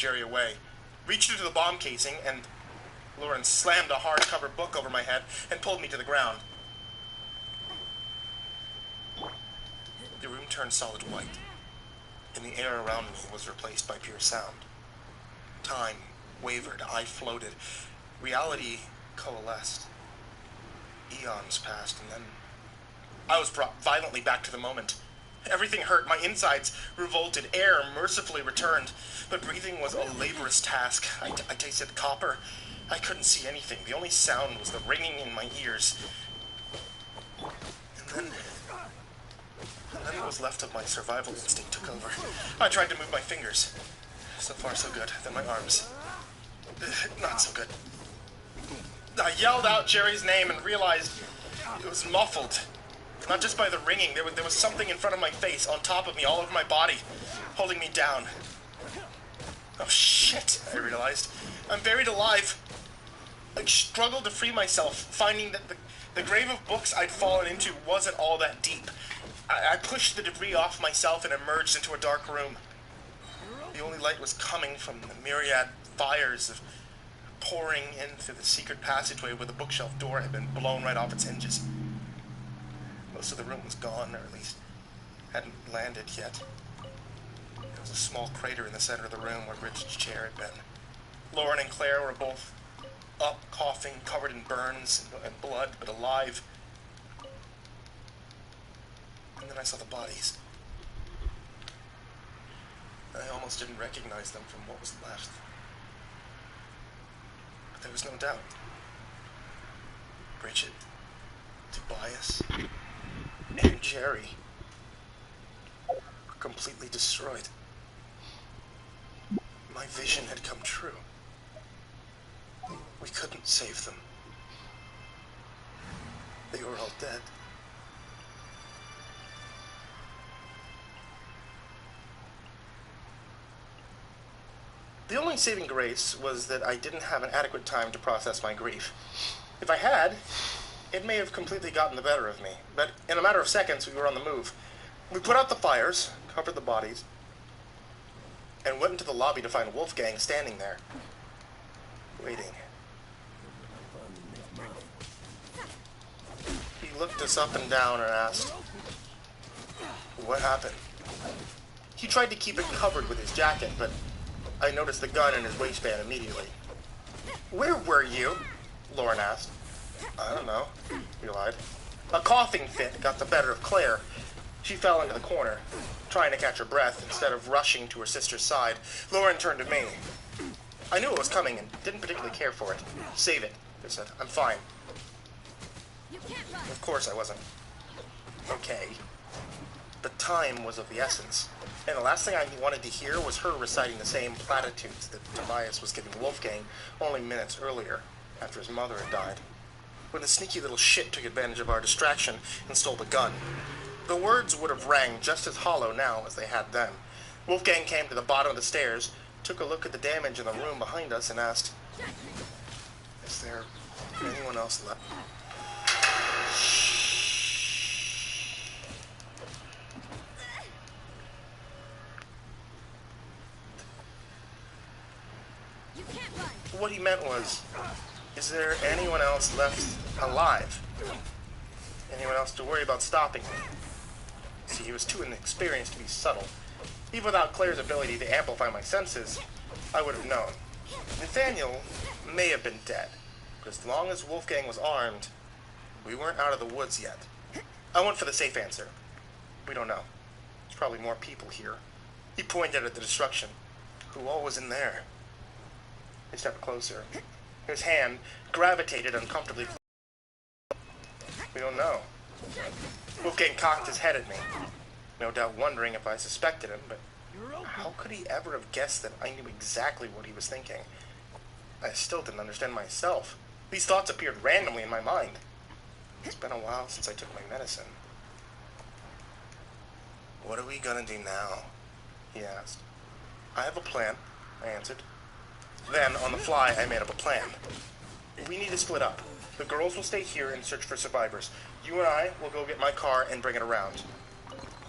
Jerry away, reached into the bomb casing, and Lauren slammed a hardcover book over my head and pulled me to the ground. The room turned solid white, and the air around me was replaced by pure sound. Time wavered, I floated. Reality coalesced. Eons passed, and then I was brought violently back to the moment. Everything hurt, my insides revolted, air mercifully returned, but breathing was a laborious task. I tasted copper. I couldn't see anything. The only sound was the ringing in my ears. And then what was left of my survival instinct took over. I tried to move my fingers. So far, so good. Then my arms. Not so good. I yelled out Jerry's name and realized it was muffled. Not just by the ringing. There was something in front of my face, on top of me, all over my body, holding me down. Oh, shit, I realized. I'm buried alive. I struggled to free myself, finding that the grave of books I'd fallen into wasn't all that deep. I pushed the debris off myself and emerged into a dark room. The only light was coming from the myriad fires of pouring in through the secret passageway where the bookshelf door had been blown right off its hinges. Most of the room was gone, or at least hadn't landed yet. There was a small crater in the center of the room where Rich's chair had been. Lauren and Claire were both up, coughing, covered in burns and blood, but alive. And then I saw the bodies. I almost didn't recognize them from what was left. But there was no doubt. Bridget, Tobias, and Jerry were completely destroyed. My vision had come true. We couldn't save them. They were all dead. The only saving grace was that I didn't have an adequate time to process my grief. If I had, it may have completely gotten the better of me, but in a matter of seconds we were on the move. We put out the fires, covered the bodies, and went into the lobby to find Wolfgang standing there, waiting. He looked us up and down and asked, "What happened?" He tried to keep it covered with his jacket, but I noticed the gun in his waistband immediately. "Where were you?" Lauren asked. "I don't know," he lied. A coughing fit got the better of Claire. She fell into the corner, trying to catch her breath instead of rushing to her sister's side. Lauren turned to me. I knew it was coming and didn't particularly care for it. "Save it," I said. "I'm fine." Of course I wasn't okay. But time was of the essence. And the last thing I wanted to hear was her reciting the same platitudes that Tobias was giving Wolfgang only minutes earlier, after his mother had died, when the sneaky little shit took advantage of our distraction and stole the gun. The words would have rang just as hollow now as they had then. Wolfgang came to the bottom of the stairs, took a look at the damage in the room behind us, and asked, "Is there anyone else left?" What he meant was, is there anyone else left alive? Anyone else to worry about stopping me? See, he was too inexperienced to be subtle. Even without Claire's ability to amplify my senses, I would have known. Nathaniel may have been dead, but as long as Wolfgang was armed, we weren't out of the woods yet. I went for the safe answer. We don't know. There's probably more people here. He pointed at the destruction. Who all was in there? He stepped closer. His hand gravitated uncomfortably. We don't know. Wolfgang cocked his head at me, no doubt wondering if I suspected him, but how could he ever have guessed that I knew exactly what he was thinking? I still didn't understand myself. These thoughts appeared randomly in my mind. It's been a while since I took my medicine. "What are we gonna do now?" he asked. "I have a plan," I answered. Then, on the fly, I made up a plan. We need to split up. The girls will stay here and search for survivors. You and I will go get my car and bring it around.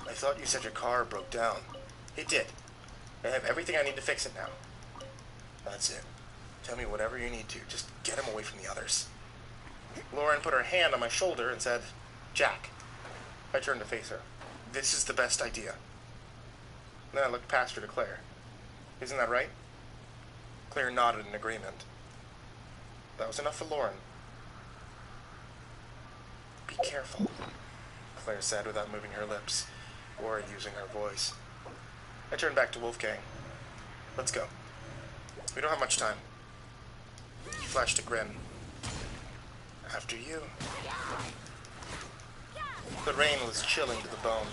I thought you said your car broke down. It did. I have everything I need to fix it now. That's it. Tell me whatever you need to. Just get him away from the others. Lauren put her hand on my shoulder and said, Jack. I turned to face her. This is the best idea. Then I looked past her to Claire. Isn't that right? Claire nodded in agreement. That was enough for Lauren. Be careful, Claire said without moving her lips or using her voice. I turned back to Wolfgang. Let's go. We don't have much time. He flashed a grin. After you. The rain was chilling to the bone.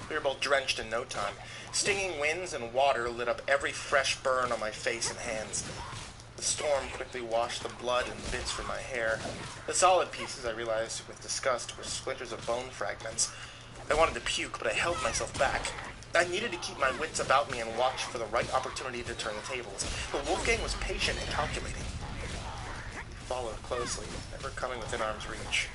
We were both drenched in no time. Stinging winds and water lit up every fresh burn on my face and hands. The storm quickly washed the blood and bits from my hair. The solid pieces, I realized with disgust, were splinters of bone fragments. I wanted to puke, but I held myself back. I needed to keep my wits about me and watch for the right opportunity to turn the tables. But Wolfgang was patient and calculating. He followed closely, never coming within arm's reach.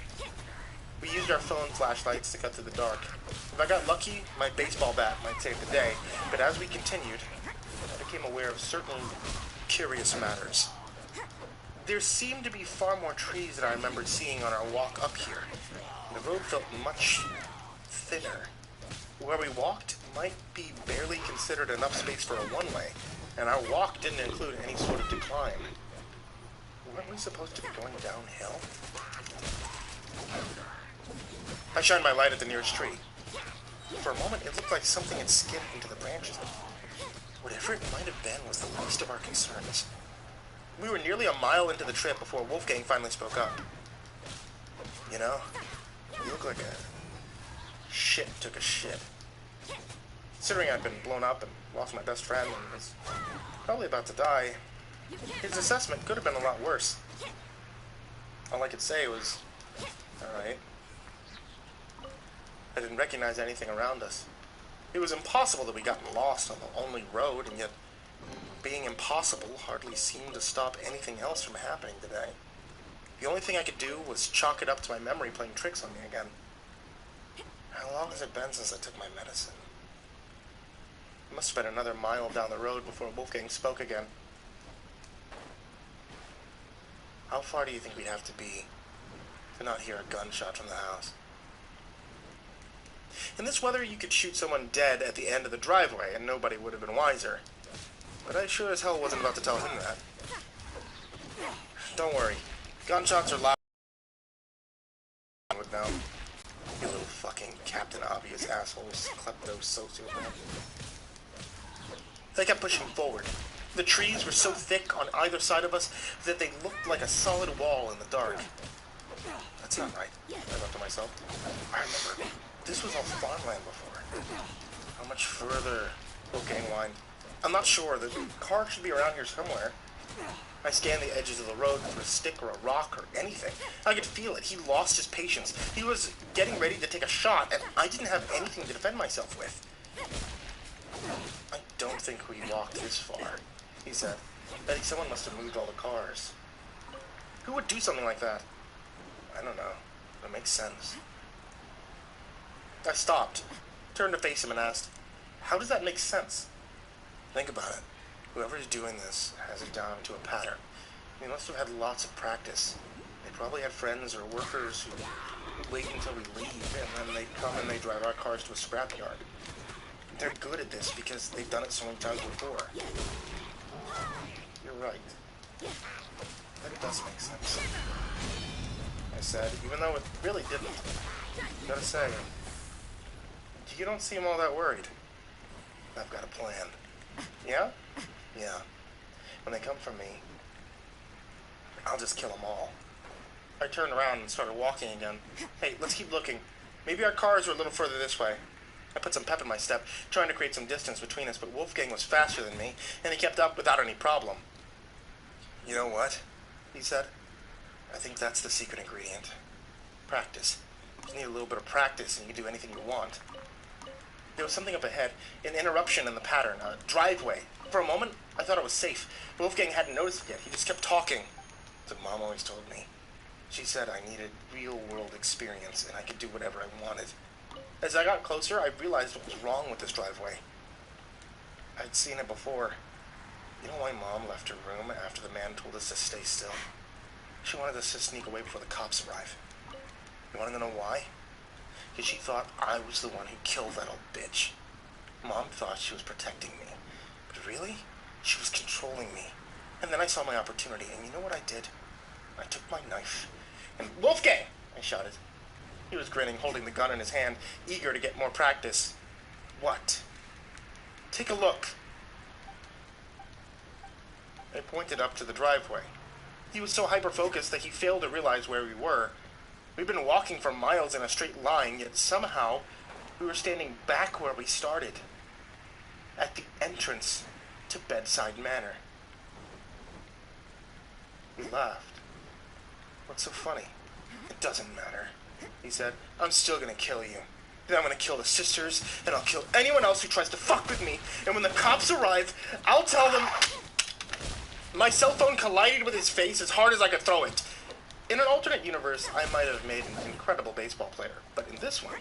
We used our phone flashlights to cut through the dark. If I got lucky, my baseball bat might save the day, but as we continued, I became aware of certain curious matters. There seemed to be far more trees than I remembered seeing on our walk up here. The road felt much thinner. Where we walked might be barely considered enough space for a one-way, and our walk didn't include any sort of decline. Weren't we supposed to be going downhill? I shined my light at the nearest tree. For a moment, it looked like something had skipped into the branches. Whatever it might have been was the least of our concerns. We were nearly a mile into the trip before Wolfgang finally spoke up. You know, you look like a shit took a shit. Considering I'd been blown up and lost my best friend and was probably about to die, his assessment could have been a lot worse. All I could say was, alright. I didn't recognize anything around us. It was impossible that we got lost on the only road, and yet being impossible hardly seemed to stop anything else from happening today. The only thing I could do was chalk it up to my memory playing tricks on me again. How long has it been since I took my medicine? It must have been another mile down the road before Wolfgang spoke again. How far do you think we'd have to be to not hear a gunshot from the house? In this weather, you could shoot someone dead at the end of the driveway, and nobody would have been wiser. But I sure as hell wasn't about to tell him that. Don't worry. Gunshots are loud. I would know. You little fucking Captain Obvious assholes, klepto-sociopath. They kept pushing forward. The trees were so thick on either side of us that they looked like a solid wall in the dark. That's not right, I thought to myself. I remember, this was all farmland before. How much further? Wolfgang whined. I'm not sure. The car should be around here somewhere. I scanned the edges of the road for a stick or a rock or anything. I could feel it. He lost his patience. He was getting ready to take a shot, and I didn't have anything to defend myself with. I don't think we walked this far, he said. I think someone must have moved all the cars. Who would do something like that? I don't know. It makes sense. I stopped, turned to face him and asked, how does that make sense? Think about it. Whoever's doing this has it down to a pattern. They must have had lots of practice. They probably had friends or workers who wait until we leave, and then they come and they drive our cars to a scrapyard. They're good at this because they've done it so many times before. You're right. That does make sense, I said, even though it really didn't. Gotta say, you don't seem all that worried. I've got a plan. Yeah? Yeah. When they come for me, I'll just kill them all. I turned around and started walking again. Hey, let's keep looking. Maybe our cars are a little further this way. I put some pep in my step, trying to create some distance between us, but Wolfgang was faster than me, and he kept up without any problem. You know what? He said. I think that's the secret ingredient. Practice. You need a little bit of practice, and you can do anything you want. There was something up ahead, an interruption in the pattern, a driveway. For a moment, I thought it was safe. Wolfgang hadn't noticed it yet. He just kept talking. That's what Mom always told me. She said I needed real-world experience, and I could do whatever I wanted. As I got closer, I realized what was wrong with this driveway. I'd seen it before. You know why Mom left her room after the man told us to stay still? She wanted us to sneak away before the cops arrive. You want to know why? Because she thought I was the one who killed that old bitch. Mom thought she was protecting me. But really, she was controlling me. And then I saw my opportunity, and you know what I did? I took my knife, and Wolfgang! I shouted. He was grinning, holding the gun in his hand, eager to get more practice. What? Take a look. I pointed up to the driveway. He was so hyper-focused that he failed to realize where we were. We'd been walking for miles in a straight line, yet somehow we were standing back where we started, at the entrance to Bedside Manor. He laughed. What's so funny? It doesn't matter, he said. I'm still gonna kill you. Then I'm gonna kill the sisters, and I'll kill anyone else who tries to fuck with me. And when the cops arrive, I'll tell them... My cell phone collided with his face as hard as I could throw it. In an alternate universe, I might have made an incredible baseball player. But in this one,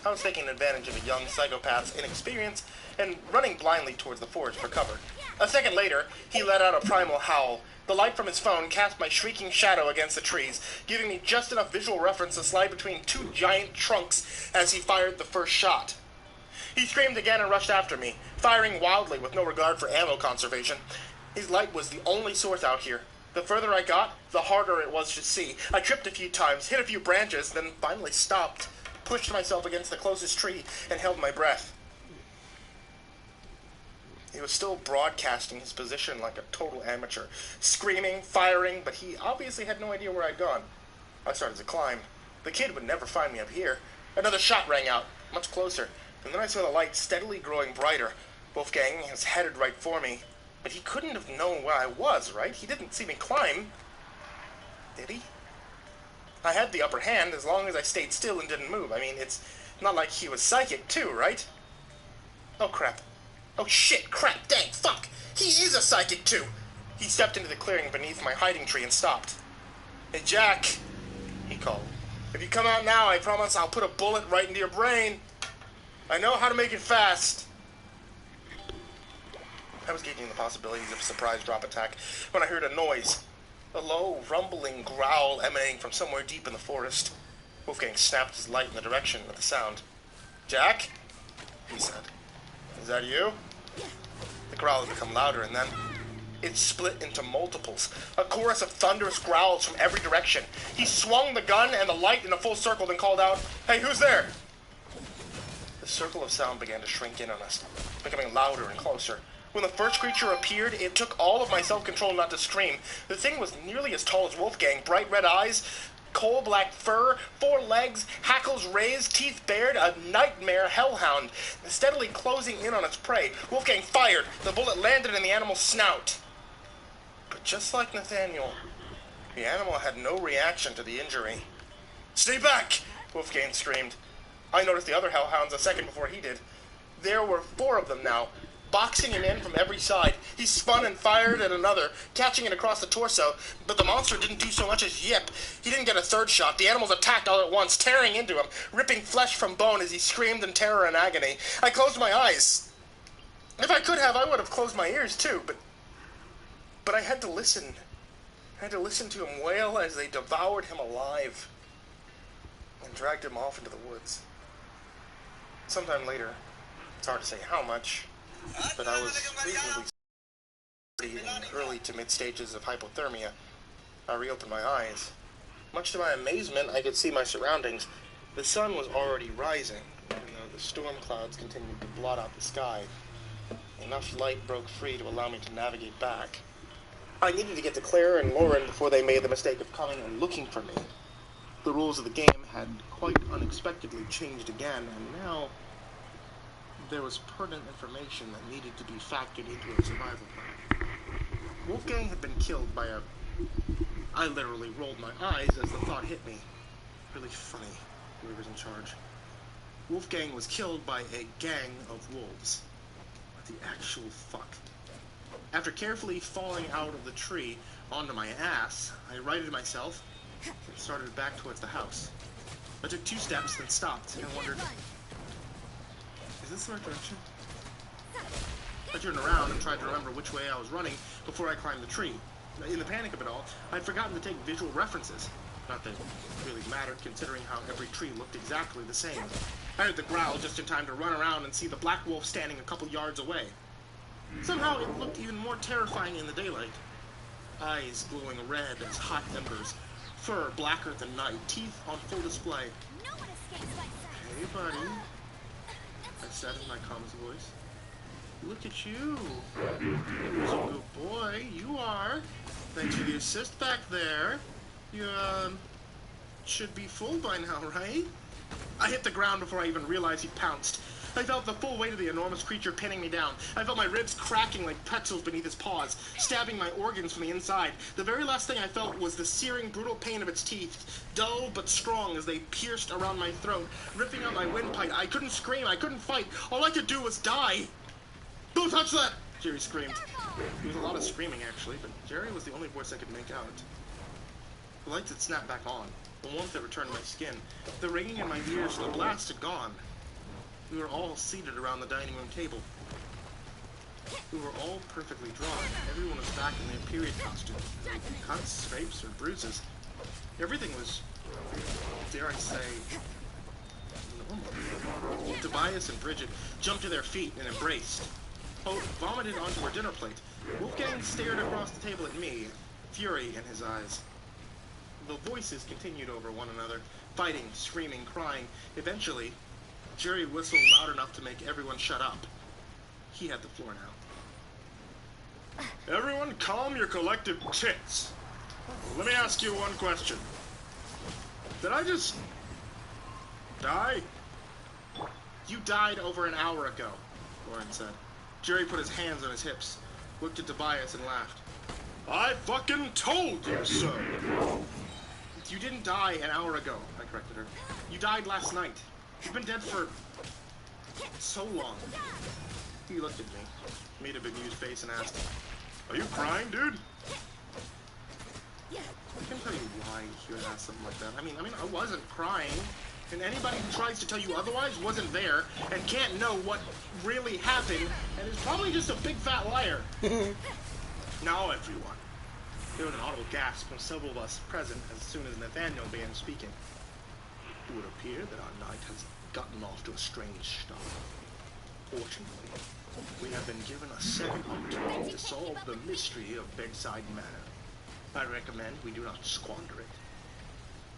I was taking advantage of a young psychopath's inexperience and running blindly towards the forest for cover. A second later, he let out a primal howl. The light from his phone cast my shrieking shadow against the trees, giving me just enough visual reference to slide between two giant trunks as he fired the first shot. He screamed again and rushed after me, firing wildly with no regard for ammo conservation. His light was the only source out here. The further I got, the harder it was to see. I tripped a few times, hit a few branches, then finally stopped, pushed myself against the closest tree, and held my breath. He was still broadcasting his position like a total amateur, screaming, firing, but he obviously had no idea where I'd gone. I started to climb. The kid would never find me up here. Another shot rang out, much closer, and then I saw the light steadily growing brighter. Wolfgang was headed right for me. But he couldn't have known where I was, right? He didn't see me climb. Did he? I had the upper hand as long as I stayed still and didn't move. I mean, it's not like he was psychic, too, right? Oh, crap. Oh, shit, crap, dang, fuck! He is a psychic, too! He stepped into the clearing beneath my hiding tree and stopped. Hey, Jack, he called. If you come out now, I promise I'll put a bullet right into your brain. I know how to make it fast. I was gauging the possibilities of a surprise drop attack when I heard a noise. A low, rumbling growl emanating from somewhere deep in the forest. Wolfgang snapped his light in the direction of the sound. Jack? He said. Is that you? The growl had become louder, and then it split into multiples. A chorus of thunderous growls from every direction. He swung the gun and the light in a full circle, then called out, Hey, who's there? The circle of sound began to shrink in on us, becoming louder and closer. When the first creature appeared, it took all of my self-control not to scream. The thing was nearly as tall as Wolfgang, bright red eyes, coal-black fur, 4 legs, hackles raised, teeth bared, a nightmare hellhound, steadily closing in on its prey. Wolfgang fired. The bullet landed in the animal's snout. But just like Nathaniel, the animal had no reaction to the injury. Stay back! Wolfgang screamed. I noticed the other hellhounds a second before he did. There were 4 of them now, boxing him in from every side. He spun and fired at another, catching it across the torso, but the monster didn't do so much as yip. He didn't get a third shot. The animals attacked all at once, tearing into him, ripping flesh from bone as he screamed in terror and agony. I closed my eyes. If I could have, I would have closed my ears too, but I had to listen. I had to listen to him wail as they devoured him alive and dragged him off into the woods. Sometime later, it's hard to say how much, but I was reasonably in early to mid stages of hypothermia. I reopened my eyes. Much to my amazement, I could see my surroundings. The sun was already rising, even though the storm clouds continued to blot out the sky. Enough light broke free to allow me to navigate back. I needed to get to Claire and Lauren before they made the mistake of coming and looking for me. The rules of the game had quite unexpectedly changed again, and now there was pertinent information that needed to be factored into a survival plan. Wolfgang had been killed by a... I literally rolled my eyes as the thought hit me. Really funny, whoever's in charge. Wolfgang was killed by a gang of wolves. What the actual fuck? After carefully falling out of the tree onto my ass, I righted myself and started back towards the house. I took 2 steps, then stopped, and wondered, is this the right direction? I turned around and tried to remember which way I was running before I climbed the tree. In the panic of it all, I'd forgotten to take visual references. Not that it really mattered, considering how every tree looked exactly the same. I heard the growl just in time to run around and see the black wolf standing a couple yards away. Somehow it looked even more terrifying in the daylight. Eyes glowing red as hot embers, fur blacker than night, teeth on full display. Hey, buddy, I said in my calmest voice. Look at you. You're a good boy. You are. Thanks for the assist back there. You, should be full by now, right? I hit the ground before I even realized he pounced. I felt the full weight of the enormous creature pinning me down. I felt my ribs cracking like pretzels beneath his paws, stabbing my organs from the inside. The very last thing I felt was the searing, brutal pain of its teeth, dull but strong as they pierced around my throat, ripping out my windpipe. I couldn't scream, I couldn't fight. All I could do was die. Don't touch that! Jerry screamed. There was a lot of screaming, actually, but Jerry was the only voice I could make out. The lights had snapped back on. The warmth had returned to my skin. The ringing in my ears, the blast had gone. We were all seated around the dining room table. We were all perfectly drawn. Everyone was back in their period costume. Cuts, scrapes, or bruises. Everything was, dare I say, normal. Tobias and Bridget jumped to their feet and embraced. Hope vomited onto her dinner plate. Wolfgang stared across the table at me, fury in his eyes. The voices continued over one another, fighting, screaming, crying. Eventually, Jerry whistled loud enough to make everyone shut up. He had the floor now. Everyone calm your collective tits. Let me ask you one question. Did I just die? You died over an hour ago, Lauren said. Jerry put his hands on his hips, looked at Tobias and laughed. I fucking told you so! You didn't die an hour ago, I corrected her. You died last night. You've been dead for so long. He looked at me, made a bemused face, and asked, Are you crying, dude? I can't tell you why he would ask something like that. I mean, I wasn't crying. And anybody who tries to tell you otherwise wasn't there and can't know what really happened and is probably just a big fat liar. Now, everyone. There was an audible gasp from several of us present as soon as Nathaniel began speaking. It would appear that our night has gotten off to a strange start. Fortunately, we have been given a second opportunity to solve the mystery of Bedside Manor. I recommend we do not squander it.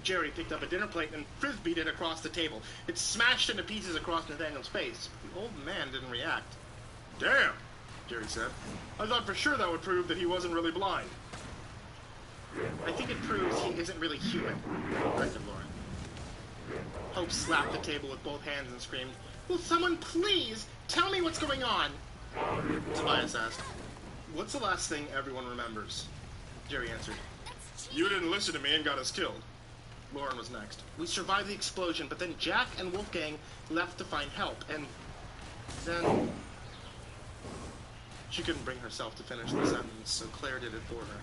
Jerry picked up a dinner plate and frisbeed it across the table. It smashed into pieces across Nathaniel's face. The old man didn't react. Damn, Jerry said. I thought for sure that would prove that he wasn't really blind. I think it proves he isn't really human, corrected Lauren. Hope slapped the table with both hands and screamed, Will someone please tell me what's going on? Tobias asked, What's the last thing everyone remembers? Jerry answered, You didn't listen to me and got us killed. Lauren was next. We survived the explosion, but then Jack and Wolfgang left to find help, and then... She couldn't bring herself to finish the sentence, so Claire did it for her.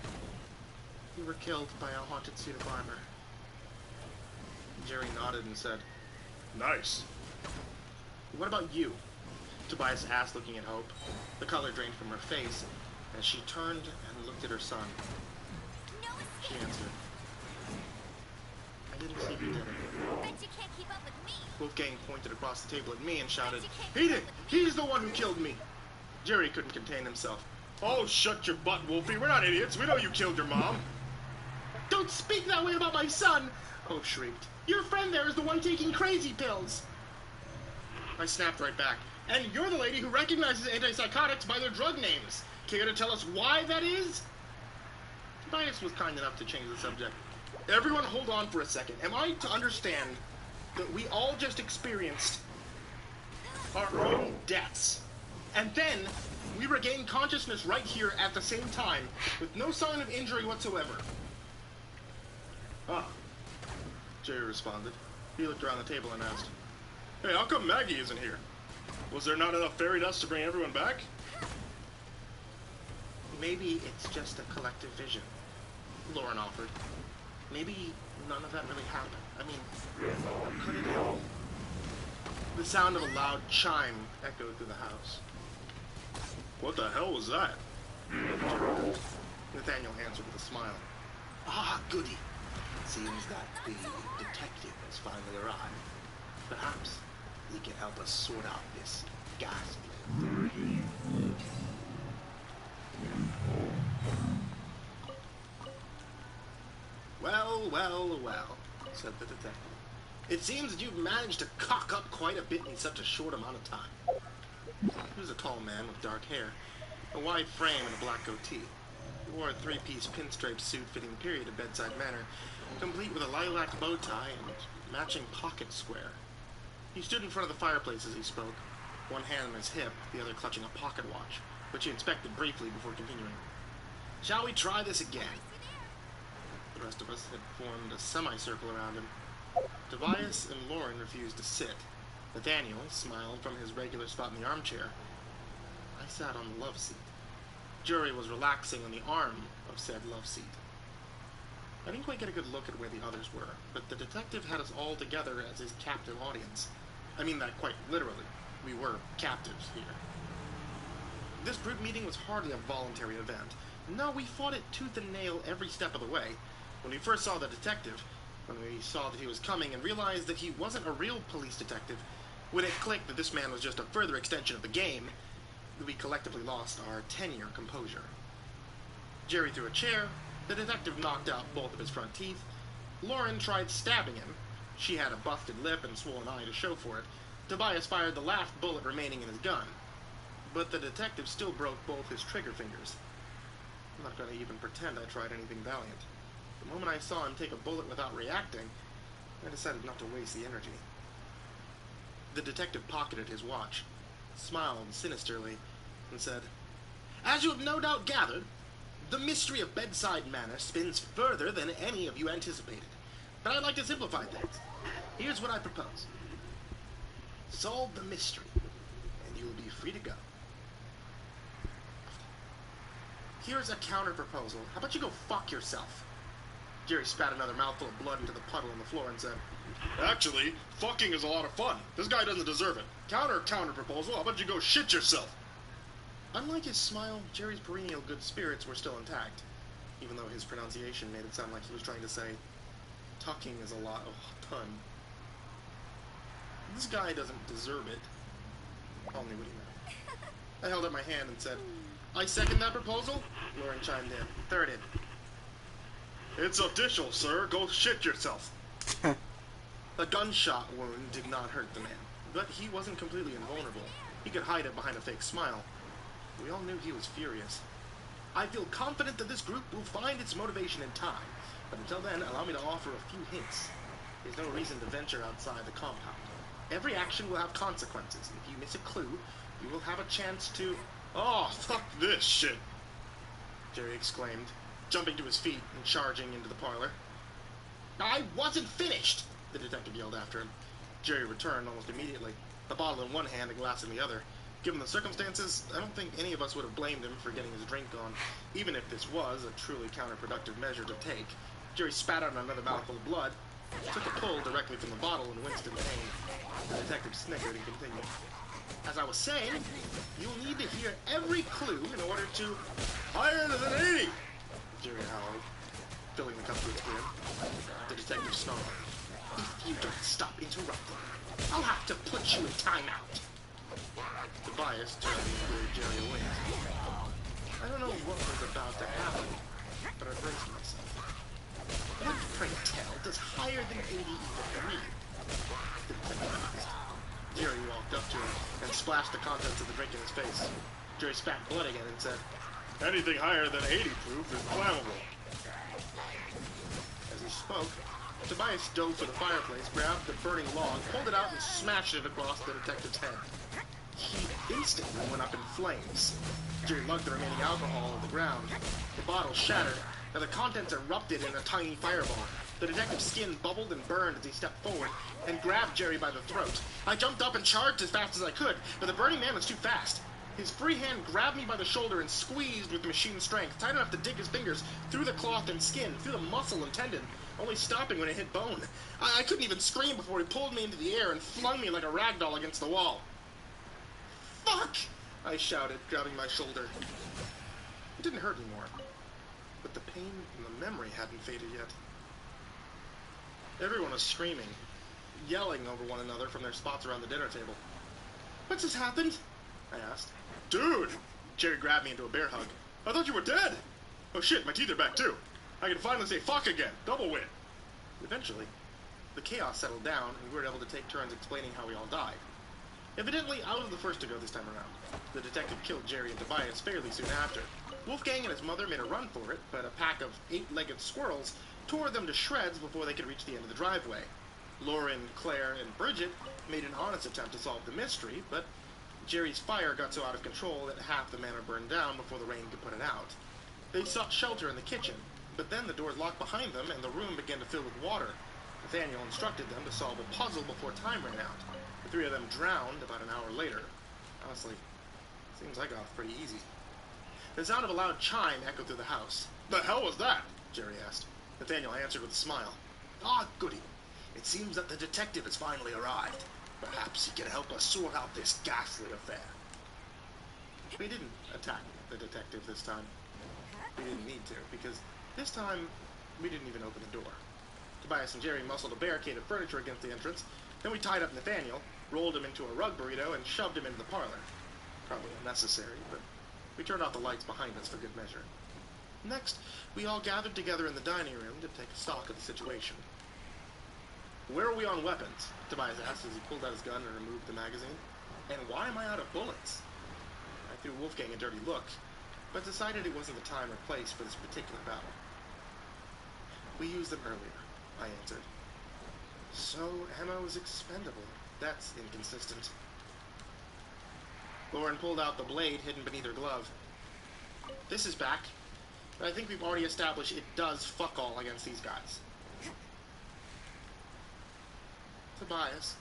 We were killed by a haunted suit of armor. Jerry nodded and said, Nice. What about you? Tobias asked, looking at Hope. The color drained from her face as she turned and looked at her son. She answered, I didn't see who did it. Bet you can't keep up with me. Wolfgang pointed across the table at me and shouted, He did! He's the one who killed me! Jerry couldn't contain himself. Oh, shut your butt, Wolfie. We're not idiots. We know you killed your mom. Don't speak that way about my son! Hope shrieked. Your friend there is the one taking crazy pills. I snapped right back. And you're the lady who recognizes antipsychotics by their drug names. Care to tell us why that is? Tobias was kind enough to change the subject. Everyone hold on for a second. Am I to understand that we all just experienced our own deaths? And then we regain consciousness right here at the same time with no sign of injury whatsoever? Ah, Jerry responded. He looked around the table and asked, Hey, how come Maggie isn't here? Was there not enough fairy dust to bring everyone back? Maybe it's just a collective vision, Lauren offered. Maybe none of that really happened. I mean, could it have? The sound of a loud chime echoed through the house. What the hell was that? Nathaniel answered with a smile. Ah, goody. It seems that the detective has finally arrived. Perhaps he can help us sort out this ghastly. Well, well, well, said the detective. It seems that you've managed to cock up quite a bit in such a short amount of time. He was a tall man with dark hair, a wide frame, and a black goatee. He wore a three-piece pinstripe suit fitting period of bedside manner, complete with a lilac bow tie and matching pocket square. He stood in front of the fireplace as he spoke, one hand on his hip, the other clutching a pocket watch, which he inspected briefly before continuing. Shall we try this again? The rest of us had formed a semicircle around him. Tobias and Lauren refused to sit. Nathaniel smiled from his regular spot in the armchair. I sat on the love seat. Jury was relaxing on the arm of said love seat. I didn't quite get a good look at where the others were, but the detective had us all together as his captive audience. I mean that quite literally. We were captives here. This group meeting was hardly a voluntary event. No, we fought it tooth and nail every step of the way. When we first saw the detective, when we saw that he was coming and realized that he wasn't a real police detective, when it clicked that this man was just a further extension of the game, we collectively lost our 10-year composure. Jerry threw a chair, the detective knocked out both of his front teeth, Lauren tried stabbing him, she had a busted lip and swollen eye to show for it, Tobias fired the last bullet remaining in his gun, but the detective still broke both his trigger fingers. I'm not going to even pretend I tried anything valiant. The moment I saw him take a bullet without reacting, I decided not to waste the energy. The detective pocketed his watch, smiled sinisterly, and said, As you have no doubt gathered, the mystery of bedside manner spins further than any of you anticipated. But I'd like to simplify things. Here's what I propose. Solve the mystery, and you will be free to go. Here's a counter-proposal. How about you go fuck yourself? Jerry spat another mouthful of blood into the puddle on the floor and said, Actually, fucking is a lot of fun. This guy doesn't deserve it. Counter-proposal, how about you go shit yourself? Unlike his smile, Jerry's perennial good spirits were still intact, even though his pronunciation made it sound like he was trying to say, tucking is a lot of fun. This guy doesn't deserve it. Paul knew what he meant. I held up my hand and said, I second that proposal. Lauren chimed in. Thirded. It's official, sir. Go shit yourself. A gunshot wound did not hurt the man, but he wasn't completely invulnerable. He could hide it behind a fake smile. We all knew he was furious. I feel confident that this group will find its motivation in time, but until then, allow me to offer a few hints. There's no reason to venture outside the compound. Every action will have consequences. If you miss a clue, you will have a chance to... Oh, fuck this shit, Jerry exclaimed, jumping to his feet and charging into the parlor. I wasn't finished, the detective yelled after him. Jerry returned almost immediately, a bottle in one hand, a glass in the other. Given the circumstances, I don't think any of us would have blamed him for getting his drink on, even if this was a truly counterproductive measure to take. Jerry spat out another mouthful of blood, took a pull directly from the bottle, and winced in pain. The detective snickered and continued. As I was saying, you'll need to hear every clue in order to... Higher than 80! Jerry howled, filling the cup to its brim. The detective snarled. If you don't stop interrupting, I'll have to put you in timeout. Tobias turned and gave Jerry a wink. I don't know what was about to happen, but I braced myself. What, pray tell, does higher than 80 even mean? The detective asked. Jerry walked up to him and splashed the contents of the drink in his face. Jerry spat blood again and said, Anything higher than 80 proof is flammable. As he spoke, Tobias dove for the fireplace, grabbed the burning log, pulled it out, and smashed it across the detective's head. He instantly went up in flames. Jerry lugged the remaining alcohol on the ground. The bottle shattered, and the contents erupted in a tiny fireball. The detective's skin bubbled and burned as he stepped forward and grabbed Jerry by the throat. I jumped up and charged as fast as I could, but the burning man was too fast. His free hand grabbed me by the shoulder and squeezed with machine strength, tight enough to dig his fingers through the cloth and skin, through the muscle and tendon, only stopping when it hit bone. I couldn't even scream before he pulled me into the air and flung me like a rag doll against the wall. Fuck! I shouted, grabbing my shoulder. It didn't hurt anymore, but the pain and the memory hadn't faded yet. Everyone was screaming, yelling over one another from their spots around the dinner table. What's just happened? I asked. Dude! Jerry grabbed me into a bear hug. I thought you were dead! Oh shit, my teeth are back too. I can finally say fuck again. Double win. Eventually, the chaos settled down and we were able to take turns explaining how we all died. Evidently, I was the first to go this time around. The detective killed Jerry and Tobias fairly soon after. Wolfgang and his mother made a run for it, but a pack of 8-legged squirrels tore them to shreds before they could reach the end of the driveway. Lauren, Claire, and Bridget made an honest attempt to solve the mystery, but Jerry's fire got so out of control that half the manor burned down before the rain could put it out. They sought shelter in the kitchen, but then the doors locked behind them and the room began to fill with water. Nathaniel instructed them to solve a puzzle before time ran out. The three of them drowned about an hour later. Honestly, seems I got off pretty easy. The sound of a loud chime echoed through the house. The hell was that? Jerry asked. Nathaniel answered with a smile. Ah, goody. It seems that the detective has finally arrived. Perhaps he can help us sort out this ghastly affair. We didn't attack the detective this time. We didn't need to, because this time we didn't even open the door. Tobias and Jerry muscled a barricade of furniture against the entrance. Then we tied up Nathaniel, rolled him into a rug burrito, and shoved him into the parlor. Probably unnecessary, but we turned off the lights behind us for good measure. Next, we all gathered together in the dining room to take stock of the situation. Where are we on weapons? Tobias asked as he pulled out his gun and removed the magazine. And why am I out of bullets? I threw Wolfgang a dirty look, but decided it wasn't the time or place for this particular battle. We used them earlier, I answered. So, ammo is expendable. That's inconsistent. Lauren pulled out the blade hidden beneath her glove. This is back, but I think we've already established it does fuck all against these guys. Tobias.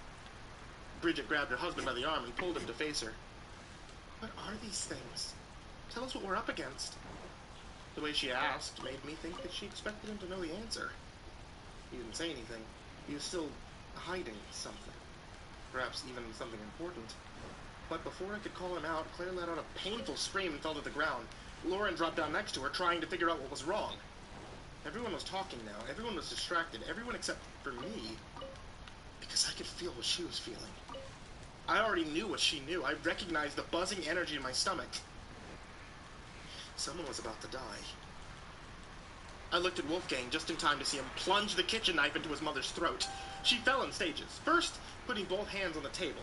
Bridget grabbed her husband by the arm and pulled him to face her. What are these things? Tell us what we're up against. The way she asked made me think that she expected him to know the answer. He didn't say anything. He was still hiding something. Perhaps even something important. But before I could call him out, Claire let out a painful scream and fell to the ground. Lauren dropped down next to her, trying to figure out what was wrong. Everyone was talking now. Everyone was distracted. Everyone except for me. Because I could feel what she was feeling. I already knew what she knew. I recognized the buzzing energy in my stomach. Someone was about to die. I looked at Wolfgang just in time to see him plunge the kitchen knife into his mother's throat. She fell in stages. First, putting both hands on the table.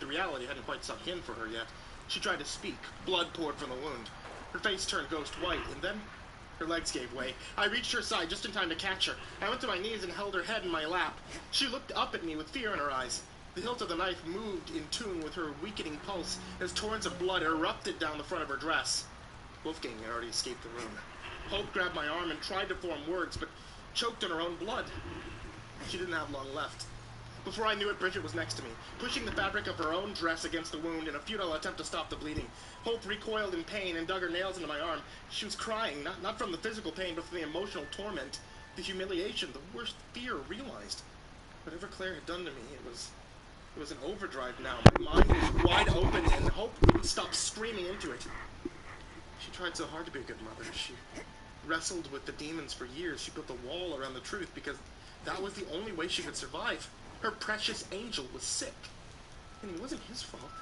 The reality hadn't quite sunk in for her yet. She tried to speak. Blood poured from the wound. Her face turned ghost white, and then her legs gave way. I reached her side just in time to catch her. I went to my knees and held her head in my lap. She looked up at me with fear in her eyes. The hilt of the knife moved in tune with her weakening pulse as torrents of blood erupted down the front of her dress. Wolfgang had already escaped the room. Hope grabbed my arm and tried to form words, but choked on her own blood. She didn't have long left. Before I knew it, Bridget was next to me, pushing the fabric of her own dress against the wound in a futile attempt to stop the bleeding. Hope recoiled in pain and dug her nails into my arm. She was crying, not from the physical pain, but from the emotional torment, the humiliation, the worst fear realized. Whatever Claire had done to me, it was an overdrive now. My mind was wide open, and Hope wouldn't stop screaming into it. She tried so hard to be a good mother. She wrestled with the demons for years. She built a wall around the truth because that was the only way she could survive. Her precious angel was sick, and it wasn't his fault.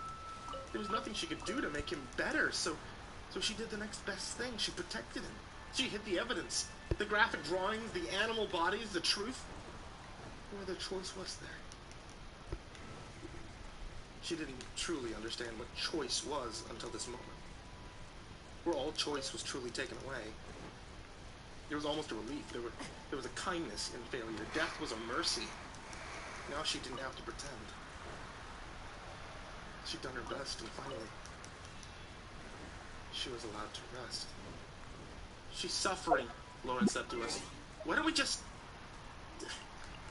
There was nothing she could do to make him better, so she did the next best thing. She protected him. She hid the evidence, the graphic drawings, the animal bodies, the truth. No other choice was there. She didn't truly understand what choice was until this moment, where all choice was truly taken away. There was almost a relief. There was a kindness in failure. Death was a mercy. Now she didn't have to pretend. She'd done her best, and finally, she was allowed to rest. She's suffering, Lauren said to us. Why don't we just...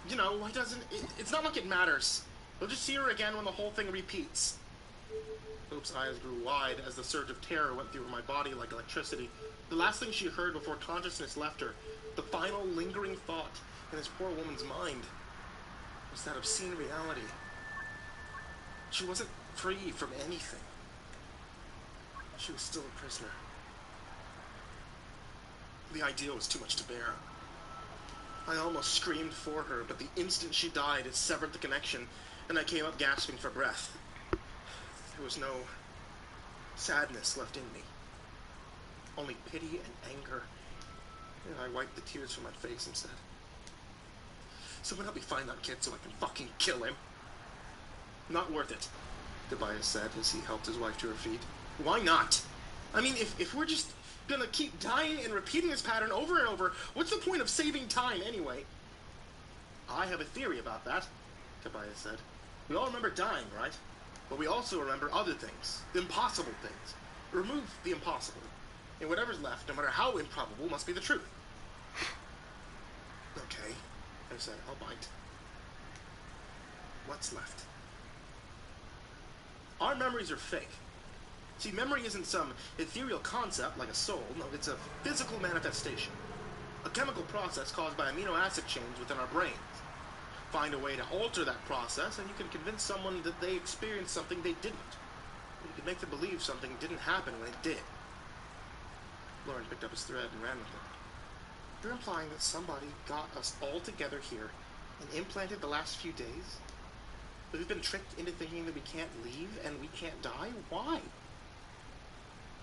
why doesn't... It's not like it matters. We'll just see her again when the whole thing repeats. Hope's eyes grew wide as the surge of terror went through my body like electricity. The last thing she heard before consciousness left her, the final lingering thought in this poor woman's mind, was that obscene reality. She wasn't free from anything. She was still a prisoner. The idea was too much to bear. I almost screamed for her, but the instant she died, it severed the connection, and I came up gasping for breath. There was no sadness left in me. Only pity and anger. And I wiped the tears from my face and said, "Someone help me find that kid so I can fucking kill him." "Not worth it," Tobias said as he helped his wife to her feet. "Why not? I mean, if we're just gonna keep dying and repeating this pattern over and over, what's the point of saving time anyway?" "I have a theory about that," Tobias said. "We all remember dying, right? But we also remember other things, impossible things. Remove the impossible, and whatever's left, no matter how improbable, must be the truth." "Okay," I said, "I'll bite." "What's left?" "Our memories are fake. See, memory isn't some ethereal concept like a soul. No, it's a physical manifestation. A chemical process caused by amino acid chains within our brains. Find a way to alter that process, and you can convince someone that they experienced something they didn't. You can make them believe something didn't happen when it did." Lauren picked up his thread and ran with it. "You're implying that somebody got us all together here and implanted the last few days? That we've been tricked into thinking that we can't leave and we can't die? Why?"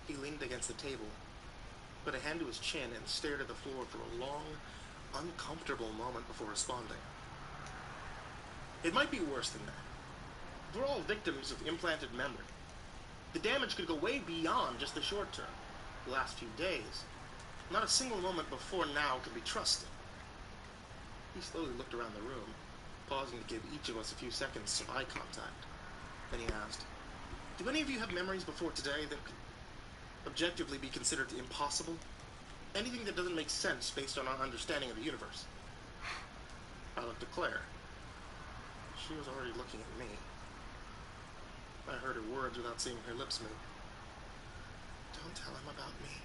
He leaned against the table, put a hand to his chin, and stared at the floor for a long, uncomfortable moment before responding. "It might be worse than that. We're all victims of implanted memory. The damage could go way beyond just the short term, the last few days. Not a single moment before now can be trusted." He slowly looked around the room, pausing to give each of us a few seconds of eye contact. Then he asked, "Do any of you have memories before today that could objectively be considered impossible? Anything that doesn't make sense based on our understanding of the universe?" I looked at Claire. She was already looking at me. I heard her words without seeing her lips move. "Don't tell him about me."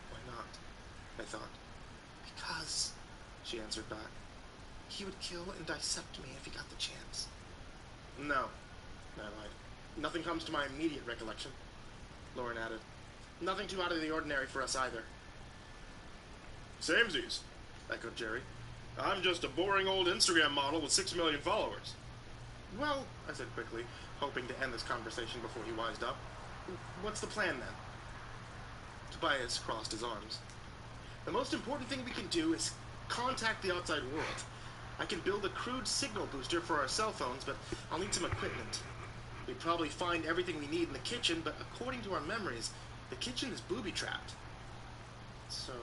"Why not?" I thought. "Because," she answered back, "he would kill and dissect me if he got the chance." "No," I lied. "Nothing comes to my immediate recollection," Lauren added. "Nothing too out of the ordinary for us either." "Samesies," echoed Jerry. "I'm just a boring old Instagram model with 6 million followers." "Well," I said quickly, hoping to end this conversation before he wised up, "what's the plan then?" Tobias crossed his arms. "The most important thing we can do is contact the outside world. I can build a crude signal booster for our cell phones, but I'll need some equipment. We'd probably find everything we need in the kitchen, but according to our memories, the kitchen is booby-trapped." "So,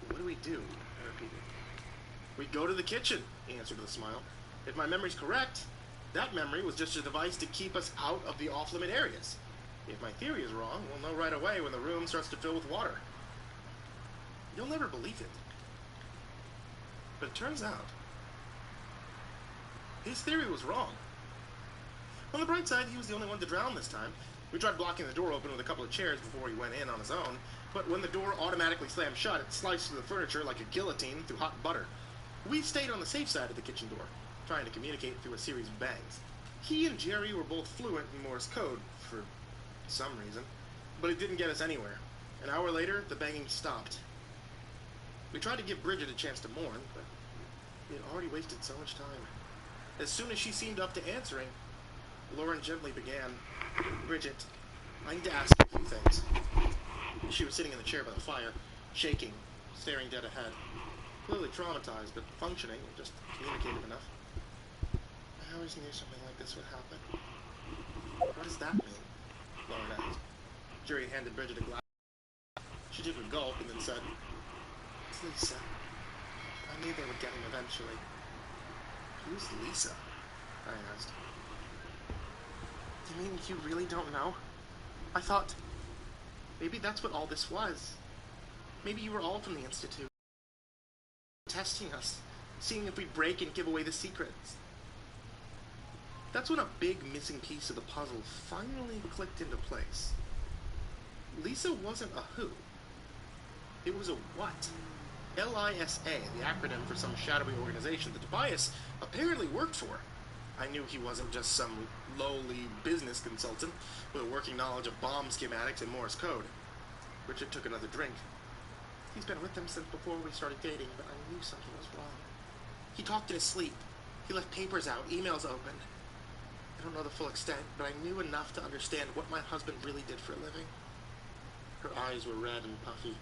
what do we do?" I repeated. "We go to the kitchen," he answered with a smile. "If my memory's correct, that memory was just a device to keep us out of the off-limit areas. If my theory is wrong, we'll know right away when the room starts to fill with water." You'll never believe it, but it turns out his theory was wrong. On the bright side, he was the only one to drown this time. We tried blocking the door open with a couple of chairs before he went in on his own, but when the door automatically slammed shut, it sliced through the furniture like a guillotine through hot butter. We stayed on the safe side of the kitchen door, trying to communicate through a series of bangs. He and Jerry were both fluent in Morse code, for some reason, but it didn't get us anywhere. An hour later, the banging stopped. We tried to give Bridget a chance to mourn, but we had already wasted so much time. As soon as she seemed up to answering, Lauren gently began, "Bridget, I need to ask you a few things." She was sitting in the chair by the fire, shaking, staring dead ahead. Clearly traumatized, but functioning and just communicative enough. "I always knew something like this would happen." "What does that mean?" Lauren asked. Jerry handed Bridget a glass. She took a gulp and then said, "It's Lisa. I knew they would get him eventually." "Who's Lisa?" I asked. "You mean you really don't know? I thought maybe that's what all this was. Maybe you were all from the Institute, testing us, seeing if we'd break and give away the secrets." That's when a big missing piece of the puzzle finally clicked into place. Lisa wasn't a who. It was a what. LISA, the acronym for some shadowy organization that Tobias apparently worked for. I knew he wasn't just some lowly business consultant with a working knowledge of bomb schematics and Morse code. Bridget took another drink. He's been with them since before we started dating, but I knew something was wrong. He talked in his sleep. He left papers out, emails open. I don't know the full extent, but I knew enough to understand what my husband really did for a living. Her eyes were red and puffy,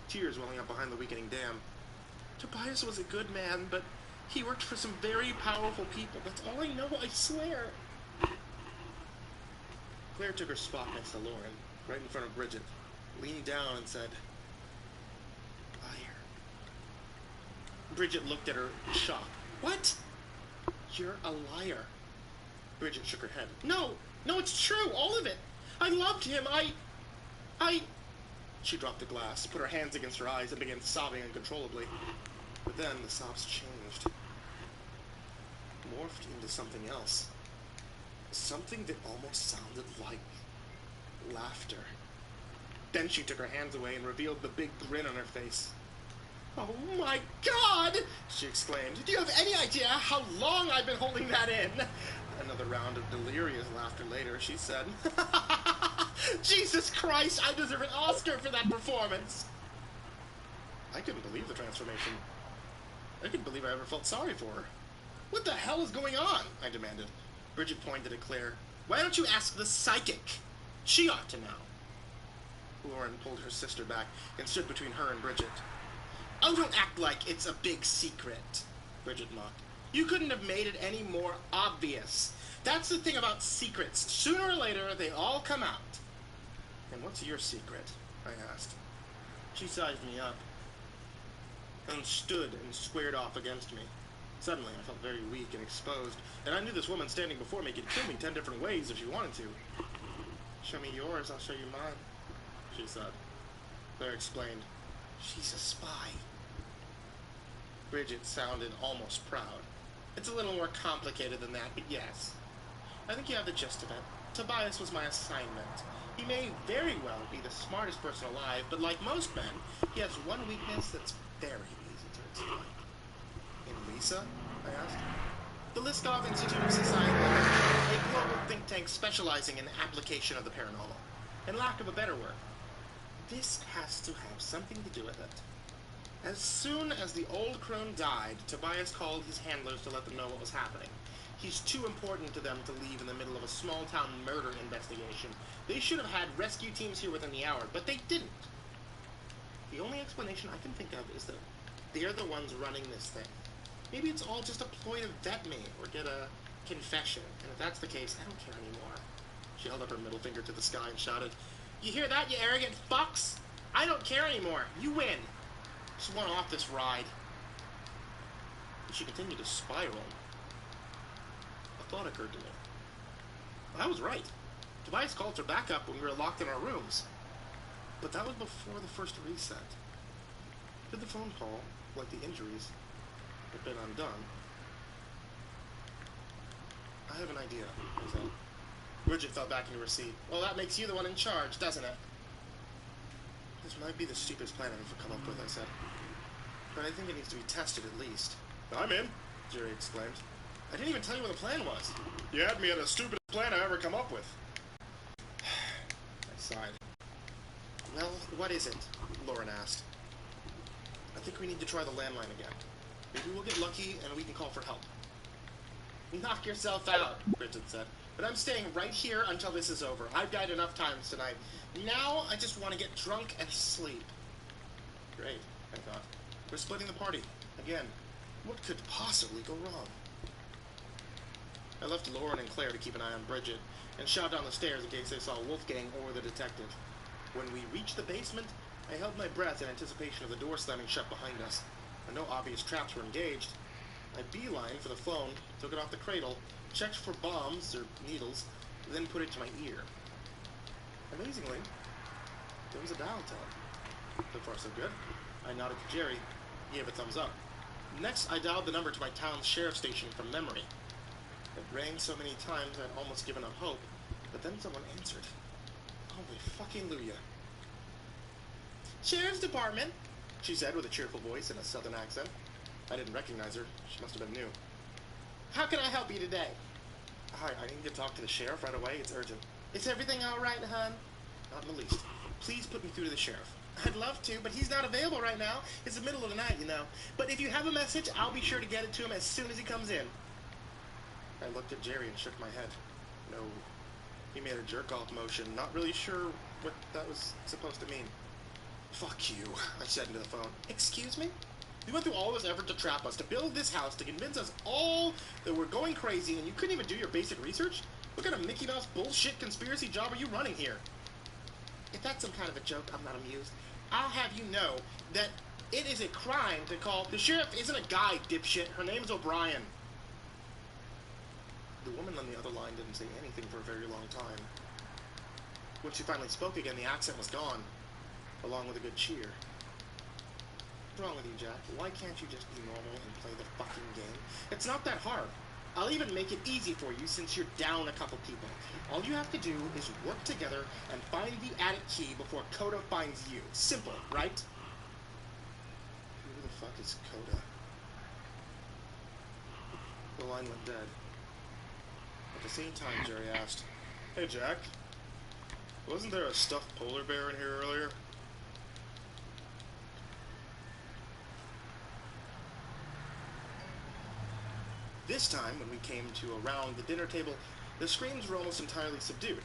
tears welling up behind the weakening dam. Tobias was a good man, but he worked for some very powerful people. That's all I know, I swear. Claire took her spot next to Lauren, right in front of Bridget, leaned down and said, "Liar." Bridget looked at her, shocked. "What? You're a liar." Bridget shook her head. No, it's true, all of it. I loved him, She dropped the glass, put her hands against her eyes, and began sobbing uncontrollably. But then the sobs changed. Morphed into something else. Something that almost sounded like laughter. Then she took her hands away and revealed the big grin on her face. "Oh my God!" she exclaimed. "Do you have any idea how long I've been holding that in?" Another round of delirious laughter later, she said, "Jesus Christ, I deserve an Oscar for that performance!" I couldn't believe the transformation. I couldn't believe I ever felt sorry for her. "What the hell is going on?" I demanded. Bridget pointed at Claire. "Why don't you ask the psychic? She ought to know." Lauren pulled her sister back and stood between her and Bridget. "Oh, don't act like it's a big secret," Bridget mocked. "You couldn't have made it any more obvious. That's the thing about secrets. Sooner or later, they all come out." "And what's your secret?" I asked. She sized me up and stood and squared off against me. Suddenly, I felt very weak and exposed, and I knew this woman standing before me could kill me 10 different ways if she wanted to. "Show me yours, I'll show you mine," she said. Claire explained, "She's a spy." Bridget sounded almost proud. "It's a little more complicated than that, but yes. I think you have the gist of it. Tobias was my assignment. He may very well be the smartest person alive, but like most men, he has one weakness that's very easy to explain." "In Lisa?" I asked. "The Liskov Institute of Society, a global think tank specializing in the application of the paranormal. In lack of a better word, this has to have something to do with it. As soon as the old crone died, Tobias called his handlers to let them know what was happening. He's too important to them to leave in the middle of a small-town murder investigation. They should have had rescue teams here within the hour, but they didn't. The only explanation I can think of is that they're the ones running this thing. Maybe it's all just a ploy to vet me or get a confession, and if that's the case, I don't care anymore." She held up her middle finger to the sky and shouted, "You hear that, you arrogant fucks? I don't care anymore. You win. Just want off this ride." And she continued to spiral. A thought occurred to me. I was right. Tobias called for backup when we were locked in our rooms. But that was before the first reset. Did the phone call, like the injuries, have been undone? "I have an idea," I said. Bridget fell back into her seat. "Well, that makes you the one in charge, doesn't it?" "This might be the stupidest plan I've ever come up with," I said. "But I think it needs to be tested at least." "I'm in," Jerry exclaimed. "I didn't even tell you what the plan was." "You had me at the stupidest plan I ever come up with." I sighed. "Well, what is it?" Lauren asked. "I think we need to try the landline again. Maybe we'll get lucky and we can call for help." "Knock yourself out," Bridget said. "But I'm staying right here until this is over. I've died enough times tonight. Now I just want to get drunk and sleep." Great, I thought. We're splitting the party. Again. What could possibly go wrong? I left Lauren and Claire to keep an eye on Bridget, and shot down the stairs in case they saw Wolfgang or the detective. When we reached the basement, I held my breath in anticipation of the door slamming shut behind us, and no obvious traps were engaged. I beelined for the phone, took it off the cradle, checked for bombs or needles, then put it to my ear. Amazingly, there was a dial tone. So far so good. I nodded to Jerry. He gave a thumbs up. Next, I dialed the number to my town's sheriff's station from memory. It rang so many times I'd almost given up hope, but then someone answered. Holy fucking Luya. "Sheriff's Department," she said with a cheerful voice and a southern accent. I didn't recognize her. She must have been new. "How can I help you today?" Hi, I need to talk to the sheriff right away. It's urgent. Is everything all right, hon? Not in the least. Please put me through to the sheriff. I'd love to, but he's not available right now. It's the middle of the night, you know. But if you have a message, I'll be sure to get it to him as soon as he comes in. I looked at Jerry and shook my head. No. He made a jerk-off motion, not really sure what that was supposed to mean. Fuck you, I said into the phone. Excuse me? You went through all this effort to trap us, to build this house, to convince us all that we're going crazy, and you couldn't even do your basic research? What kind of Mickey Mouse bullshit conspiracy job are you running here? If that's some kind of a joke, I'm not amused. I'll have you know that it is a crime to call... The sheriff isn't a guy, dipshit. Her name's O'Brien. The woman on the other line didn't say anything for a very long time. When she finally spoke again, the accent was gone, along with a good cheer. What's wrong with you, Jack? Why can't you just be normal and play the fucking game? It's not that hard. I'll even make it easy for you since you're down a couple people. All you have to do is work together and find the attic key before Coda finds you. Simple, right? Who the fuck is Coda? The line went dead. At the same time, Jerry asked, Hey, Jack. Wasn't there a stuffed polar bear in here earlier? This time, when we came to around the dinner table, the screams were almost entirely subdued.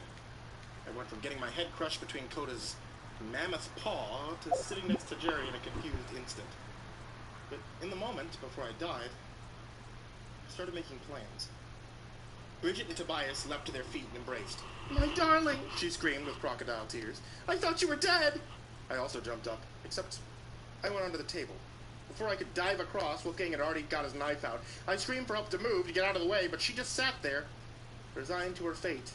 I went from getting my head crushed between Coda's mammoth paw to sitting next to Jerry in a confused instant. But in the moment, before I died, I started making plans. Bridget and Tobias leapt to their feet and embraced. My darling, she screamed with crocodile tears. I thought you were dead! I also jumped up, except I went onto the table. Before I could dive across, Wolfgang had already got his knife out. I screamed for help to move, to get out of the way, but she just sat there, resigned to her fate.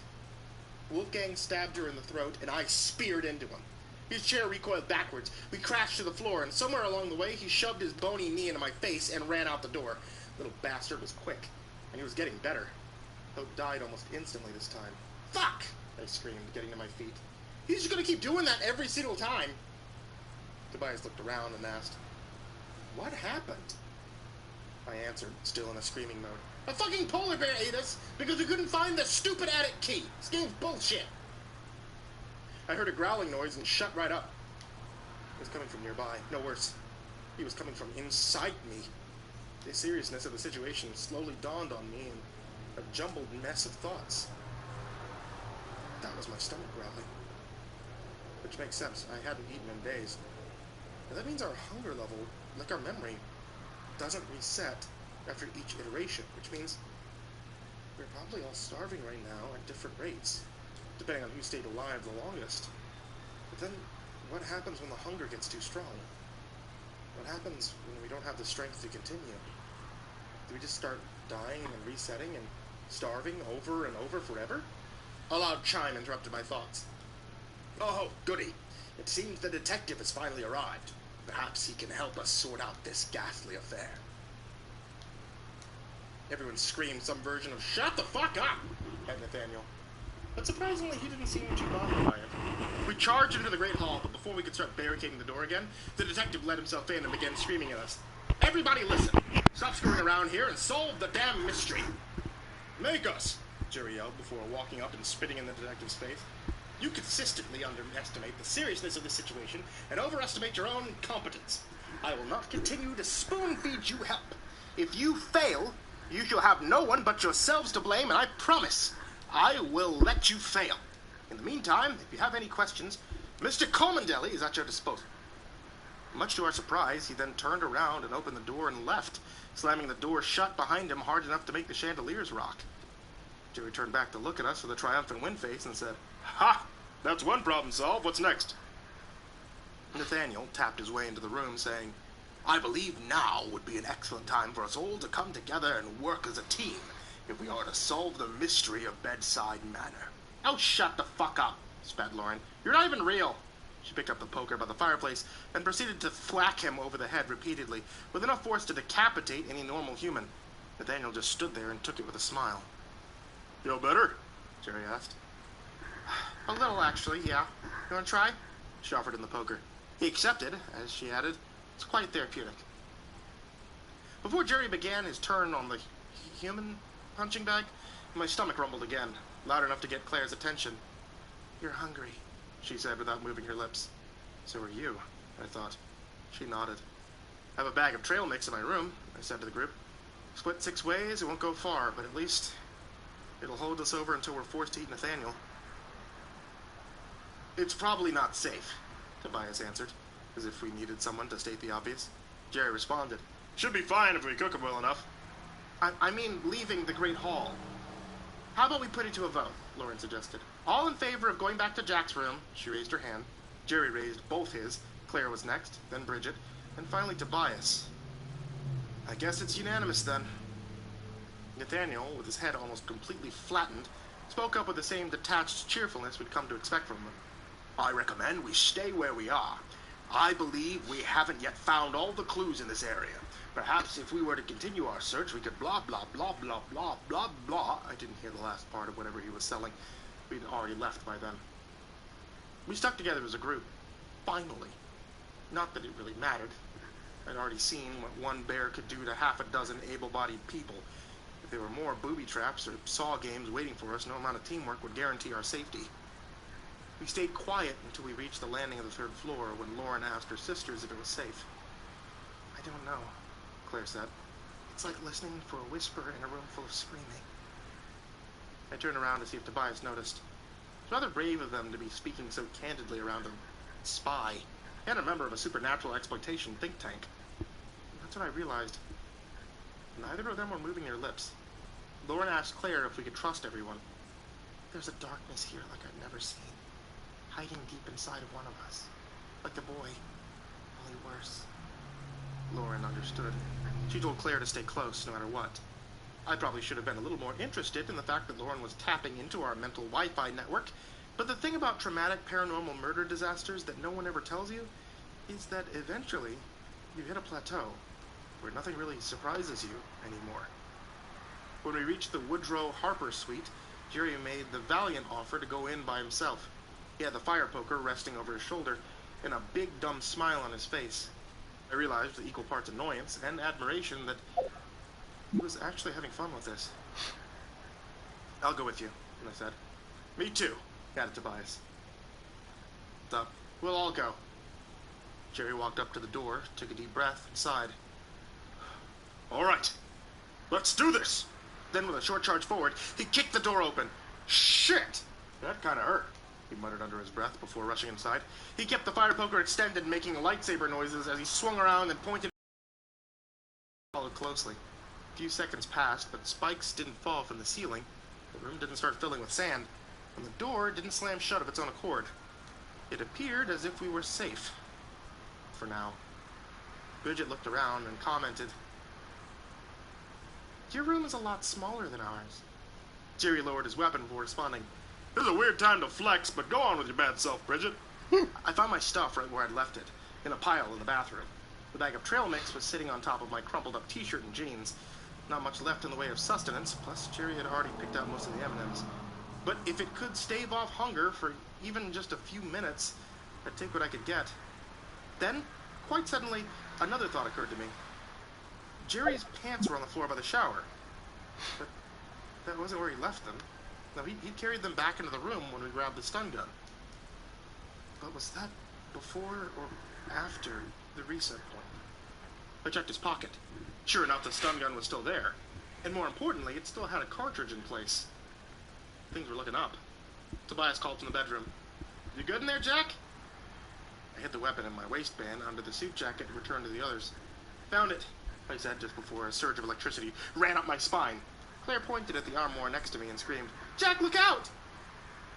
Wolfgang stabbed her in the throat, and I speared into him. His chair recoiled backwards. We crashed to the floor, and somewhere along the way, he shoved his bony knee into my face and ran out the door. Little bastard was quick, and he was getting better. Though died almost instantly this time. Fuck! I screamed, getting to my feet. He's just gonna keep doing that every single time. Tobias looked around and asked, What happened? I answered, still in a screaming mode. A fucking polar bear ate us because we couldn't find the stupid attic key. This game's bullshit. I heard a growling noise and shut right up. It was coming from nearby. No worse. He was coming from inside me. The seriousness of the situation slowly dawned on me in a jumbled mess of thoughts. That was my stomach growling. Which makes sense. I hadn't eaten in days. And that means our hunger level, like our memory, doesn't reset after each iteration, which means we're probably all starving right now at different rates, depending on who stayed alive the longest. But then, what happens when the hunger gets too strong? What happens when we don't have the strength to continue? Do we just start dying and resetting and starving over and over forever? A loud chime interrupted my thoughts. Oh, goody. It seems the detective has finally arrived. Perhaps he can help us sort out this ghastly affair. Everyone screamed some version of, Shut the fuck up! At Nathaniel. But surprisingly, he didn't seem too bothered by it. We charged into the Great Hall, but before we could start barricading the door again, the detective let himself in and began screaming at us. Everybody listen! Stop screwing around here and solve the damn mystery! Make us! Jerry yelled before walking up and spitting in the detective's face. You consistently underestimate the seriousness of the situation and overestimate your own competence. I will not continue to spoon-feed you help. If you fail, you shall have no one but yourselves to blame, and I promise I will let you fail. In the meantime, if you have any questions, Mr. Comandelli is at your disposal. Much to our surprise, he then turned around and opened the door and left, slamming the door shut behind him hard enough to make the chandeliers rock. Jerry turned back to look at us with a triumphant win face and said, Ha! That's one problem solved. What's next? Nathaniel tapped his way into the room, saying, I believe now would be an excellent time for us all to come together and work as a team if we are to solve the mystery of Bedside Manor. Oh, shut the fuck up, spat Lauren. You're not even real. She picked up the poker by the fireplace and proceeded to thwack him over the head repeatedly, with enough force to decapitate any normal human. Nathaniel just stood there and took it with a smile. Feel better? Jerry asked. A little, actually, yeah. You want to try? She offered him the poker. He accepted, as she added, it's quite therapeutic. Before Jerry began his turn on the human punching bag, My stomach rumbled again, loud enough to get Claire's attention. "You're hungry," she said without moving her lips. "So are you," I thought. She nodded. "I have a bag of trail mix in my room," I said to the group. "Split 6 ways, it won't go far, but at least it'll hold us over until we're forced to eat Nathaniel." "It's probably not safe," Tobias answered, as if we needed someone to state the obvious. Jerry responded, "Should be fine if we cook him well enough." I mean leaving the Great Hall." "How about we put it to a vote?" Lauren suggested. "All in favor of going back to Jack's room?" She raised her hand. Jerry raised both his. Claire was next, then Bridget, and finally Tobias. "I guess it's unanimous then." Nathaniel, with his head almost completely flattened, spoke up with the same detached cheerfulness we'd come to expect from him. "I recommend we stay where we are. I believe we haven't yet found all the clues in this area. Perhaps if we were to continue our search, we could blah, blah, blah, blah, blah, blah, blah." I didn't hear the last part of whatever he was selling. We'd already left by then. We stuck together as a group. Finally. Not that it really mattered. I'd already seen what one bear could do to half a dozen able-bodied people. If there were more booby traps or saw games waiting for us, no amount of teamwork would guarantee our safety. We stayed quiet until we reached the landing of the 3rd floor when Lauren asked her sisters if it was safe. "I don't know," Claire said. "It's like listening for a whisper in a room full of screaming." I turned around to see if Tobias noticed. It's rather brave of them to be speaking so candidly around a spy and a member of a supernatural exploitation think tank. That's when I realized neither of them were moving their lips. Lauren asked Claire if we could trust everyone. "There's a darkness here like I've never seen, hiding deep inside of one of us, like the boy, only worse." Lauren understood. She told Claire to stay close no matter what. I probably should have been a little more interested in the fact that Lauren was tapping into our mental Wi-Fi network, but the thing about traumatic paranormal murder disasters that no one ever tells you is that eventually you hit a plateau where nothing really surprises you anymore. When we reached the Woodrow Harper suite, Jerry made the valiant offer to go in by himself. He had the fire poker resting over his shoulder and a big dumb smile on his face. I realized with equal parts annoyance and admiration that he was actually having fun with this. "I'll go with you," I said. "Me too," added Tobias. "We'll all go." Jerry walked up to the door, took a deep breath, and sighed. "All right, let's do this." Then with a short charge forward, he kicked the door open. "Shit! That kind of hurt," he muttered under his breath before rushing inside. He kept the fire poker extended, making lightsaber noises as he swung around and pointed. Followed closely. A few seconds passed, but spikes didn't fall from the ceiling, the room didn't start filling with sand, and the door didn't slam shut of its own accord. It appeared as if we were safe. For now. Bridget looked around and commented, "Your room is a lot smaller than ours." Jerry lowered his weapon before responding, "This is a weird time to flex, but go on with your bad self, Bridget." I found my stuff right where I'd left it, in a pile in the bathroom. The bag of trail mix was sitting on top of my crumpled up t-shirt and jeans. Not much left in the way of sustenance, plus Jerry had already picked out most of the M&Ms. But if it could stave off hunger for even just a few minutes, I'd take what I could get. Then, quite suddenly, another thought occurred to me. Jerry's pants were on the floor by the shower. But that wasn't where he left them. No, he carried them back into the room when we grabbed the stun gun. But was that before or after the reset point? I checked his pocket. Sure enough, the stun gun was still there. And more importantly, it still had a cartridge in place. Things were looking up. Tobias called from the bedroom. "You good in there, Jack?" I hid the weapon in my waistband under the suit jacket and returned to the others. "Found it," I said just before a surge of electricity ran up my spine. Claire pointed at the armoire next to me and screamed, "Jack, look out!"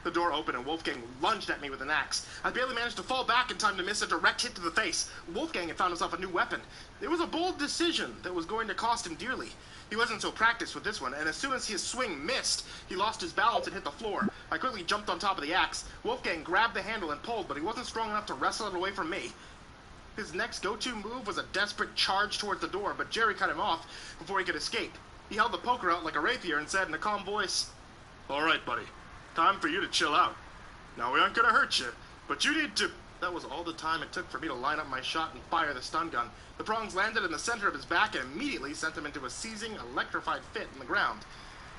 The door opened and Wolfgang lunged at me with an axe. I barely managed to fall back in time to miss a direct hit to the face. Wolfgang had found himself a new weapon. It was a bold decision that was going to cost him dearly. He wasn't so practiced with this one, and as soon as his swing missed, he lost his balance and hit the floor. I quickly jumped on top of the axe. Wolfgang grabbed the handle and pulled, but he wasn't strong enough to wrestle it away from me. His next go-to move was a desperate charge towards the door, but Jerry cut him off before he could escape. He held the poker out like a rapier and said in a calm voice, "All right, buddy. Time for you to chill out. Now, we aren't going to hurt you, but you need to..." That was all the time it took for me to line up my shot and fire the stun gun. The prongs landed in the center of his back and immediately sent him into a seizing, electrified fit in the ground.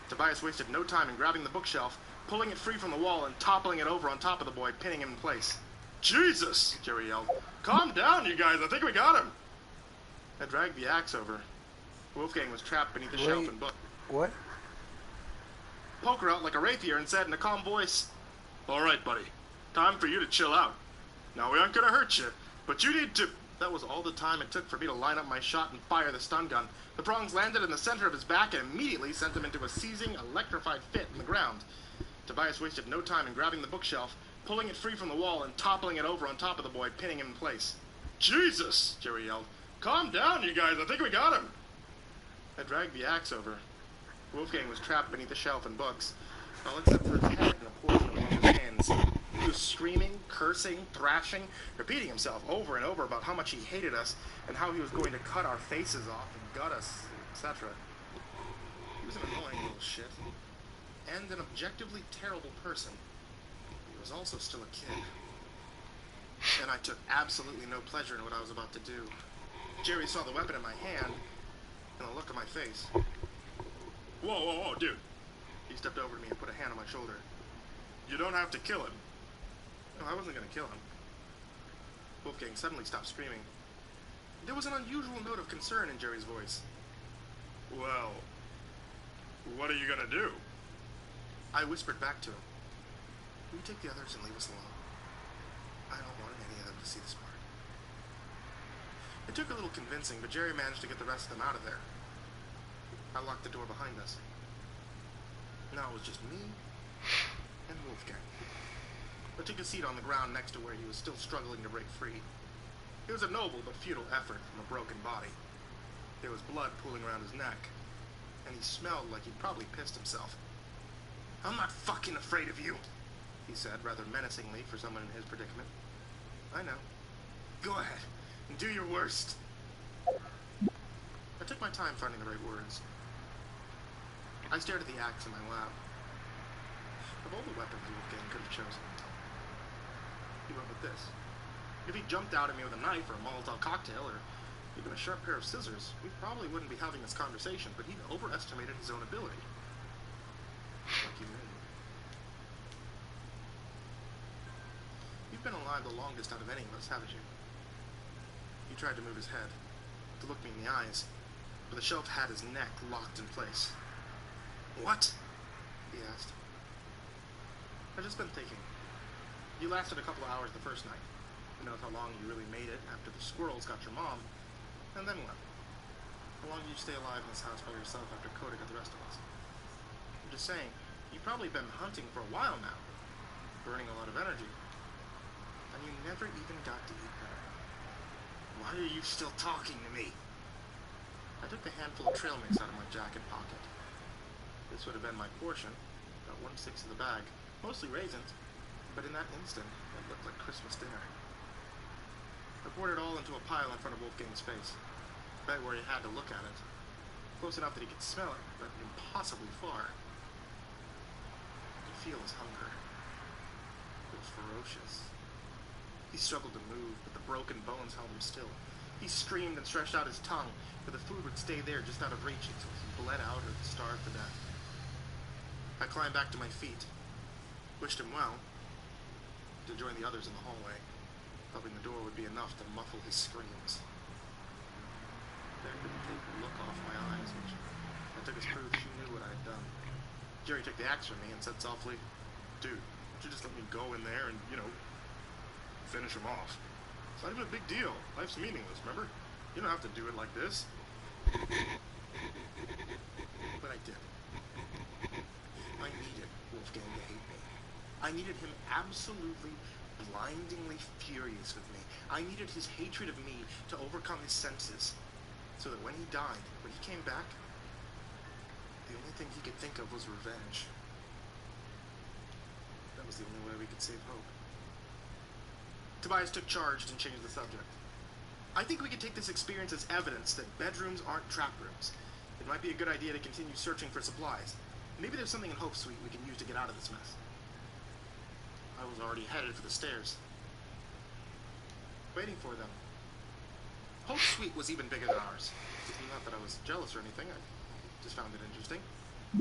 Tobias wasted no time in grabbing the bookshelf, pulling it free from the wall, and toppling it over on top of the boy, pinning him in place. "Jesus!" Jerry yelled. "Calm down, you guys. I think we got him." I dragged the axe over. Wolfgang was trapped beneath the shelf and book. What? Poked her out like a rapier and said in a calm voice, "All right, buddy. Time for you to chill out. Now, we aren't going to hurt you, but you need to..." That was all the time it took for me to line up my shot and fire the stun gun. The prongs landed in the center of his back and immediately sent him into a seizing, electrified fit in the ground. Tobias wasted no time in grabbing the bookshelf, pulling it free from the wall, and toppling it over on top of the boy, pinning him in place. "Jesus!" Jerry yelled. "Calm down, you guys. I think we got him." I dragged the axe over. Wolfgang was trapped beneath the shelf and books, all except for his head and a portion of one of his hands. He was screaming, cursing, thrashing, repeating himself over and over about how much he hated us and how he was going to cut our faces off and gut us, etc. He was an annoying little shit, and an objectively terrible person. He was also still a kid. And I took absolutely no pleasure in what I was about to do. Jerry saw the weapon in my hand, and the look on my face. Whoa, dude. He stepped over to me and put a hand on my shoulder. "You don't have to kill him." No, I wasn't going to kill him. Wolfgang suddenly stopped screaming. There was an unusual note of concern in Jerry's voice. "Well, what are you going to do?" I whispered back to him. "Will you take the others and leave us alone? I don't want any of them to see this part." It took a little convincing, but Jerry managed to get the rest of them out of there. I locked the door behind us. Now it was just me and Wolfgang. I took a seat on the ground next to where he was still struggling to break free. It was a noble but futile effort from a broken body. There was blood pooling around his neck, and he smelled like he'd probably pissed himself. "I'm not fucking afraid of you," he said, rather menacingly for someone in his predicament. "I know. Go ahead and do your worst." I took my time finding the right words. I stared at the axe in my lap. Of all the weapons Wolfgang could have chosen, he went with this. If he jumped out at me with a knife or a Molotov cocktail or even a sharp pair of scissors, we probably wouldn't be having this conversation, but he'd overestimated his own ability. Like you knew. You've been alive the longest out of any of us, haven't you? He tried to move his head, to look me in the eyes, but the shelf had his neck locked in place. "What?" he asked. "I've just been thinking. You lasted a couple of hours the first night. Who knows how long you really made it after the squirrels got your mom, and then what? How long did you stay alive in this house by yourself after Coda got the rest of us? I'm just saying, you've probably been hunting for a while now, burning a lot of energy, and you never even got to eat better. Why are you still talking to me?" I took the handful of trail mix out of my jacket pocket. This would have been my portion, about 1/6 of the bag, mostly raisins, but in that instant, it looked like Christmas dinner. I poured it all into a pile in front of Wolfgang's face, right where he had to look at it, close enough that he could smell it, but impossibly far. I could feel his hunger. It was ferocious. He struggled to move, but the broken bones held him still. He screamed and stretched out his tongue, but the food would stay there just out of reach until he bled out or starved to death. I climbed back to my feet, wished him well, to join the others in the hallway, hoping the door would be enough to muffle his screams. There couldn't take the look off my eyes, which I took as proof she knew what I had done. Jerry took the axe from me and said softly, "Dude, why don't you just let me go in there and, finish him off? It's not even a big deal. Life's meaningless, remember? You don't have to do it like this." But I did. I needed Wolfgang to hate me. I needed him absolutely, blindingly furious with me. I needed his hatred of me to overcome his senses, so that when he died, when he came back, the only thing he could think of was revenge. That was the only way we could save Hope. Tobias took charge and changed the subject. "I think we could take this experience as evidence that bedrooms aren't trap rooms. It might be a good idea to continue searching for supplies. Maybe there's something in Hope's suite we can use to get out of this mess." I was already headed for the stairs, waiting for them. Hope's suite was even bigger than ours. Not that I was jealous or anything, I just found it interesting.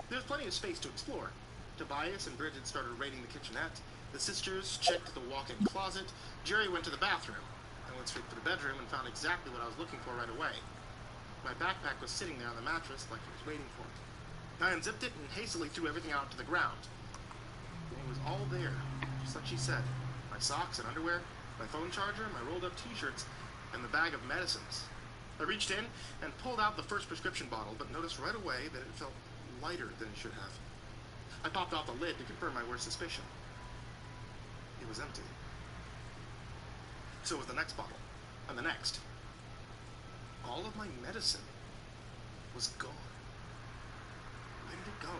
There's plenty of space to explore. Tobias and Bridget started raiding the kitchenette. The sisters checked the walk-in closet. Jerry went to the bathroom. I went straight to the bedroom and found exactly what I was looking for right away. My backpack was sitting there on the mattress like it was waiting for me. I unzipped it and hastily threw everything out to the ground. It was all there, just like she said. My socks and underwear, my phone charger, my rolled-up t-shirts, and the bag of medicines. I reached in and pulled out the first prescription bottle, but noticed right away that it felt lighter than it should have. I popped off the lid to confirm my worst suspicion. It was empty. So was the next bottle, and the next. All of my medicine was gone. Where did it go?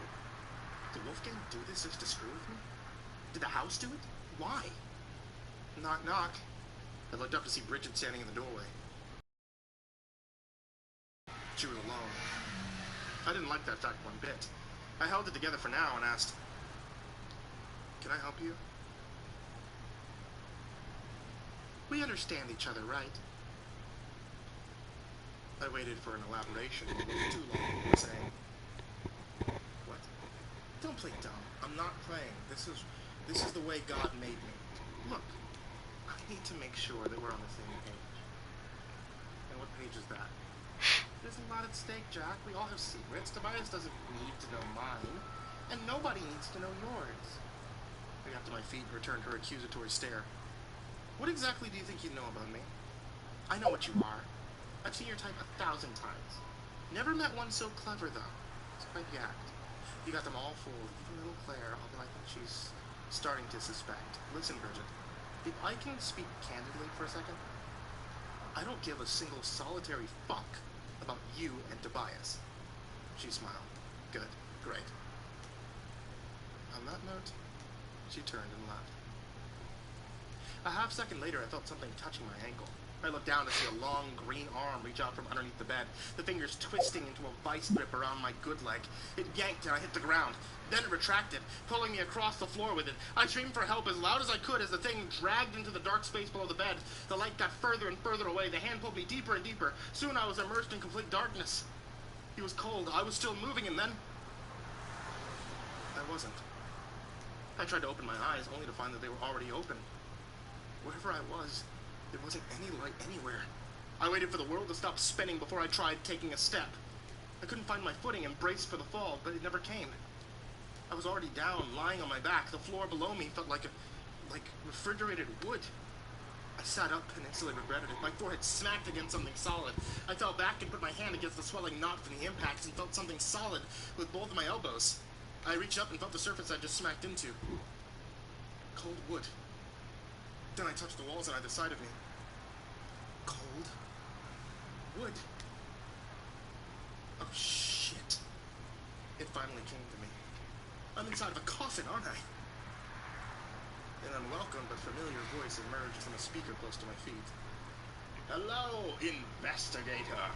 Did Wolfgang do this just to screw with me? Did the house do it? Why? Knock, knock. I looked up to see Bridget standing in the doorway. She was alone. I didn't like that fact one bit. I held it together for now and asked, "Can I help you?" "We understand each other, right?" I waited for an elaboration. Too long, saying, "What? Don't play dumb. I'm not playing. This is the way God made me. Look, I need to make sure that we're on the same page." "And what page is that?" "There's a lot at stake, Jack. We all have secrets. Tobias doesn't need to know mine, and nobody needs to know yours." I got to my feet and returned her accusatory stare. "What exactly do you think you know about me?" "I know what you are. I've seen your type 1,000 times. Never met one so clever, though. It's quite the act. You got them all fooled, even little Claire, although I think she's starting to suspect. Listen, Bridget, if I can speak candidly for a second, I don't give a single solitary fuck about you and Tobias." She smiled. "Good. Great." On that note, she turned and left. A half second later, I felt something touching my ankle. I looked down to see a long green arm reach out from underneath the bed, the fingers twisting into a vice grip around my good leg. It yanked and I hit the ground. Then it retracted, pulling me across the floor with it. I screamed for help as loud as I could as the thing dragged into the dark space below the bed. The light got further and further away. The hand pulled me deeper and deeper. Soon I was immersed in complete darkness. He was cold. I was still moving, and then I wasn't. I tried to open my eyes, only to find that they were already open. Wherever I was, there wasn't any light anywhere. I waited for the world to stop spinning before I tried taking a step. I couldn't find my footing and braced for the fall, but it never came. I was already down, lying on my back. The floor below me felt like refrigerated wood. I sat up and instantly regretted it. My forehead smacked against something solid. I fell back and put my hand against the swelling knot from the impacts and felt something solid with both of my elbows. I reached up and felt the surface I just smacked into. Cold wood. Then I touched the walls on either side of me. Cold wood. Oh, shit. It finally came to me. I'm inside of a coffin, aren't I? An unwelcome but familiar voice emerged from a speaker close to my feet. "Hello, investigator.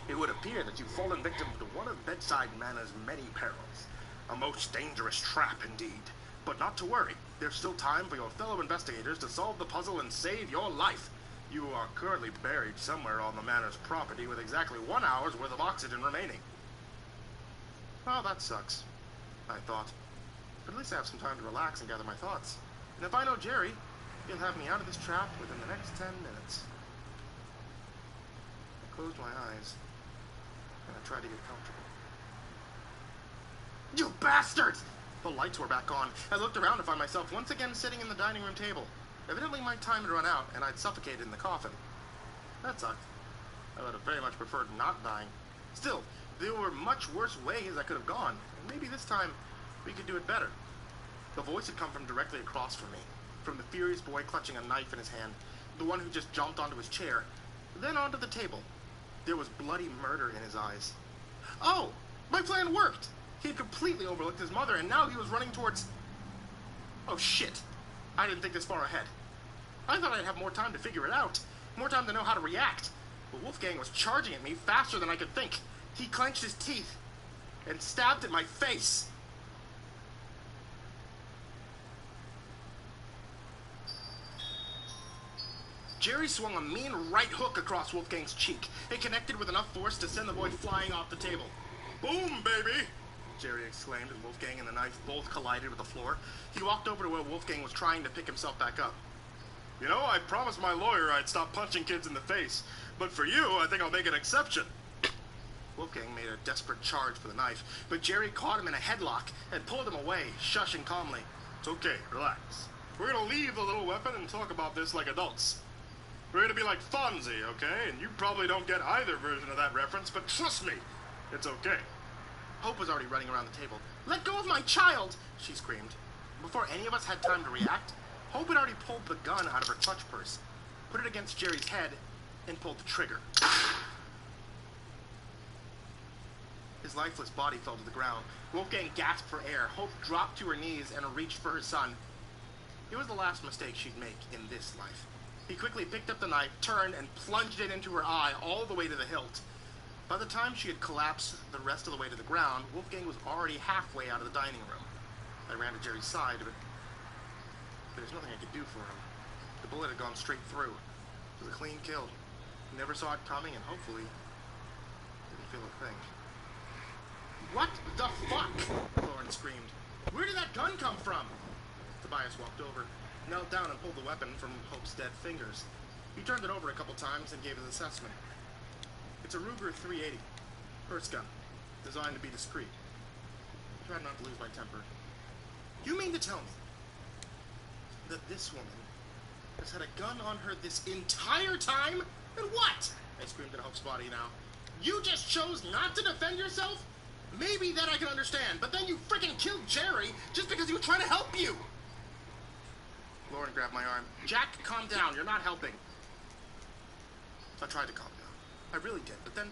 It would appear that you've fallen victim to one of bedside manner's many perils. A most dangerous trap indeed. But not to worry. There's still time for your fellow investigators to solve the puzzle and save your life. You are currently buried somewhere on the manor's property with exactly 1 hour's worth of oxygen remaining." Well, that sucks, I thought. But at least I have some time to relax and gather my thoughts. And if I know Jerry, he'll have me out of this trap within the next 10 minutes. I closed my eyes, and I tried to get comfortable. "You bastards!" The lights were back on. I looked around to find myself once again sitting in the dining room table. Evidently my time had run out, and I'd suffocated in the coffin. That sucked. I would have very much preferred not dying. Still, there were much worse ways I could have gone, and maybe this time we could do it better. The voice had come from directly across from me, from the furious boy clutching a knife in his hand, the one who just jumped onto his chair, then onto the table. There was bloody murder in his eyes. Oh, my plan worked! He had completely overlooked his mother, and now he was running towards... Oh, shit. I didn't think this far ahead. I thought I'd have more time to figure it out, more time to know how to react. But Wolfgang was charging at me faster than I could think. He clenched his teeth and stabbed at my face. Jerry swung a mean right hook across Wolfgang's cheek. It connected with enough force to send the boy flying off the table. Boom, baby! Jerry exclaimed, and Wolfgang and the knife both collided with the floor. He walked over to where Wolfgang was trying to pick himself back up. You know, I promised my lawyer I'd stop punching kids in the face, but for you, I think I'll make an exception. Wolfgang made a desperate charge for the knife, but Jerry caught him in a headlock and pulled him away, shushing calmly. It's okay, relax. We're gonna leave the little weapon and talk about this like adults. We're gonna be like Fonzie, okay? And you probably don't get either version of that reference, but trust me, it's okay. Hope was already running around the table. Let go of my child, she screamed. Before any of us had time to react, Hope had already pulled the gun out of her clutch purse, put it against Jerry's head, and pulled the trigger. His lifeless body fell to the ground. Wolfgang gasped for air. Hope dropped to her knees and reached for her son. It was the last mistake she'd make in this life. He quickly picked up the knife, turned, and plunged it into her eye all the way to the hilt. By the time she had collapsed the rest of the way to the ground, Wolfgang was already halfway out of the dining room. I ran to Jerry's side, but there's nothing I could do for him. The bullet had gone straight through. It was a clean kill. He never saw it coming, and hopefully didn't feel a thing. What the fuck? Lauren screamed. Where did that gun come from? Tobias walked over, knelt down and pulled the weapon from Hope's dead fingers. He turned it over a couple times and gave his assessment. It's a Ruger 380. First gun. Designed to be discreet. I tried not to lose my temper. You mean to tell me that this woman has had a gun on her this entire time? And what? I screamed at Hope's body now. You just chose not to defend yourself? Maybe that I can understand, but then you freaking killed Jerry just because he was trying to help you! Lauren grabbed my arm. Jack, calm down. You're not helping. I tried to calm down. I really did, but then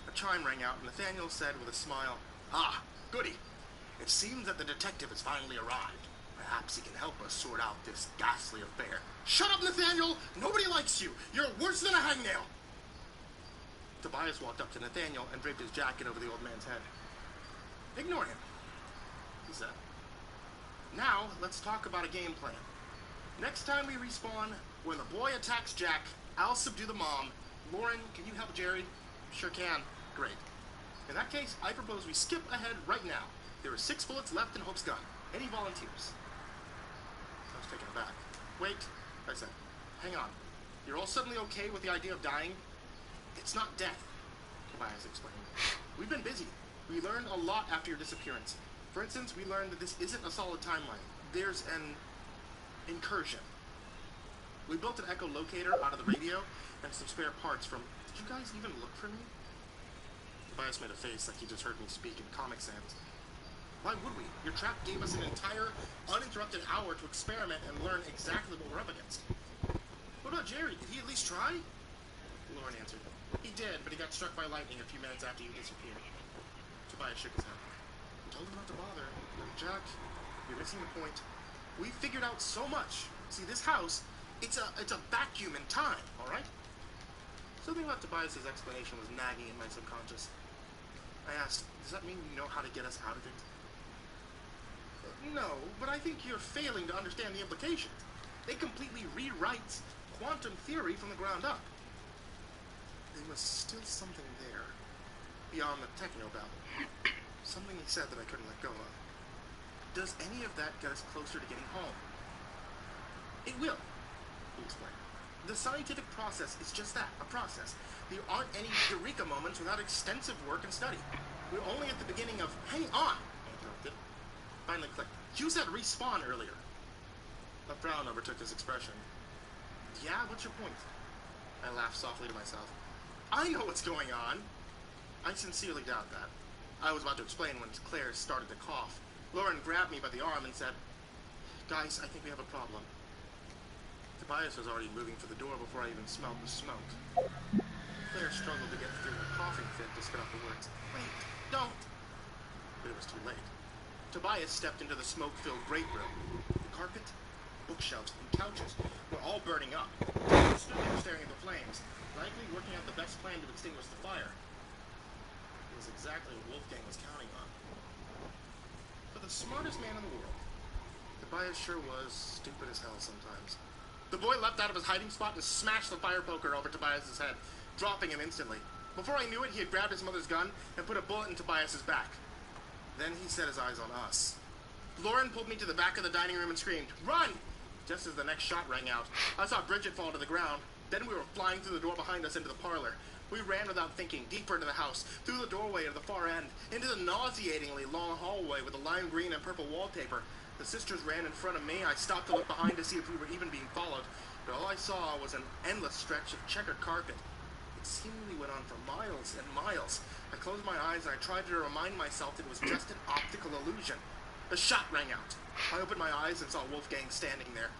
a chime rang out and Nathaniel said with a smile, Ah, goody. It seems that the detective has finally arrived. Perhaps he can help us sort out this ghastly affair. Shut up, Nathaniel! Nobody likes you! You're worse than a hangnail! Tobias walked up to Nathaniel and draped his jacket over the old man's head. Ignore him, he said. Now, let's talk about a game plan. Next time we respawn, when the boy attacks Jack, I'll subdue the mom. Lauren, can you help Jerry? Sure can. Great. In that case, I propose we skip ahead right now. There are 6 bullets left in Hope's gun. Any volunteers? I was taken aback. Wait, I said. Hang on. You're all suddenly okay with the idea of dying? It's not death, Tobias explained. We've been busy. We learned a lot after your disappearance. For instance, we learned that this isn't a solid timeline. There's an incursion. We built an echolocator out of the radio and some spare parts from... Did you guys even look for me? Tobias made a face like he just heard me speak in Comic Sans. Why would we? Your trap gave us an entire, uninterrupted hour to experiment and learn exactly what we're up against. What about Jerry? Did he at least try? Lauren answered. He did, but he got struck by lightning a few minutes after you disappeared. Tobias shook his head. I told him not to bother. Jack, you're missing the point. We figured out so much. See, this house, it's a vacuum in time, all right? Something about Tobias's explanation was nagging in my subconscious. I asked, does that mean you know how to get us out of it? No, but I think you're failing to understand the implications. It completely rewrites quantum theory from the ground up. There was still something there, beyond the techno-babble. Something he said that I couldn't let go of. Does any of that get us closer to getting home? It will, he explained. The scientific process is just that, a process. There aren't any eureka moments without extensive work and study. We're only at the beginning of... Hang on, I interrupted. Finally clicked. You said respawn earlier. A frown overtook his expression. Yeah, what's your point? I laughed softly to myself. I know what's going on. I sincerely doubt that. I was about to explain when Claire started to cough. Lauren grabbed me by the arm and said, Guys, I think we have a problem. Tobias was already moving for the door before I even smelled the smoke. Claire struggled to get through a coughing fit to spit out the words, Wait, don't! But it was too late. Tobias stepped into the smoke-filled great room. The carpet, bookshelves, and couches were all burning up. He stood there staring at the flames, likely working out the best plan to extinguish the fire. It was exactly what Wolfgang was counting on. For the smartest man in the world, Tobias sure was stupid as hell sometimes. The boy leapt out of his hiding spot and smashed the fire poker over Tobias's head, dropping him instantly. Before I knew it, he had grabbed his mother's gun and put a bullet in Tobias's back. Then he set his eyes on us. Lauren pulled me to the back of the dining room and screamed, "Run!" Just as the next shot rang out, I saw Bridget fall to the ground. Then we were flying through the door behind us into the parlor. We ran without thinking, deeper into the house, through the doorway at the far end, into the nauseatingly long hallway with the lime green and purple wallpaper. The sisters ran in front of me. I stopped to look behind to see if we were even being followed, but all I saw was an endless stretch of checkered carpet. It seemingly went on for miles and miles. I closed my eyes and I tried to remind myself that it was just an optical illusion. The shot rang out. I opened my eyes and saw Wolfgang standing there.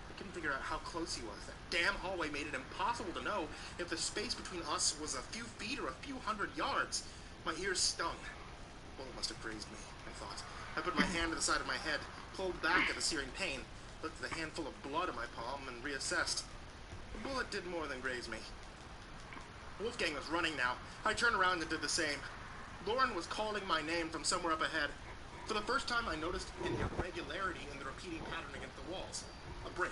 I couldn't figure out how close he was. That damn hallway made it impossible to know if the space between us was a few feet or a few hundred yards. My ears stung. Bullet must have grazed me, I thought. I put my hand to the side of my head, pulled back at the searing pain, looked at the handful of blood in my palm, and reassessed. The bullet did more than graze me. Wolfgang was running now. I turned around and did the same. Lauren was calling my name from somewhere up ahead. For the first time, I noticed an irregularity in the repeating pattern against the walls. A break.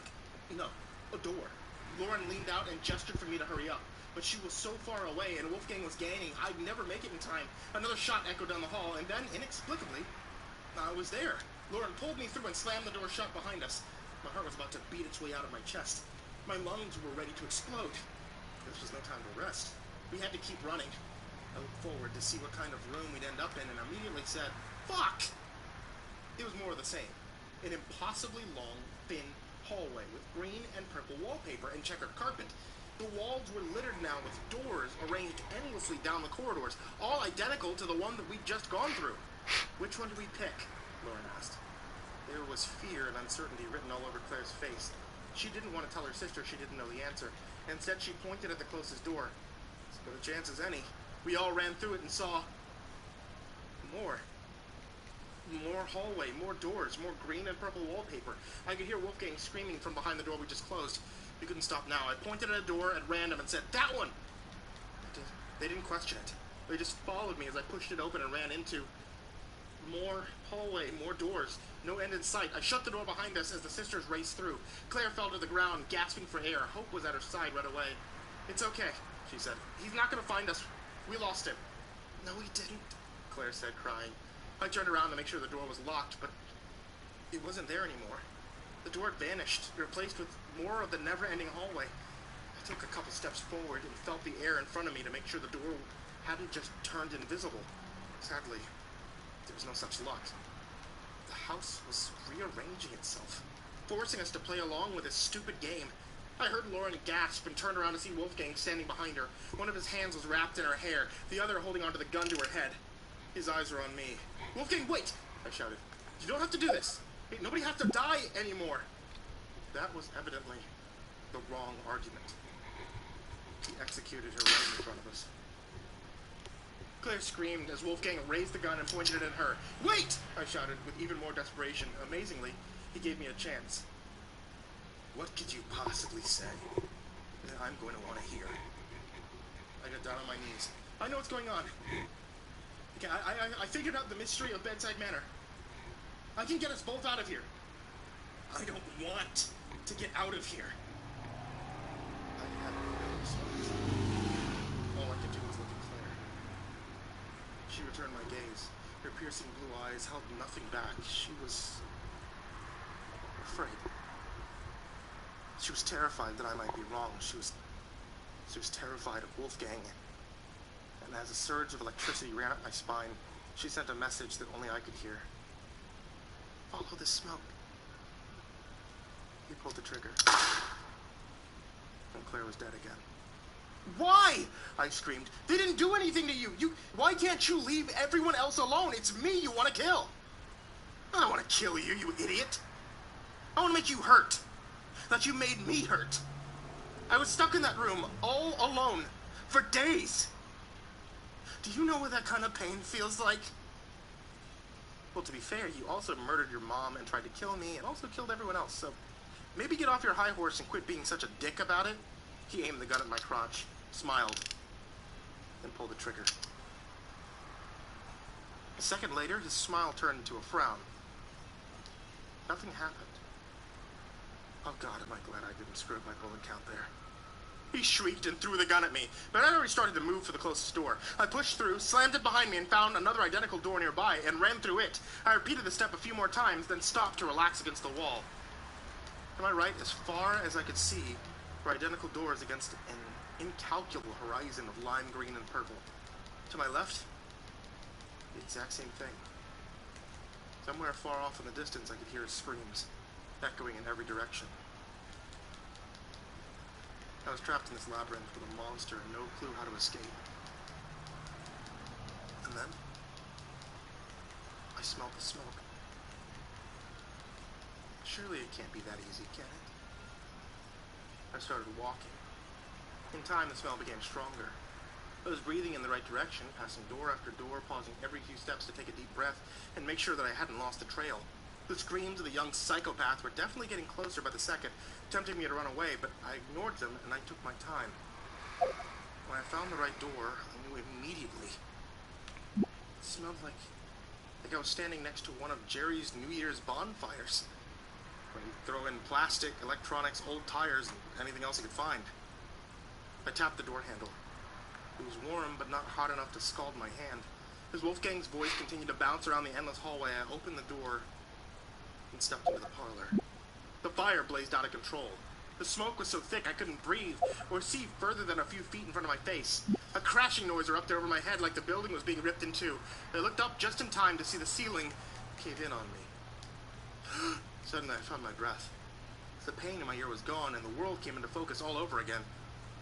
No, a door. Lauren leaned out and gestured for me to hurry up, but she was so far away and Wolfgang was gaining, I'd never make it in time. Another shot echoed down the hall, and then, inexplicably, I was there. Lauren pulled me through and slammed the door shut behind us. My heart was about to beat its way out of my chest. My lungs were ready to explode. This was no time to rest. We had to keep running. I looked forward to see what kind of room we'd end up in and immediately said, "Fuck!" It was more of the same. An impossibly long, thin hallway with green and purple wallpaper and checkered carpet. The walls were littered now with doors arranged endlessly down the corridors, all identical to the one that we'd just gone through. "Which one do we pick?" Lauren asked. There was fear and uncertainty written all over Claire's face. She didn't want to tell her sister she didn't know the answer. Instead, she pointed at the closest door. As good a chance as any. We all ran through it and saw more. More hallway, more doors, more green and purple wallpaper. I could hear Wolfgang screaming from behind the door we just closed. We couldn't stop now. I pointed at a door at random and said, "That one!" They didn't question it. They just followed me as I pushed it open and ran into more hallway, more doors. No end in sight. I shut the door behind us as the sisters raced through. Claire fell to the ground, gasping for air. Hope was at her side right away. "It's okay," she said. "He's not going to find us. We lost him." "No, he didn't," Claire said, crying. I turned around to make sure the door was locked, but it wasn't there anymore. The door had vanished, replaced with more of the never-ending hallway. I took a couple steps forward and felt the air in front of me to make sure the door hadn't just turned invisible. Sadly, there was no such luck. The house was rearranging itself, forcing us to play along with this stupid game. I heard Lauren gasp and turned around to see Wolfgang standing behind her. One of his hands was wrapped in her hair, the other holding onto the gun to her head. His eyes were on me. "Wolfgang, wait!" I shouted. "You don't have to do this. Nobody has to die anymore." That was evidently the wrong argument. He executed her right in front of us. Claire screamed as Wolfgang raised the gun and pointed it at her. "Wait!" I shouted with even more desperation. Amazingly, he gave me a chance. "What could you possibly say that I'm going to want to hear?" I got down on my knees. "I know what's going on. Okay, I figured out the mystery of Bedside Manor. I can get us both out of here." "I don't want to get out of here." I had no response. All I could do was look at Claire. She returned my gaze. Her piercing blue eyes held nothing back. She was afraid. She was terrified that I might be wrong. She was terrified of Wolfgang. And as a surge of electricity ran up my spine, she sent a message that only I could hear. "Follow the smoke." He pulled the trigger. And Claire was dead again. "Why?" I screamed. "They didn't do anything to you. Why can't you leave everyone else alone? It's me you want to kill." "I don't want to kill you, you idiot. I want to make you hurt. That you made me hurt. I was stuck in that room all alone for days. Do you know what that kind of pain feels like?" "Well, to be fair, you also murdered your mom and tried to kill me and also killed everyone else, so maybe get off your high horse and quit being such a dick about it." He aimed the gun at my crotch, smiled, then pulled the trigger. A second later, his smile turned into a frown. Nothing happened. Oh God, am I glad I didn't screw up my bullet count there. He shrieked and threw the gun at me, but I'd already started to move for the closest door. I pushed through, slammed it behind me, and found another identical door nearby, and ran through it. I repeated the step a few more times, then stopped to relax against the wall. To my right, as far as I could see, were identical doors against an incalculable horizon of lime green and purple. To my left, the exact same thing. Somewhere far off in the distance, I could hear screams, echoing in every direction. I was trapped in this labyrinth with a monster and no clue how to escape. And then, I smelled the smoke. Surely it can't be that easy, can it? I started walking. In time, the smell became stronger. I was breathing in the right direction, passing door after door, pausing every few steps to take a deep breath and make sure that I hadn't lost the trail. The screams of the young psychopath were definitely getting closer by the second, tempting me to run away, but I ignored them and I took my time. When I found the right door, I knew immediately. It smelled like I was standing next to one of Jerry's New Year's bonfires. When you throw in plastic, electronics, old tires, and anything else you could find. I tapped the door handle. It was warm, but not hot enough to scald my hand. As Wolfgang's voice continued to bounce around the endless hallway, I opened the door and stepped into the parlor. The fire blazed out of control. The smoke was so thick I couldn't breathe or see further than a few feet in front of my face. A crashing noise erupted over my head like the building was being ripped in two. I looked up just in time to see the ceiling cave in on me. Suddenly I found my breath. The pain in my ear was gone and the world came into focus all over again.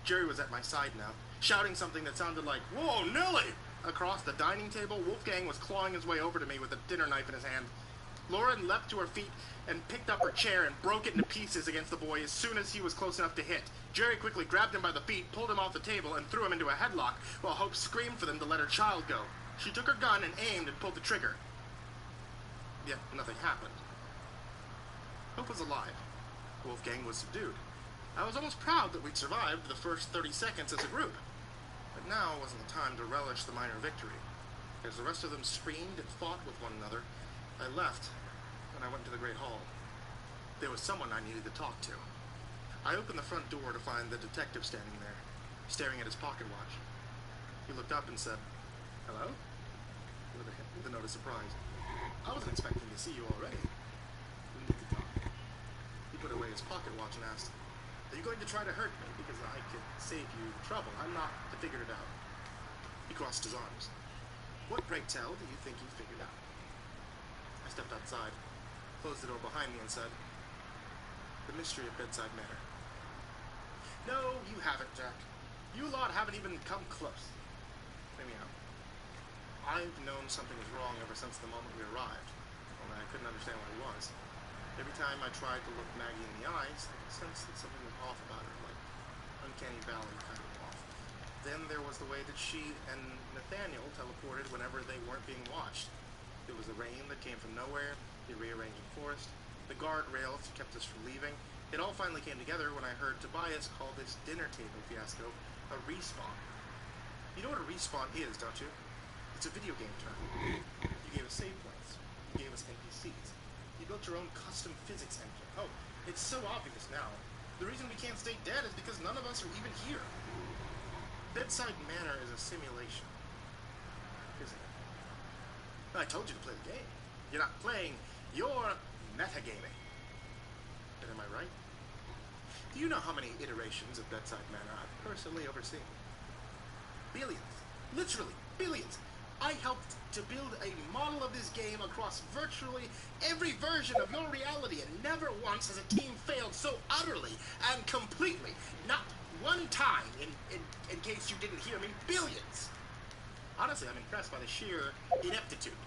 Jerry was at my side now, shouting something that sounded like, "Whoa, Nelly!" Across the dining table, Wolfgang was clawing his way over to me with a dinner knife in his hand. Lauren leapt to her feet and picked up her chair and broke it into pieces against the boy as soon as he was close enough to hit. Jerry quickly grabbed him by the feet, pulled him off the table, and threw him into a headlock, while Hope screamed for them to let her child go. She took her gun and aimed and pulled the trigger. Yet nothing happened. Hope was alive. Wolfgang was subdued. I was almost proud that we'd survived the first 30 seconds as a group. But now wasn't the time to relish the minor victory. As the rest of them screamed and fought with one another, I left, and I went to the Great Hall. There was someone I needed to talk to. I opened the front door to find the detective standing there, staring at his pocket watch. He looked up and said, "Hello?" with a note of surprise. "I wasn't expecting to see you already. We need to talk." He put away his pocket watch and asked, "Are you going to try to hurt me? Because I could save you trouble. I'm not. I figured it out." He crossed his arms. "What, pray tell, do you think you figured out?" I stepped outside, closed the door behind me, and said, "The mystery of Bedside Manor." "No, you haven't, Jack. You lot haven't even come close." Hear me out. I've known something was wrong ever since the moment we arrived, only I couldn't understand what it was. Every time I tried to look Maggie in the eyes, I could sense that something was off about her, like uncanny valley kind of off. Then there was the way that she and Nathaniel teleported whenever they weren't being watched. There was the rain that came from nowhere, the rearranging forest, the guardrails that kept us from leaving. It all finally came together when I heard Tobias call this dinner table fiasco a respawn. You know what a respawn is, don't you? It's a video game term. You gave us save points. You gave us NPCs. You built your own custom physics engine. Oh, it's so obvious now. The reason we can't stay dead is because none of us are even here. Bedside Manor is a simulation, isn't it? I told you to play the game. You're not playing, you're metagaming. But am I right? Do you know how many iterations of Bedside Manor I've personally overseen? Billions. Literally, billions. I helped to build a model of this game across virtually every version of your reality, and never once has a team failed so utterly and completely. Not one time, in case you didn't hear me, billions. Honestly, I'm impressed by the sheer ineptitude.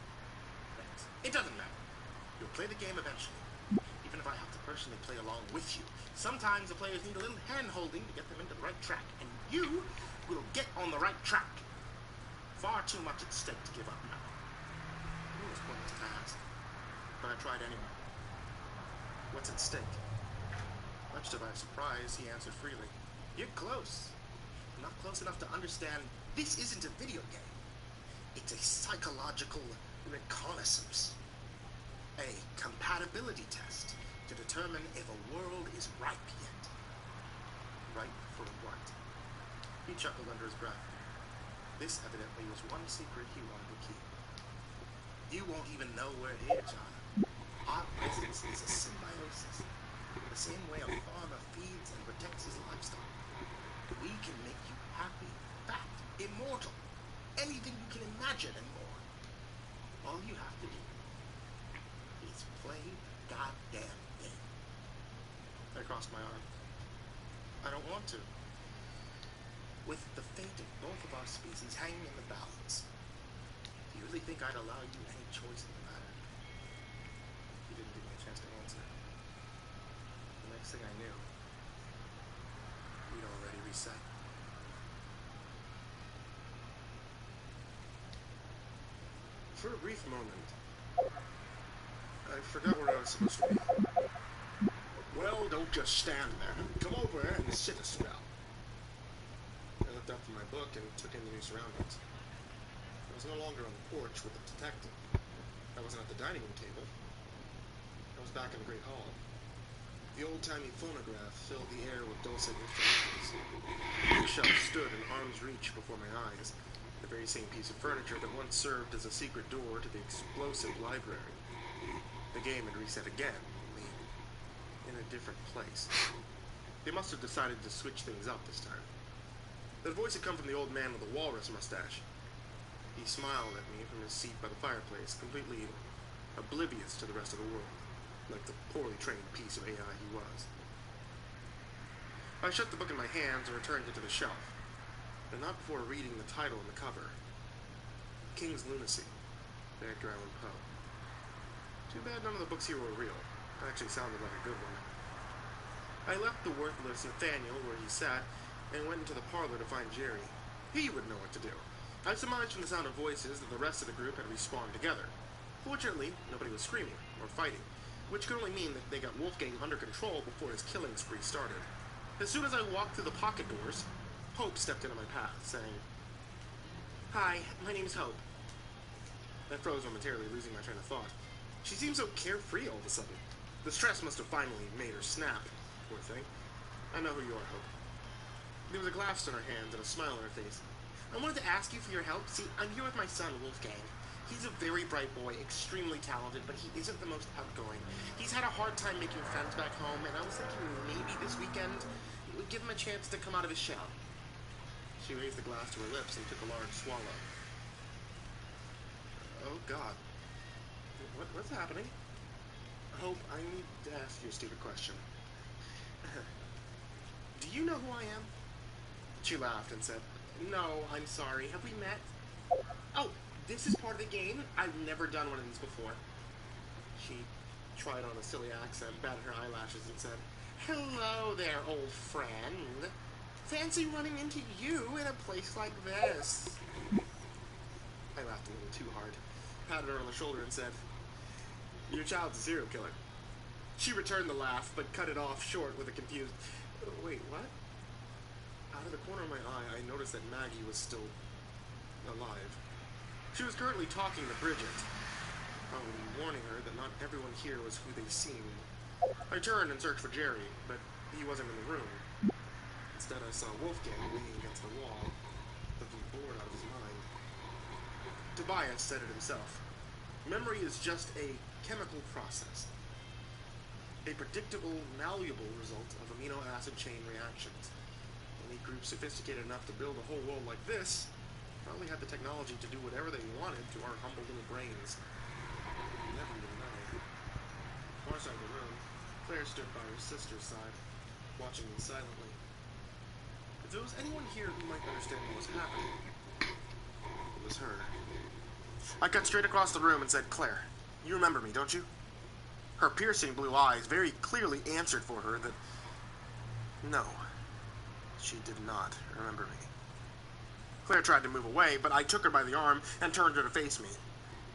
Thanks. It doesn't matter. You'll play the game eventually, even if I have to personally play along with you. Sometimes the players need a little hand-holding to get them into the right track, and you will get on the right track. Far too much at stake to give up now. It was pointless to ask, but I tried anyway. What's at stake? Much to my surprise, he answered freely. You're close. Not close enough to understand this isn't a video game. It's a psychological reconnaissance. A compatibility test to determine if a world is ripe yet. Ripe full of white. He chuckled under his breath. This evidently was one secret he wanted to keep. You won't even know we're here, John. Our presence is a symbiosis. The same way a farmer feeds and protects his livestock. We can make you happy, fat, immortal, anything you can imagine and more. All you have to do is play the goddamn game. I crossed my arm. I don't want to. With the fate of both of our species hanging in the balance, do you really think I'd allow you any choice in the matter? He didn't give me a chance to answer. The next thing I knew, we'd already reset. For a brief moment, I forgot where I was supposed to be. Well, don't just stand there. Come over and sit a spell. I looked up from my book and took in the new surroundings. I was no longer on the porch with the detective. I wasn't at the dining room table. I was back in the Great Hall. The old-timey phonograph filled the air with dulcet instrumentals. The bookshelf stood in arm's reach before my eyes, the very same piece of furniture that once served as a secret door to the explosive library. The game had reset again, only in a different place. They must have decided to switch things up this time. That voice had come from the old man with the walrus mustache. He smiled at me from his seat by the fireplace, completely oblivious to the rest of the world, like the poorly trained piece of AI he was. I shut the book in my hands and returned it to the shelf, but not before reading the title on the cover. King's Lunacy, by Edgar Allan Poe. Too bad none of the books here were real. It actually sounded like a good one. I left the worthless Nathaniel where he sat and went into the parlor to find Jerry. He would know what to do. I surmised from the sound of voices that the rest of the group had respawned together. Fortunately, nobody was screaming or fighting, which could only mean that they got Wolfgang under control before his killing spree started. As soon as I walked through the pocket doors, Hope stepped into my path, saying, "Hi, my name's Hope." I froze momentarily, losing my train of thought. She seemed so carefree all of a sudden. The stress must have finally made her snap, poor thing. "I know who you are, Hope." There was a glass in her hand and a smile on her face. "I wanted to ask you for your help. See, I'm here with my son, Wolfgang. He's a very bright boy, extremely talented, but he isn't the most outgoing. He's had a hard time making friends back home, and I was thinking maybe this weekend it would give him a chance to come out of his shell." She raised the glass to her lips and took a large swallow. Oh, God. What's happening? Hope, I need to ask you a stupid question. Do you know who I am? She laughed and said, "No, I'm sorry. Have we met?" "Oh, this is part of the game? I've never done one of these before." She tried on a silly accent, batted her eyelashes, and said, "Hello there, old friend. Fancy running into you in a place like this." I laughed a little too hard, patted her on the shoulder, and said, "Your child's a serial killer." She returned the laugh, but cut it off short with a confused, "Wait, what?" Out of the corner of my eye, I noticed that Maggie was still alive. She was currently talking to Bridget, probably warning her that not everyone here was who they seemed. I turned and searched for Jerry, but he wasn't in the room. Instead, I saw Wolfgang leaning against the wall, looking bored out of his mind. Tobias said it himself. Memory is just a chemical process. A predictable, malleable result of amino acid chain reactions. Any group sophisticated enough to build a whole world like this probably had the technology to do whatever they wanted to our humble little brains. We'll never even know. Far side of the room, Claire stood by her sister's side, watching me silently. If there was anyone here who might understand what was happening, it was her. I cut straight across the room and said, "Claire, you remember me, don't you?" Her piercing blue eyes very clearly answered for her that no, she did not remember me. Claire tried to move away, but I took her by the arm and turned her to face me.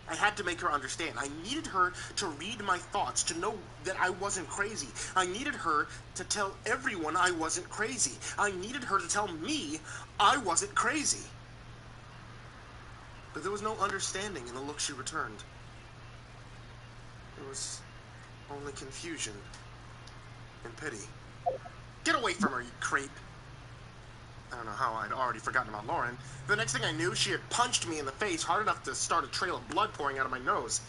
I had to make her understand. I needed her to read my thoughts, to know that I wasn't crazy. I needed her to tell everyone I wasn't crazy. I needed her to tell me I wasn't crazy. But there was no understanding in the look she returned. There was only confusion and pity. "Get away from her, you creep!" I don't know how I'd already forgotten about Lauren. The next thing I knew, she had punched me in the face hard enough to start a trail of blood pouring out of my nose.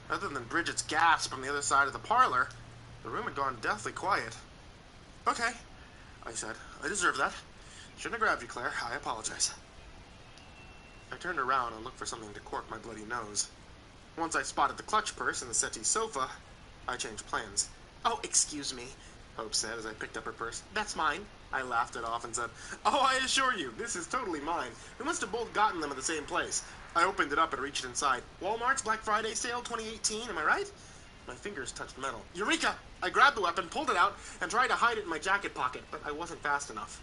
Other than Bridget's gasp on the other side of the parlor, the room had gone deathly quiet. Okay, I said. I deserve that. Shouldn't have grabbed you, Claire. I apologize. I turned around and looked for something to cork my bloody nose. Once I spotted the clutch purse and the settee sofa, I changed plans. Oh, excuse me, Hope said as I picked up her purse. That's mine. I laughed it off and said, oh, I assure you, this is totally mine. We must have both gotten them at the same place. I opened it up and reached inside. Walmart's Black Friday sale 2018, am I right? My fingers touched metal. Eureka! I grabbed the weapon, pulled it out, and tried to hide it in my jacket pocket, but I wasn't fast enough.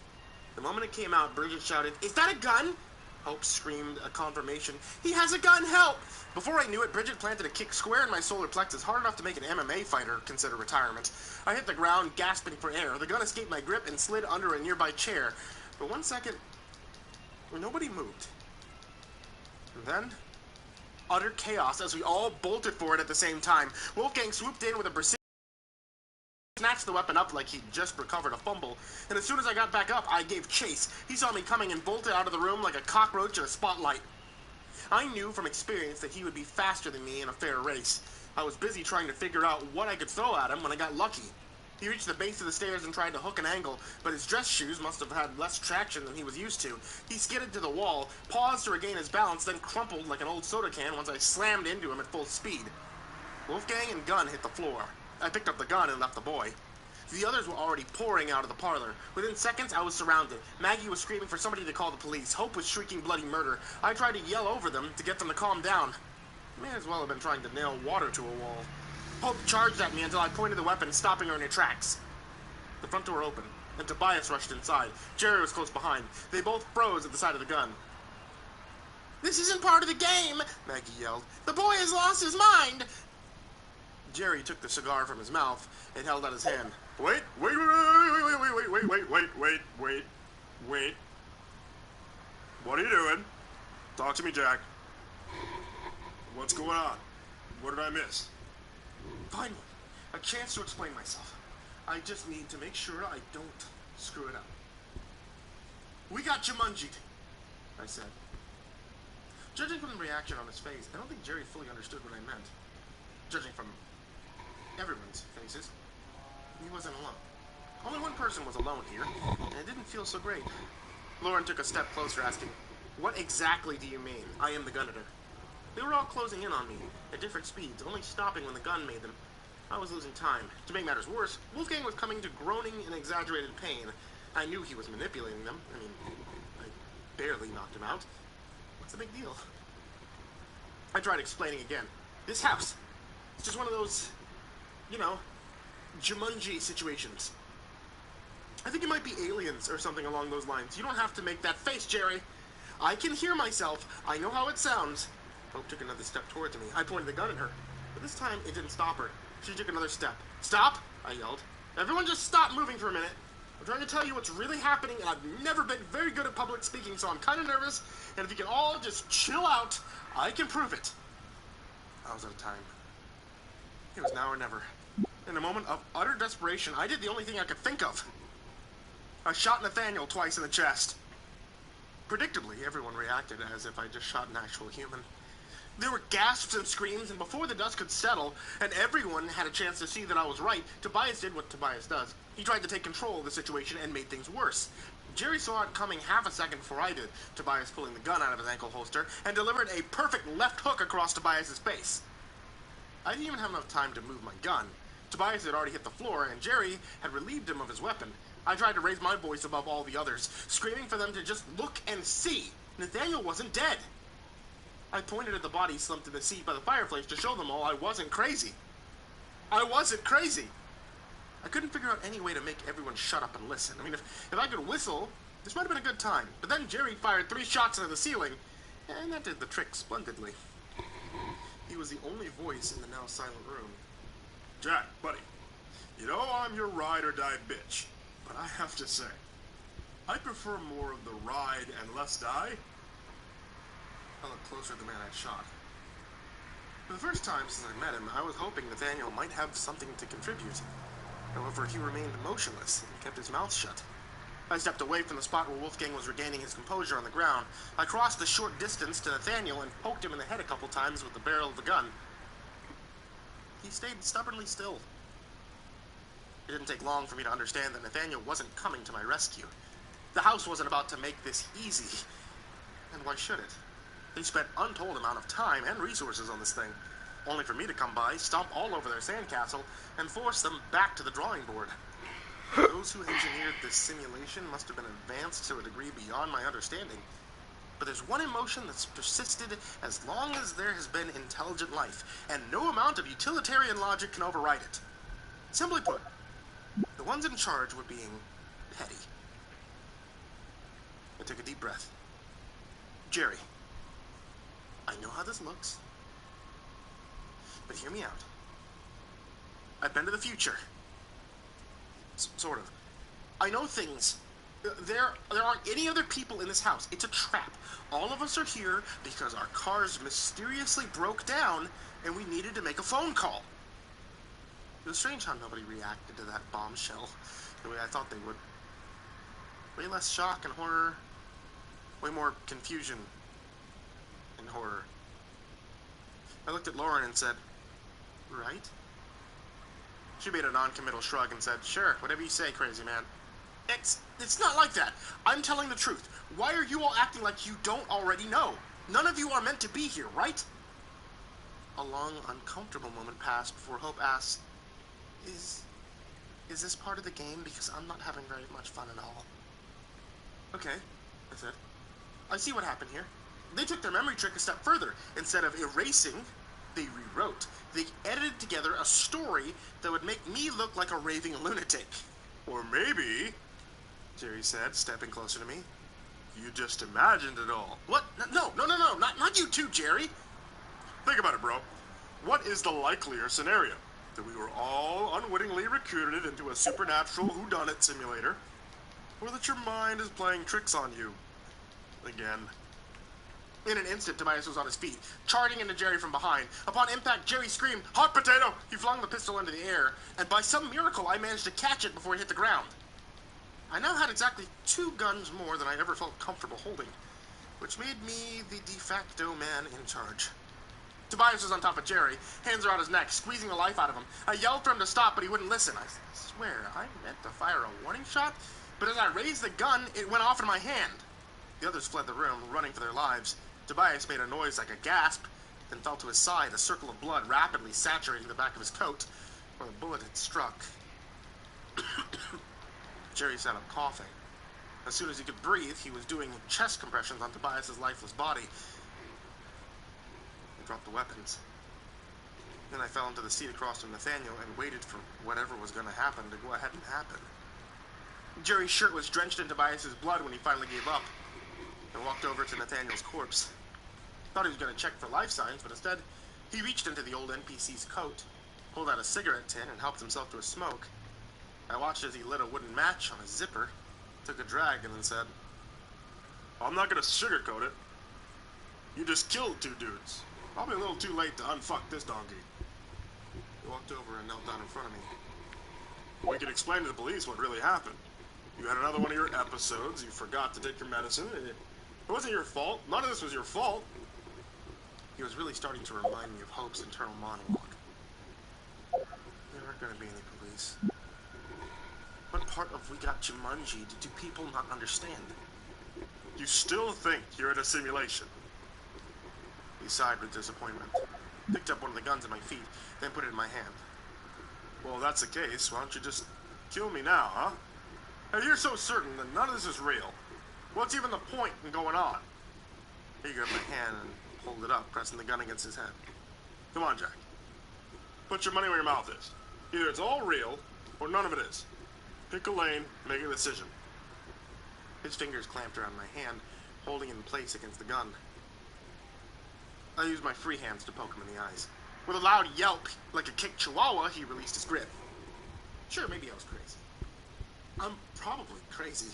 The moment it came out, Bridget shouted, is that a gun? Hope screamed a confirmation. He has a gun, help! Before I knew it, Bridget planted a kick square in my solar plexus hard enough to make an MMA fighter consider retirement. I hit the ground, gasping for air. The gun escaped my grip and slid under a nearby chair. For 1 second, nobody moved. And then, utter chaos as we all bolted for it at the same time. Wolfgang swooped in with a precision, snatched the weapon up like he'd just recovered a fumble, and as soon as I got back up, I gave chase. He saw me coming and bolted out of the room like a cockroach in a spotlight. I knew from experience that he would be faster than me in a fair race. I was busy trying to figure out what I could throw at him when I got lucky. He reached the base of the stairs and tried to hook an angle, but his dress shoes must have had less traction than he was used to. He skidded to the wall, paused to regain his balance, then crumpled like an old soda can once I slammed into him at full speed. Wolfgang and gun hit the floor. I picked up the gun and left the boy. The others were already pouring out of the parlor. Within seconds, I was surrounded. Maggie was screaming for somebody to call the police. Hope was shrieking bloody murder. I tried to yell over them to get them to calm down. May as well have been trying to nail water to a wall. Hope charged at me until I pointed the weapon, stopping her in her tracks. The front door opened, and Tobias rushed inside. Jerry was close behind. They both froze at the sight of the gun. This isn't part of the game, Maggie yelled. The boy has lost his mind. Jerry took the cigar from his mouth and held out his hand. Wait. What are you doing? Talk to me, Jack. What's going on? What did I miss? Finally, a chance to explain myself. I just need to make sure I don't screw it up. We got Jumanji'd, I said. Judging from the reaction on his face, I don't think Jerry fully understood what I meant. Judging from everyone's faces, he wasn't alone. Only one person was alone here, and it didn't feel so great. Lauren took a step closer, asking, what exactly do you mean? I am the gun editor. They were all closing in on me, at different speeds, only stopping when the gun made them. I was losing time. To make matters worse, Wolfgang was coming to groaning in exaggerated pain. I knew he was manipulating them. I mean, I barely knocked him out. What's the big deal? I tried explaining again. This house, it's just one of those, Jumanji situations. I think it might be aliens or something along those lines. You don't have to make that face, Jerry. I can hear myself. I know how it sounds. Hope took another step towards me. I pointed the gun at her, but this time it didn't stop her. She took another step. Stop! I yelled. Everyone just stop moving for a minute. I'm trying to tell you what's really happening, and I've never been very good at public speaking, so I'm kind of nervous, and if you can all just chill out, I can prove it. I was out of time. It was now or never. In a moment of utter desperation, I did the only thing I could think of. I shot Nathaniel twice in the chest. Predictably, everyone reacted as if I just shot an actual human. There were gasps and screams, and before the dust could settle, and everyone had a chance to see that I was right, Tobias did what Tobias does. He tried to take control of the situation and made things worse. Jerry saw it coming half a second before I did, Tobias pulling the gun out of his ankle holster, and delivered a perfect left hook across Tobias's face. I didn't even have enough time to move my gun. Tobias had already hit the floor, and Jerry had relieved him of his weapon. I tried to raise my voice above all the others, screaming for them to just look and see. Nathaniel wasn't dead. I pointed at the body slumped in the seat by the fireplace to show them all I wasn't crazy. I wasn't crazy. I couldn't figure out any way to make everyone shut up and listen. I mean, if I could whistle, this might have been a good time. But then Jerry fired 3 shots into the ceiling, and that did the trick splendidly. He was the only voice in the now silent room. Jack, buddy, I'm your ride or die bitch, but I have to say, I prefer more of the ride and less die. I looked closer at the man I'd shot. For the first time since I met him, I was hoping Nathaniel might have something to contribute. However, he remained motionless and kept his mouth shut. I stepped away from the spot where Wolfgang was regaining his composure on the ground. I crossed the short distance to Nathaniel and poked him in the head a couple times with the barrel of the gun. He stayed stubbornly still. It didn't take long for me to understand that Nathaniel wasn't coming to my rescue. The house wasn't about to make this easy. And why should it? They spent untold amount of time and resources on this thing, only for me to come by, stomp all over their sandcastle, and force them back to the drawing board. Those who engineered this simulation must have been advanced to a degree beyond my understanding. But there's one emotion that's persisted as long as there has been intelligent life, and no amount of utilitarian logic can override it. Simply put, the ones in charge were being petty. I took a deep breath. Jerry, I know how this looks, but hear me out. I've been to the future. Sort of. I know things. There aren't any other people in this house. It's a trap. All of us are here because our cars mysteriously broke down and we needed to make a phone call. It was strange how nobody reacted to that bombshell the way I thought they would. Way less shock and horror. Way more confusion and horror. I looked at Lauren and said, right? She made a non-committal shrug and said, sure, whatever you say, crazy man. It's not like that. I'm telling the truth. Why are you all acting like you don't already know? None of you are meant to be here, right? A long, uncomfortable moment passed before Hope asked, Is this part of the game? Because I'm not having very much fun at all. Okay, I said. I see what happened here. They took their memory trick a step further. Instead of erasing, they rewrote. They edited together a story that would make me look like a raving lunatic. Or maybe, Jerry said, stepping closer to me, you just imagined it all. What? No, not you too, Jerry. Think about it, bro. What is the likelier scenario? That we were all unwittingly recruited into a supernatural whodunit simulator, or that your mind is playing tricks on you. Again. In an instant, Tobias was on his feet, charging into Jerry from behind. Upon impact, Jerry screamed, "Hot potato!" He flung the pistol into the air, and by some miracle, I managed to catch it before it hit the ground. I now had exactly 2 guns more than I ever felt comfortable holding, which made me the de facto man in charge. Tobias was on top of Jerry, hands around his neck, squeezing the life out of him. I yelled for him to stop, but he wouldn't listen. I swear, I meant to fire a warning shot, but as I raised the gun, it went off in my hand. The others fled the room, running for their lives. Tobias made a noise like a gasp, then fell to his side, a circle of blood rapidly saturating the back of his coat, where the bullet had struck. Jerry sat up coughing. As soon as he could breathe, he was doing chest compressions on Tobias's lifeless body. I dropped the weapons. Then I fell into the seat across from Nathaniel and waited for whatever was going to happen to go ahead and happen. Jerry's shirt was drenched in Tobias's blood when he finally gave up. I walked over to Nathaniel's corpse. Thought he was going to check for life signs, but instead, he reached into the old NPC's coat, pulled out a cigarette tin, and helped himself to a smoke. I watched as he lit a wooden match on his zipper, took a drag, and then said, I'm not going to sugarcoat it. You just killed 2 dudes. Probably a little too late to unfuck this donkey. He walked over and knelt down in front of me. We could explain to the police what really happened. You had another one of your episodes, you forgot to take your medicine. It wasn't your fault. None of this was your fault. He was really starting to remind me of Hope's internal monologue. There aren't going to be any police. What part of We Got Jumanji do people not understand? You still think you're in a simulation? He sighed with disappointment, picked up one of the guns at my feet, then put it in my hand. Well, if that's the case, why don't you just kill me now, huh? If you're so certain that none of this is real, what's even the point in going on? He grabbed my hand and pulled it up, pressing the gun against his head. Come on, Jack. Put your money where your mouth is. Either it's all real, or none of it is. Pick a lane, make a decision. His fingers clamped around my hand, holding it in place against the gun. I used my free hands to poke him in the eyes. With a loud yelp, like a kicked chihuahua, he released his grip. Sure, maybe I was crazy. I'm probably crazy.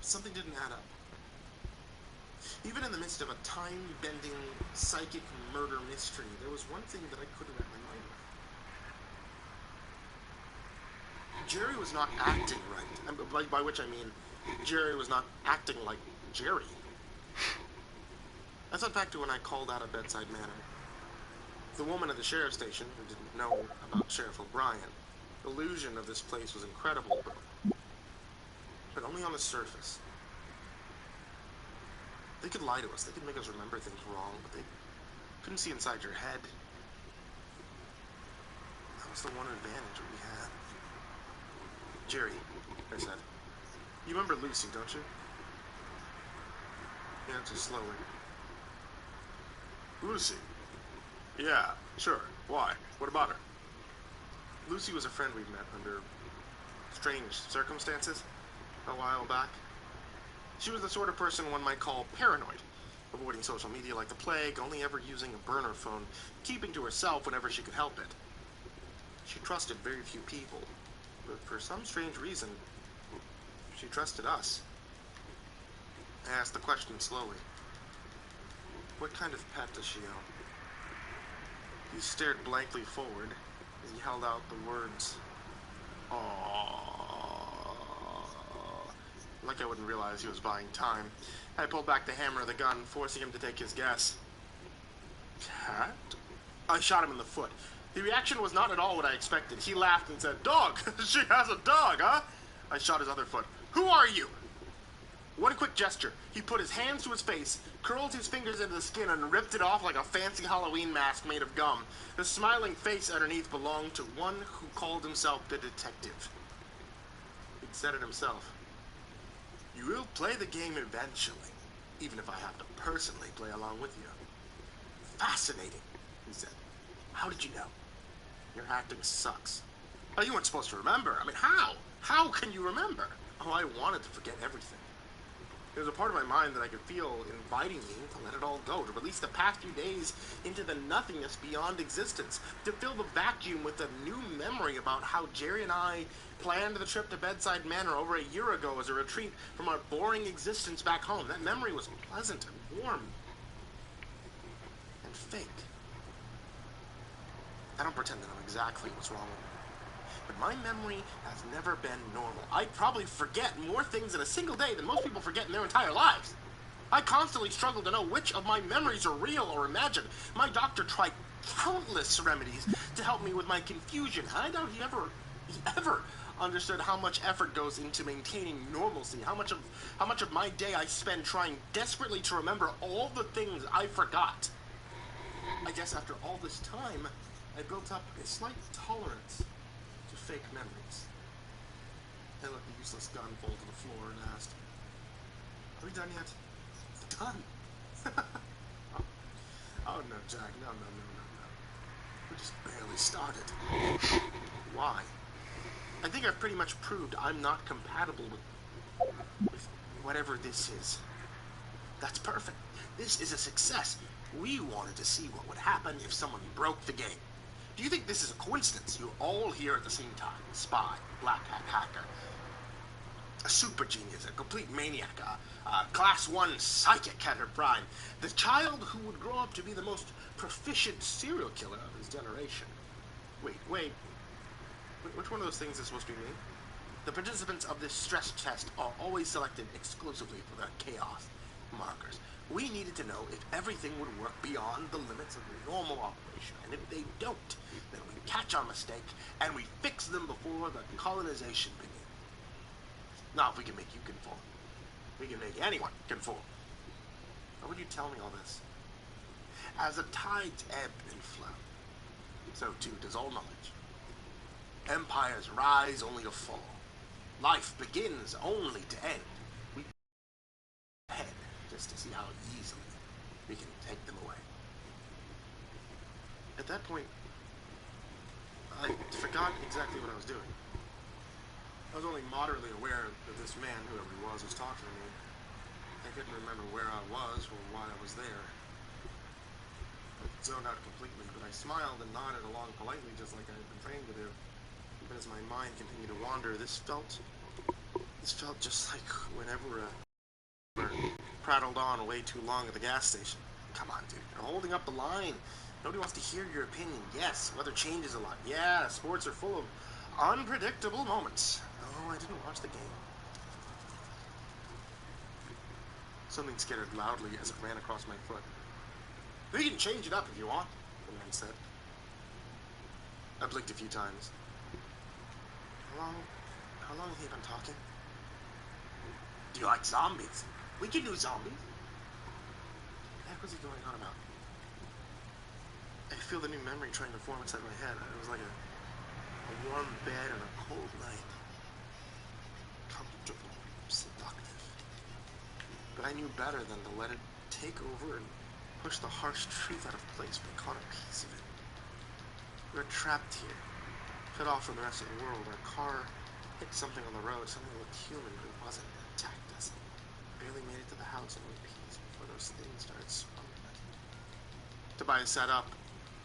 Something didn't add up. Even in the midst of a time-bending, psychic murder mystery, there was one thing that I couldn't wrap my mind around. Jerry was not acting right. By which I mean, Jerry was not acting like Jerry. I thought back to when I called out of Bedside Manor. The woman at the sheriff's station, who didn't know about Sheriff O'Brien, the illusion of this place was incredible, but only on the surface. They could lie to us, they could make us remember things wrong, but they couldn't see inside your head. That was the one advantage we had. Jerry, I said, you remember Lucy, don't you? He answered slowly. Lucy? Yeah, sure. Why? What about her? Lucy was a friend we'd met under strange circumstances a while back. She was the sort of person one might call paranoid, avoiding social media like the plague, only ever using a burner phone, keeping to herself whenever she could help it. She trusted very few people, but for some strange reason, she trusted us. I asked the question slowly. What kind of pet does she own? He stared blankly forward as he held out the words, "Aww." Like I wouldn't realize he was buying time. I pulled back the hammer of the gun, forcing him to take his guess. Cat? I shot him in the foot. The reaction was not at all what I expected. He laughed and said, Dog! She has a dog, huh? I shot his other foot. Who are you? One quick gesture. He put his hands to his face, curled his fingers into the skin, and ripped it off like a fancy Halloween mask made of gum. The smiling face underneath belonged to one who called himself the detective. He'd said it himself. You will play the game eventually, even if I have to personally play along with you. Fascinating, he said. How did you know? Your acting sucks. Oh, you weren't supposed to remember. I mean, how? How can you remember? Oh, I wanted to forget everything. There was a part of my mind that I could feel inviting me to let it all go, to release the past few days into the nothingness beyond existence, to fill the vacuum with a new memory about how Jerry and I planned the trip to Bedside Manor over a year ago as a retreat from our boring existence back home. That memory was pleasant and warm and fake. I don't pretend to know exactly what's wrong with me. But my memory has never been normal. I probably forget more things in a single day than most people forget in their entire lives. I constantly struggle to know which of my memories are real or imagined. My doctor tried countless remedies to help me with my confusion. I doubt he ever understood how much effort goes into maintaining normalcy, how much of my day I spend trying desperately to remember all the things I forgot. I guess after all this time, I built up a slight tolerance to fake memories. I let the useless gun fall to the floor and asked, Are we done yet? Done? Oh no, Jack, no. We just barely started. Why? I think I've pretty much proved I'm not compatible with whatever this is. That's perfect. This is a success. We wanted to see what would happen if someone broke the game. Do you think this is a coincidence? You're all here at the same time. Spy, black hat hacker, a super genius, a complete maniac, a class 1 psychic at her prime, the child who would grow up to be the most proficient serial killer of his generation. Wait. Which one of those things is supposed to be me? The participants of this stress test are always selected exclusively for their chaos markers. We needed to know if everything would work beyond the limits of normal operation, and if they don't, then we catch our mistake and we fix them before the colonization begins. Now, if we can make you conform, we can make anyone conform. Why would you tell me all this? As the tides ebb and flow, so too does all knowledge. Empires rise only to fall. Life begins only to end. We head just to see how easily we can take them away. At that point, I forgot exactly what I was doing. I was only moderately aware that this man, whoever he was talking to me. I couldn't remember where I was or why I was there. I zoned out completely, but I smiled and nodded along politely, just like I had been trained to do. But as my mind continued to wander, this felt just like whenever prattled on way too long at the gas station. Come on, dude, you're holding up the line. Nobody wants to hear your opinion. Yes, weather changes a lot. Yeah, sports are full of unpredictable moments. Oh, I didn't watch the game. Something skittered loudly as it ran across my foot. "We can change it up if you want," the man said. I blinked a few times. How long have you been talking? "Do you like zombies? We can do zombies." What the heck was he going on about? I feel the new memory trying to form inside my head. It was like a warm bed on a cold night. Comfortable, seductive. But I knew better than to let it take over and push the harsh truth out of place by caught a piece of it. We were trapped here, cut off from the rest of the world. Our car hit something on the road, something that looked human, but it wasn't. It attacked us. Barely made it to the house in one piece before those things started swarming. Tobias sat up,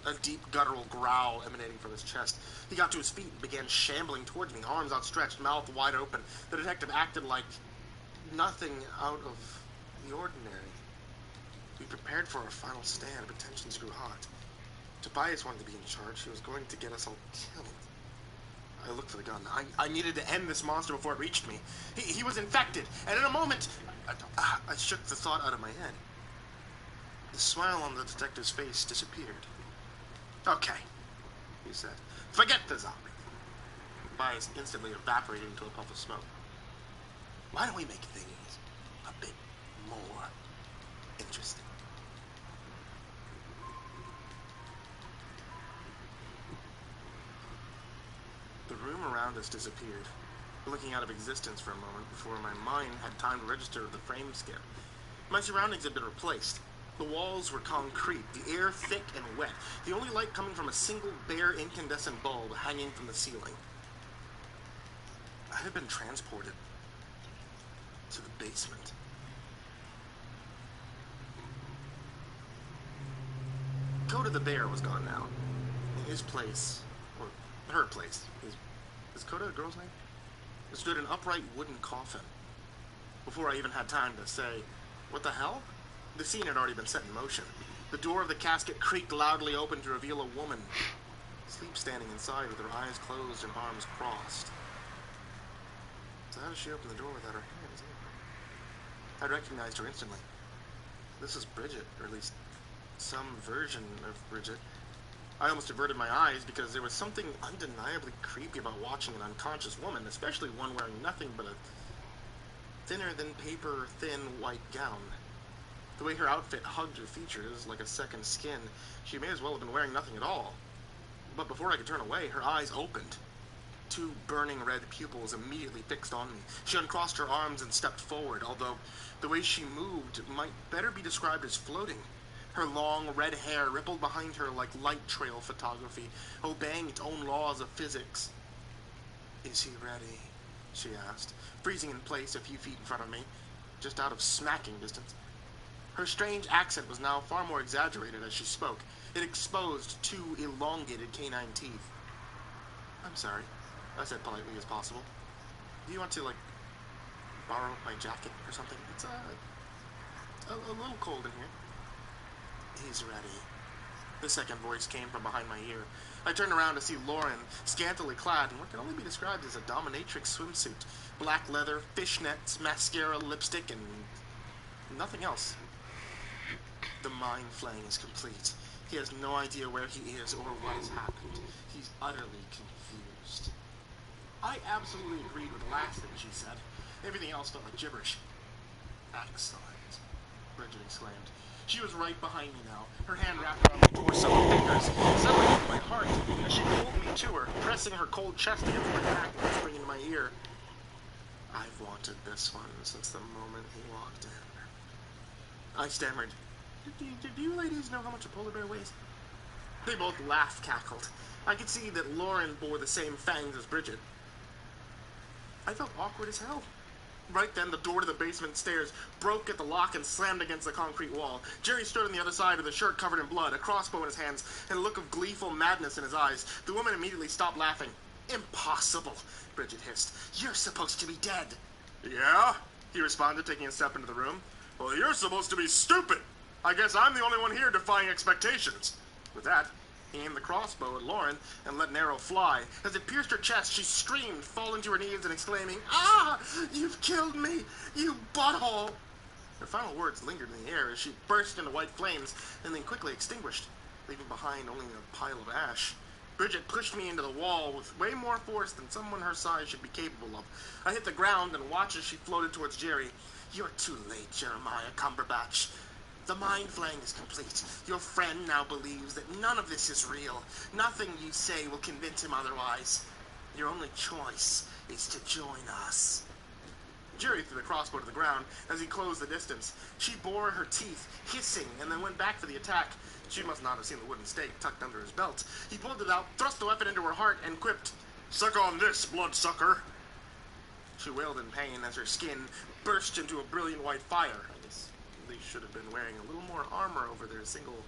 a deep guttural growl emanating from his chest. He got to his feet and began shambling towards me, arms outstretched, mouth wide open. The detective acted like nothing out of the ordinary. We prepared for our final stand, but tensions grew hot. Tobias wanted to be in charge. He was going to get us all killed. I looked for the gun. I needed to end this monster before it reached me. He was infected, and in a moment, I shook the thought out of my head. The smile on the detective's face disappeared. "Okay," he said. "Forget the zombie." Tobias instantly evaporated into a puff of smoke. "Why don't we make things a bit more interesting?" The room around us disappeared, blinking out of existence for a moment before my mind had time to register the frame skip. My surroundings had been replaced. The walls were concrete, the air thick and wet, the only light coming from a single bare incandescent bulb hanging from the ceiling. I had been transported to the basement. Coda the bear was gone now. In his place, or her place, is Coda a girl's name? There stood an upright wooden coffin. Before I even had time to say, "What the hell?" the scene had already been set in motion. The door of the casket creaked loudly open to reveal a woman, asleep standing inside with her eyes closed and arms crossed. So how did she open the door without her hands? I recognized her instantly. This is Bridget, or at least some version of Bridget. I almost averted my eyes because there was something undeniably creepy about watching an unconscious woman, especially one wearing nothing but a thinner-than-paper thin white gown. The way her outfit hugged her features like a second skin, she may as well have been wearing nothing at all. But before I could turn away, her eyes opened. Two burning red pupils immediately fixed on me. She uncrossed her arms and stepped forward, although the way she moved might better be described as floating. Her long red hair rippled behind her like light trail photography, obeying its own laws of physics. "Is he ready?" she asked, freezing in place a few feet in front of me, just out of smacking distance. Her strange accent was now far more exaggerated as she spoke. It exposed two elongated canine teeth. "I'm sorry," I said politely as possible. "Do you want to, borrow my jacket or something? It's, a little cold in here." "He's ready." The second voice came from behind my ear. I turned around to see Lauren, scantily clad in what can only be described as a dominatrix swimsuit. Black leather, fishnets, mascara, lipstick, and nothing else. The mind flaying is complete. He has no idea where he is or what has happened. He's utterly confused. I absolutely agreed with the last thing she said. Everything else felt like gibberish. "Excellent," Bridget exclaimed. She was right behind me now, her hand wrapped around my torso and fingers, suddenly hit my heart as she pulled me to her, pressing her cold chest against my back and whispering into my ear, "I've wanted this one since the moment he walked in." I stammered, Do you ladies know how much a polar bear weighs?" They both laugh-cackled. I could see that Lauren bore the same fangs as Bridget. I felt awkward as hell. Right then, the door to the basement stairs broke at the lock and slammed against the concrete wall. Jerry stood on the other side with a shirt covered in blood, a crossbow in his hands, and a look of gleeful madness in his eyes. The woman immediately stopped laughing. "Impossible," Bridget hissed. "You're supposed to be dead." "Yeah?" he responded, taking a step into the room. "Well, you're supposed to be stupid. I guess I'm the only one here defying expectations." With that, He aimed the crossbow at Lauren and let an arrow fly. As it pierced her chest, she screamed, falling to her knees and exclaiming, "Ah! You've killed me! You butthole!" Her final words lingered in the air as she burst into white flames and then quickly extinguished, leaving behind only a pile of ash. Bridget pushed me into the wall with way more force than someone her size should be capable of. I hit the ground and watched as she floated towards Jerry. "You're too late, Jeremiah Cumberbatch. The mind flaying is complete. Your friend now believes that none of this is real. Nothing you say will convince him otherwise. Your only choice is to join us." Jerry threw the crossbow to the ground as he closed the distance. She bore her teeth, hissing, and then went back for the attack. She must not have seen the wooden stake tucked under his belt. He pulled it out, thrust the weapon into her heart, and quipped, "Suck on this, bloodsucker." She wailed in pain as her skin burst into a brilliant white fire. I guess they should have been wearing a little more armor over their single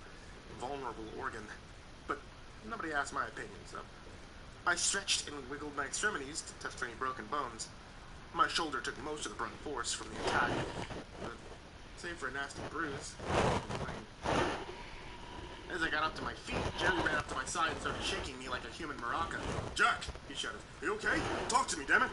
vulnerable organ. But nobody asked my opinion, so I stretched and wiggled my extremities to test for any broken bones. My shoulder took most of the brunt force from the attack, but save for a nasty bruise, as I got up to my feet, Jerry ran up to my side and started shaking me like a human maraca. "Jack," he shouted, "are you okay? Talk to me, damn it!"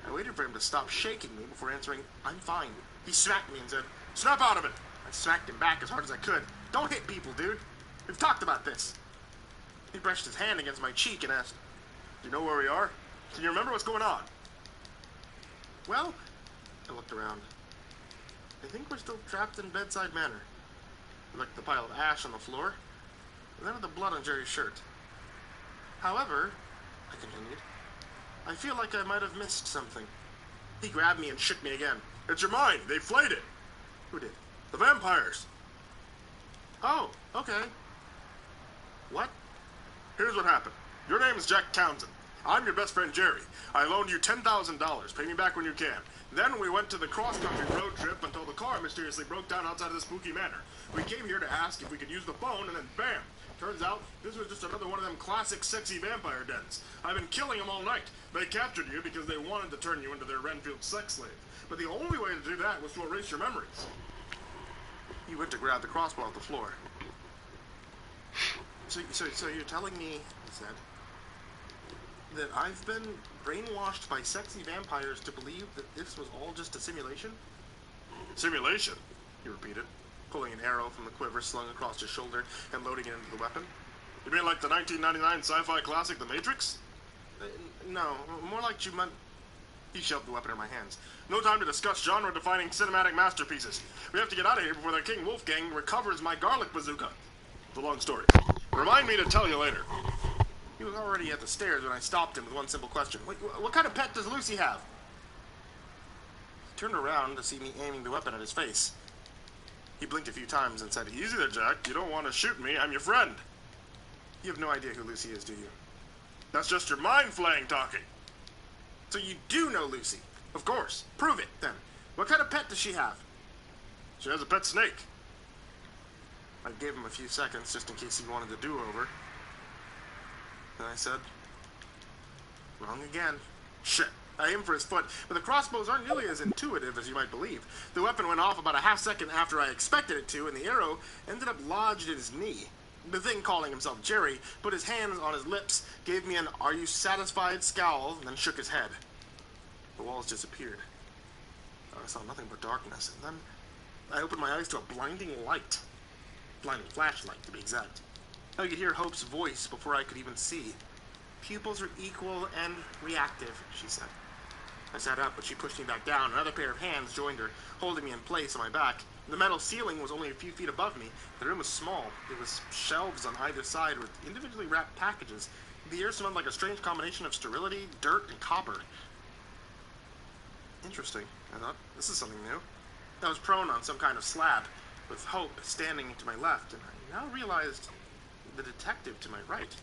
I waited for him to stop shaking me before answering, "I'm fine." He smacked me and said, "Snap out of it!" I smacked him back as hard as I could. "Don't hit people, dude. We've talked about this." He brushed his hand against my cheek and asked, "Do you know where we are? Can you remember what's going on?" "Well," I looked around. "I think we're still trapped in Bedside Manor." I looked at the pile of ash on the floor, and then at the blood on Jerry's shirt. "However," I continued, "I feel like I might have missed something." He grabbed me and shook me again. "It's your mind. They flayed it." "Who did?" "The vampires." "Oh, okay." "What?" "Here's what happened. Your name is Jack Townsend. I'm your best friend Jerry. I loaned you $10,000. Pay me back when you can. Then we went to the cross-country road trip until the car mysteriously broke down outside of the spooky manor. We came here to ask if we could use the phone, and then bam! Turns out this was just another one of them classic sexy vampire dens. I've been killing them all night. They captured you because they wanted to turn you into their Renfield sex slave. But the only way to do that was to erase your memories." He went to grab the crossbow off the floor. So you're telling me," he said, "that I've been brainwashed by sexy vampires to believe that this was all just a simulation?" "Simulation?" he repeated, pulling an arrow from the quiver slung across his shoulder and loading it into the weapon. "You mean like the 1999 sci-fi classic The Matrix?" No, more like He shoved the weapon in my hands. "No time to discuss genre-defining cinematic masterpieces. We have to get out of here before the King Wolfgang recovers my garlic bazooka. It's a long story. Remind me to tell you later." He was already at the stairs when I stopped him with one simple question. "Wait, what kind of pet does Lucy have?" He turned around to see me aiming the weapon at his face. He blinked a few times and said, "Easy there, Jack. You don't want to shoot me. I'm your friend." "You have no idea who Lucy is, do you?" "That's just your mind-flaying talking." "So you do know Lucy?" "Of course. Prove it, then. What kind of pet does she have?" "She has a pet snake." I gave him a few seconds just in case he wanted a do-over. Then I said, "Wrong again." Shit. I aimed for his foot, but the crossbows aren't nearly as intuitive as you might believe. The weapon went off about a half-second after I expected it to, and the arrow ended up lodged in his knee. The thing, calling himself Jerry, put his hands on his lips, gave me an "are you satisfied" scowl, and then shook his head. The walls disappeared. I saw nothing but darkness, and then I opened my eyes to a blinding light. Blinding flashlight, to be exact. I could hear Hope's voice before I could even see. "Pupils are equal and reactive," she said. I sat up, but she pushed me back down. Another pair of hands joined her, holding me in place on my back. The metal ceiling was only a few feet above me. The room was small. There was shelves on either side with individually wrapped packages. The air smelled like a strange combination of sterility, dirt, and copper. Interesting, I thought. This is something new. I was prone on some kind of slab, with Hope standing to my left, and I now realized the detective to my right.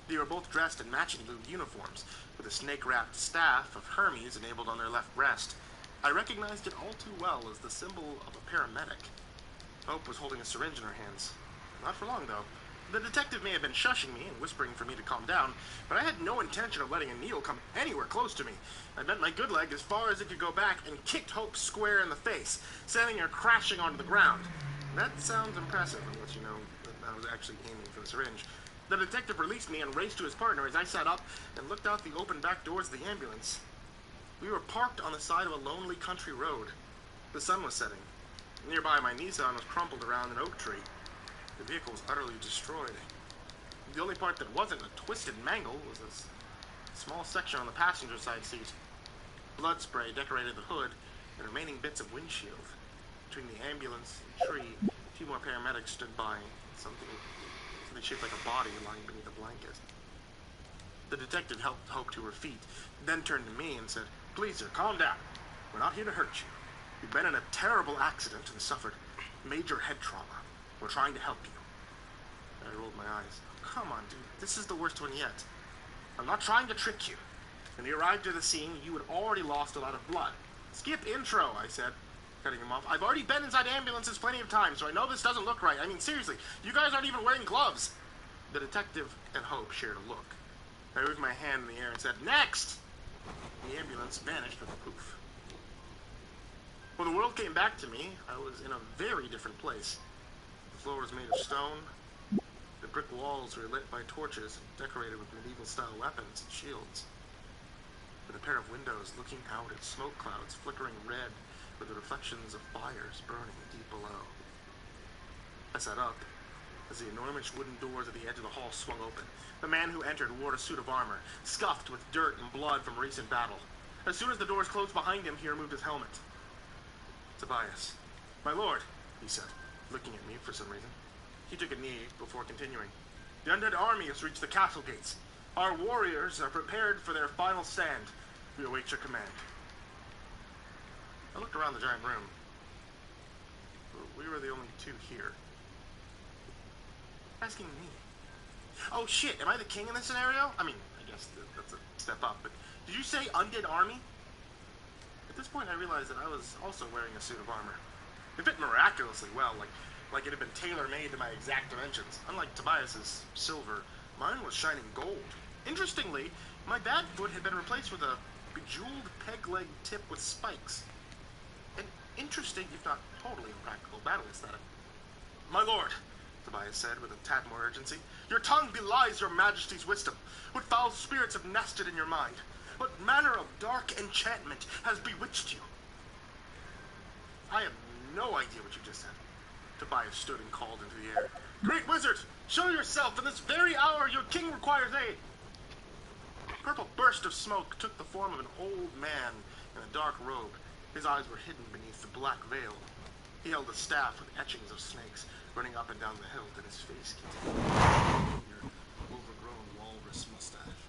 They were both dressed in matching blue uniforms, with a snake-wrapped staff of Hermes enabled on their left breast. I recognized it all too well as the symbol of a paramedic. Hope was holding a syringe in her hands. Not for long, though. The detective may have been shushing me and whispering for me to calm down, but I had no intention of letting a needle come anywhere close to me. I bent my good leg as far as it could go back and kicked Hope square in the face, sending her crashing onto the ground. That sounds impressive, unless you know that I was actually aiming for the syringe. The detective released me and raced to his partner as I sat up and looked out the open back doors of the ambulance. We were parked on the side of a lonely country road. The sun was setting. Nearby, my Nissan was crumpled around an oak tree. The vehicle was utterly destroyed. The only part that wasn't a twisted mangle was a small section on the passenger side seat. Blood spray decorated the hood and remaining bits of windshield. Between the ambulance and tree, a few more paramedics stood by, something shaped like a body lying beneath a blanket. The detective helped Hope to her feet, then turned to me and said, "Please, sir, calm down. We're not here to hurt you. You've been in a terrible accident and suffered major head trauma. We're trying to help you." I rolled my eyes. "Come on, dude. This is the worst one yet. I'm not trying to trick you. When you arrived at the scene, you had already lost a lot of blood." "Skip intro," I said, cutting him off. "I've already been inside ambulances plenty of times, so I know this doesn't look right. I mean, seriously, you guys aren't even wearing gloves." The detective and Hope shared a look. I waved my hand in the air and said, "Next!" The ambulance vanished with a poof. When the world came back to me, I was in a very different place. The floor was made of stone. The brick walls were lit by torches, decorated with medieval-style weapons and shields. With a pair of windows looking out at smoke clouds flickering red with the reflections of fires burning deep below. I sat up as the enormous wooden doors at the edge of the hall swung open. The man who entered wore a suit of armor, scuffed with dirt and blood from recent battle. As soon as the doors closed behind him, he removed his helmet. "Tobias." "My lord," he said, looking at me for some reason. He took a knee before continuing. "The undead army has reached the castle gates. Our warriors are prepared for their final stand. We await your command." I looked around the giant room. We were the only two here. Asking me. Oh shit, am I the king in this scenario? I mean, I guess that's a step up, but did you say undead army? At this point I realized that I was also wearing a suit of armor. It fit miraculously well, like it had been tailor-made to my exact dimensions. Unlike Tobias's silver, mine was shining gold. Interestingly, my bad foot had been replaced with a bejeweled peg-leg tip with spikes. An interesting, if not totally impractical, battle aesthetic. "My lord," Tobias said with a tad more urgency, "your tongue belies your majesty's wisdom. What foul spirits have nested in your mind? What manner of dark enchantment has bewitched you?" I have no idea what you just said. Tobias stood and called into the air. "Great wizard, show yourself! In this very hour your king requires aid!" A purple burst of smoke took the form of an old man in a dark robe. His eyes were hidden beneath the black veil. He held a staff with etchings of snakes running up and down the hilt, and his face contained your overgrown walrus mustache.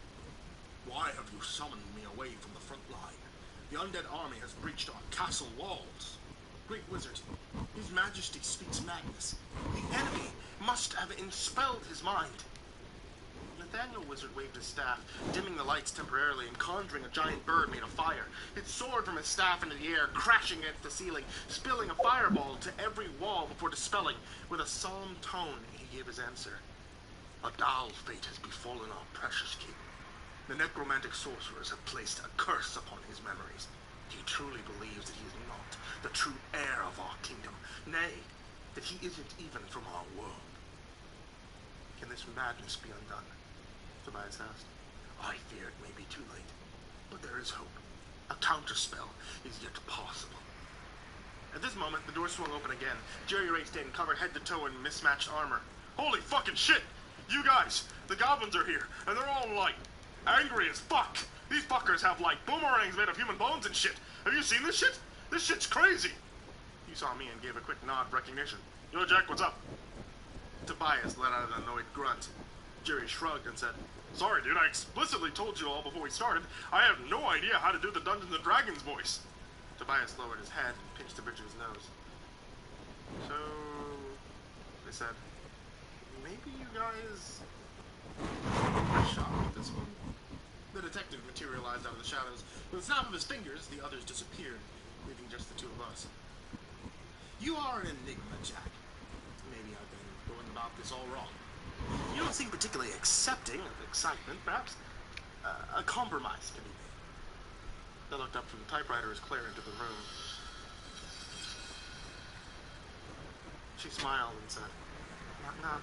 "Why have you summoned me away from the front line? The undead army has breached our castle walls." "Great wizard, his majesty speaks madness. The enemy must have enspelled his mind." Nathaniel Wizard waved his staff, dimming the lights temporarily and conjuring a giant bird made of fire. It soared from his staff into the air, crashing against the ceiling, spilling a fireball to every wall before dispelling. With a solemn tone, he gave his answer. "A dull fate has befallen our precious king. The necromantic sorcerers have placed a curse upon his memories. He truly believes that he is not the true heir of our kingdom. Nay, that he isn't even from our world." "Can this madness be undone?" Tobias asked. "I fear it may be too late, but there is hope. A counterspell is yet possible." At this moment, the door swung open again. Jerry raced in, covered head to toe in mismatched armor. "Holy fucking shit! You guys, the goblins are here, and they're all, angry as fuck! These fuckers have, boomerangs made of human bones and shit! Have you seen this shit? This shit's crazy!" He saw me and gave a quick nod of recognition. "Yo, Jack, what's up?" Tobias let out an annoyed grunt. Jerry shrugged and said, "Sorry, dude, I explicitly told you all before we started. I have no idea how to do the Dungeons & Dragons voice." Tobias lowered his head and pinched the bridge of his nose. "So," they said, "maybe you guys are shot with this one?" The detective materialized out of the shadows. With a snap of his fingers, the others disappeared, leaving just the two of us. "You are an enigma, Jack. Maybe I've been going about this all wrong. You don't seem particularly accepting of excitement. Perhaps a compromise can be made." I looked up from the typewriter as Claire entered the room. She smiled and said, "Knock, knock."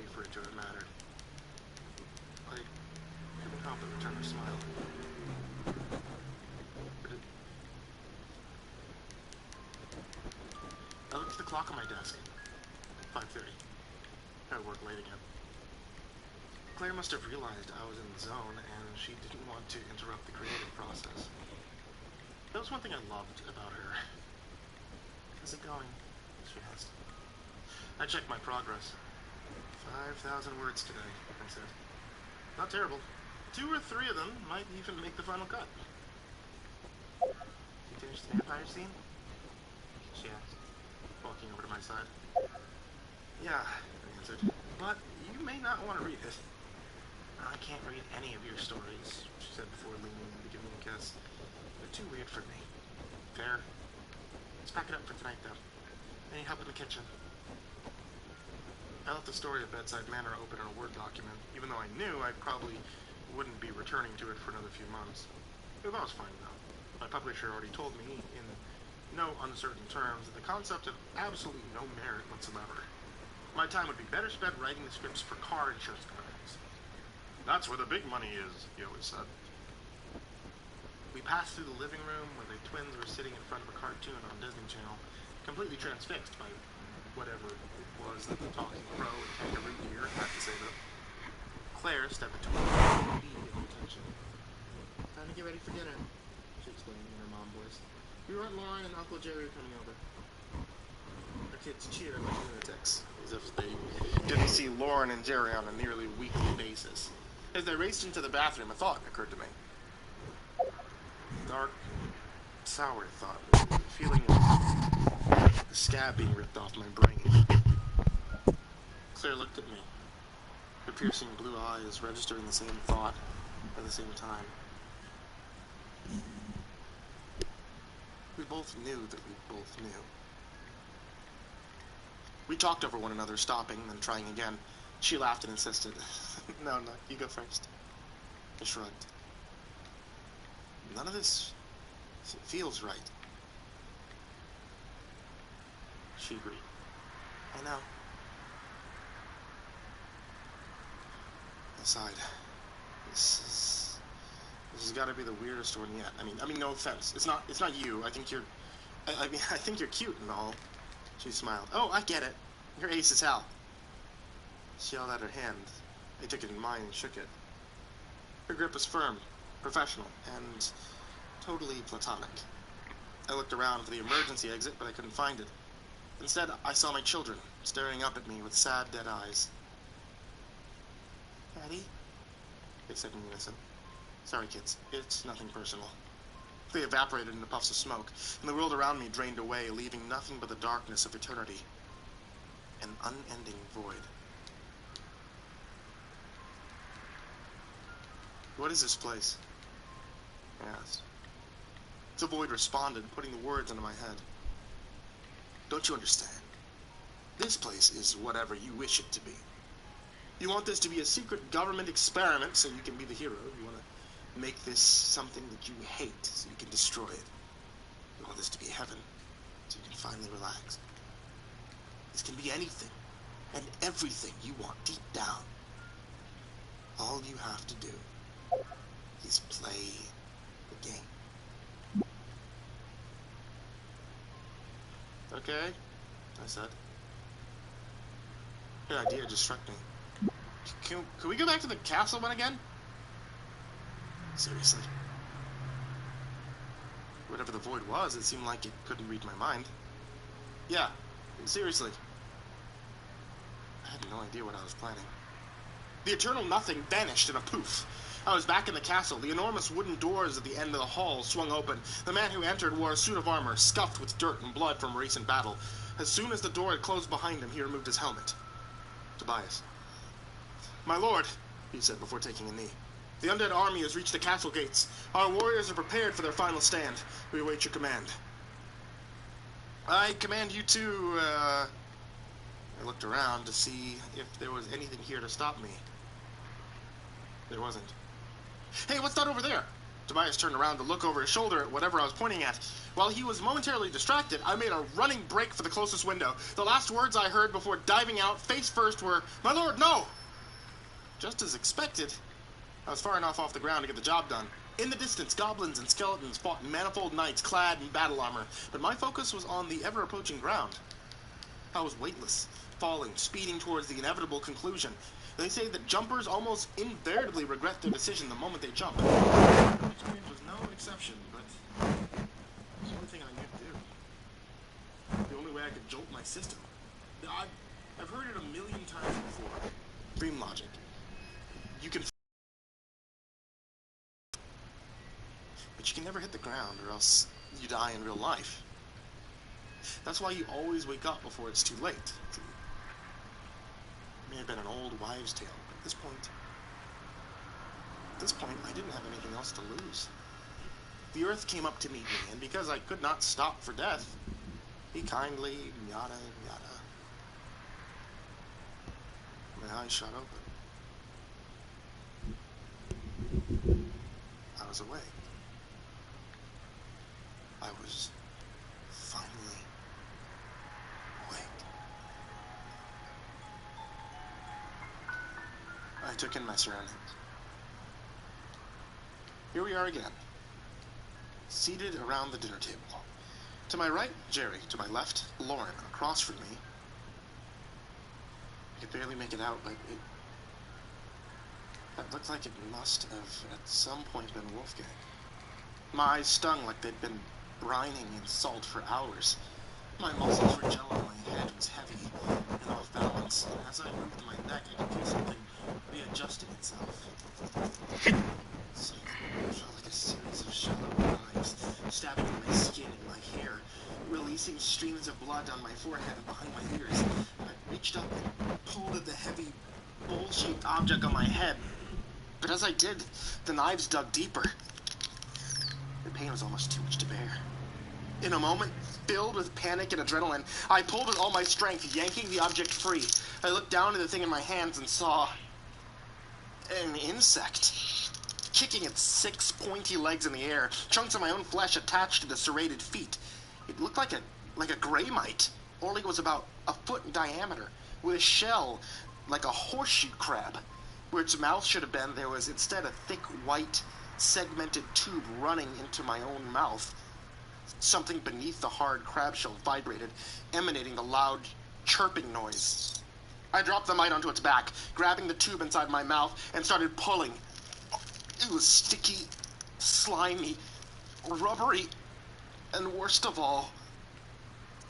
for it to have mattered. I couldn't help but return her smile. I looked at the clock on my desk. 5:30. I work late again. Claire must have realized I was in the zone, and she didn't want to interrupt the creative process. That was one thing I loved about her. How's it going? She asked. I checked my progress. 5,000 words today, I said. Not terrible. 2 or 3 of them might even make the final cut. You finished the vampire scene? She asked, walking over to my side. Yeah, I answered. But you may not want to read it. I can't read any of your stories, she said before leaning in to give me a kiss. They're too weird for me. Fair. Let's pack it up for tonight, though. Any help in the kitchen? I left the story of Bedside Manor open in a Word document, even though I knew I probably wouldn't be returning to it for another few months. That was fine, though. My publisher already told me, in no uncertain terms, that the concept had absolutely no merit whatsoever. My time would be better spent writing the scripts for car insurance companies. That's where the big money is, he always said. We passed through the living room where the twins were sitting in front of a cartoon on Disney Channel, completely transfixed by whatever it was that the talking crow and kangaroo deer had to say to them. Claire stepped between me and the attention. Time to get ready for dinner, she explained in her mom voice. Your Aunt Lauren and Uncle Jerry are coming over. The kids cheered like lunatics, as if they didn't see Lauren and Jerry on a nearly weekly basis. As they raced into the bathroom, a thought occurred to me. Dark, sour thought, a feeling of the scab being ripped off my brain. Claire looked at me, her piercing blue eyes registering the same thought at the same time. We both knew that we both knew. We talked over one another, stopping, then trying again. She laughed and insisted. No, you go first. I shrugged. None of this feels right. She agreed. I know. I sighed. This has got to be the weirdest one yet. I mean, no offense. It's not you. I think you're cute and all. She smiled. Oh, I get it. You're ace as hell. She held out her hand. I took it in mine and shook it. Her grip was firm, professional, and totally platonic. I looked around for the emergency exit, but I couldn't find it. Instead, I saw my children, staring up at me with sad, dead eyes. Daddy? They said in unison. Sorry, kids. It's nothing personal. They evaporated into puffs of smoke, and the world around me drained away, leaving nothing but the darkness of eternity. An unending void. What is this place? I asked. The void responded, putting the words into my head. Don't you understand? This place is whatever you wish it to be. You want this to be a secret government experiment so you can be the hero. You want to make this something that you hate so you can destroy it. You want this to be heaven so you can finally relax. This can be anything and everything you want deep down. All you have to do is play the game. Okay, I said. Good idea just struck me. Can we go back to the castle one again? Seriously. Whatever the void was, it seemed like it couldn't read my mind. Yeah, seriously. I had no idea what I was planning. The eternal nothing vanished in a poof. I was back in the castle. The enormous wooden doors at the end of the hall swung open. The man who entered wore a suit of armor, scuffed with dirt and blood from a recent battle. As soon as the door had closed behind him, he removed his helmet. Tobias. My lord, he said before taking a knee. The undead army has reached the castle gates. Our warriors are prepared for their final stand. We await your command. I command you to, I looked around to see if there was anything here to stop me. There wasn't. Hey, what's that over there? Tobias turned around to look over his shoulder at whatever I was pointing at. While he was momentarily distracted, I made a running break for the closest window. The last words I heard before diving out, face first, were, "My lord, no!" Just as expected, I was far enough off the ground to get the job done. In the distance, goblins and skeletons fought manifold knights clad in battle armor, but my focus was on the ever-approaching ground. I was weightless, falling, speeding towards the inevitable conclusion. They say that jumpers almost invariably regret their decision the moment they jump. My experience was no exception, but it was the only thing I knew to do. The only way I could jolt my system. I've heard it a million times before. Dream logic. You can... But you can never hit the ground, or else you die in real life. That's why you always wake up before it's too late. It may have been an old wives' tale, but at this point, I didn't have anything else to lose. The earth came up to meet me, and because I could not stop for death, he kindly, yada, yada. My eyes shot open. I was awake. I was finally awake. I took in my surroundings. Here we are again, seated around the dinner table. To my right, Jerry. To my left, Lauren. Across from me, I could barely make it out, but that looked like it must have at some point been Wolfgang. My eyes stung like they'd been brining in salt for hours. My muscles were jello, my head was heavy and off balance, and as I moved my neck, I could feel something readjusting itself. It felt like a series of shallow knives stabbing at my skin and my hair, releasing streams of blood on my forehead and behind my ears. I reached up and pulled at the heavy, bowl-shaped object on my head, but as I did, the knives dug deeper. The pain was almost too much to bear. In a moment, filled with panic and adrenaline, I pulled with all my strength, yanking the object free. I looked down at the thing in my hands and saw an insect, kicking its 6 pointy legs in the air, chunks of my own flesh attached to the serrated feet. It looked like a gray mite, only it was about a foot in diameter, with a shell like a horseshoe crab. Where its mouth should have been, there was instead a thick, white, segmented tube running into my own mouth. Something beneath the hard crab shell vibrated, emanating the loud, chirping noise. I dropped the mite onto its back, grabbing the tube inside my mouth, and started pulling. It was sticky, slimy, rubbery, and worst of all,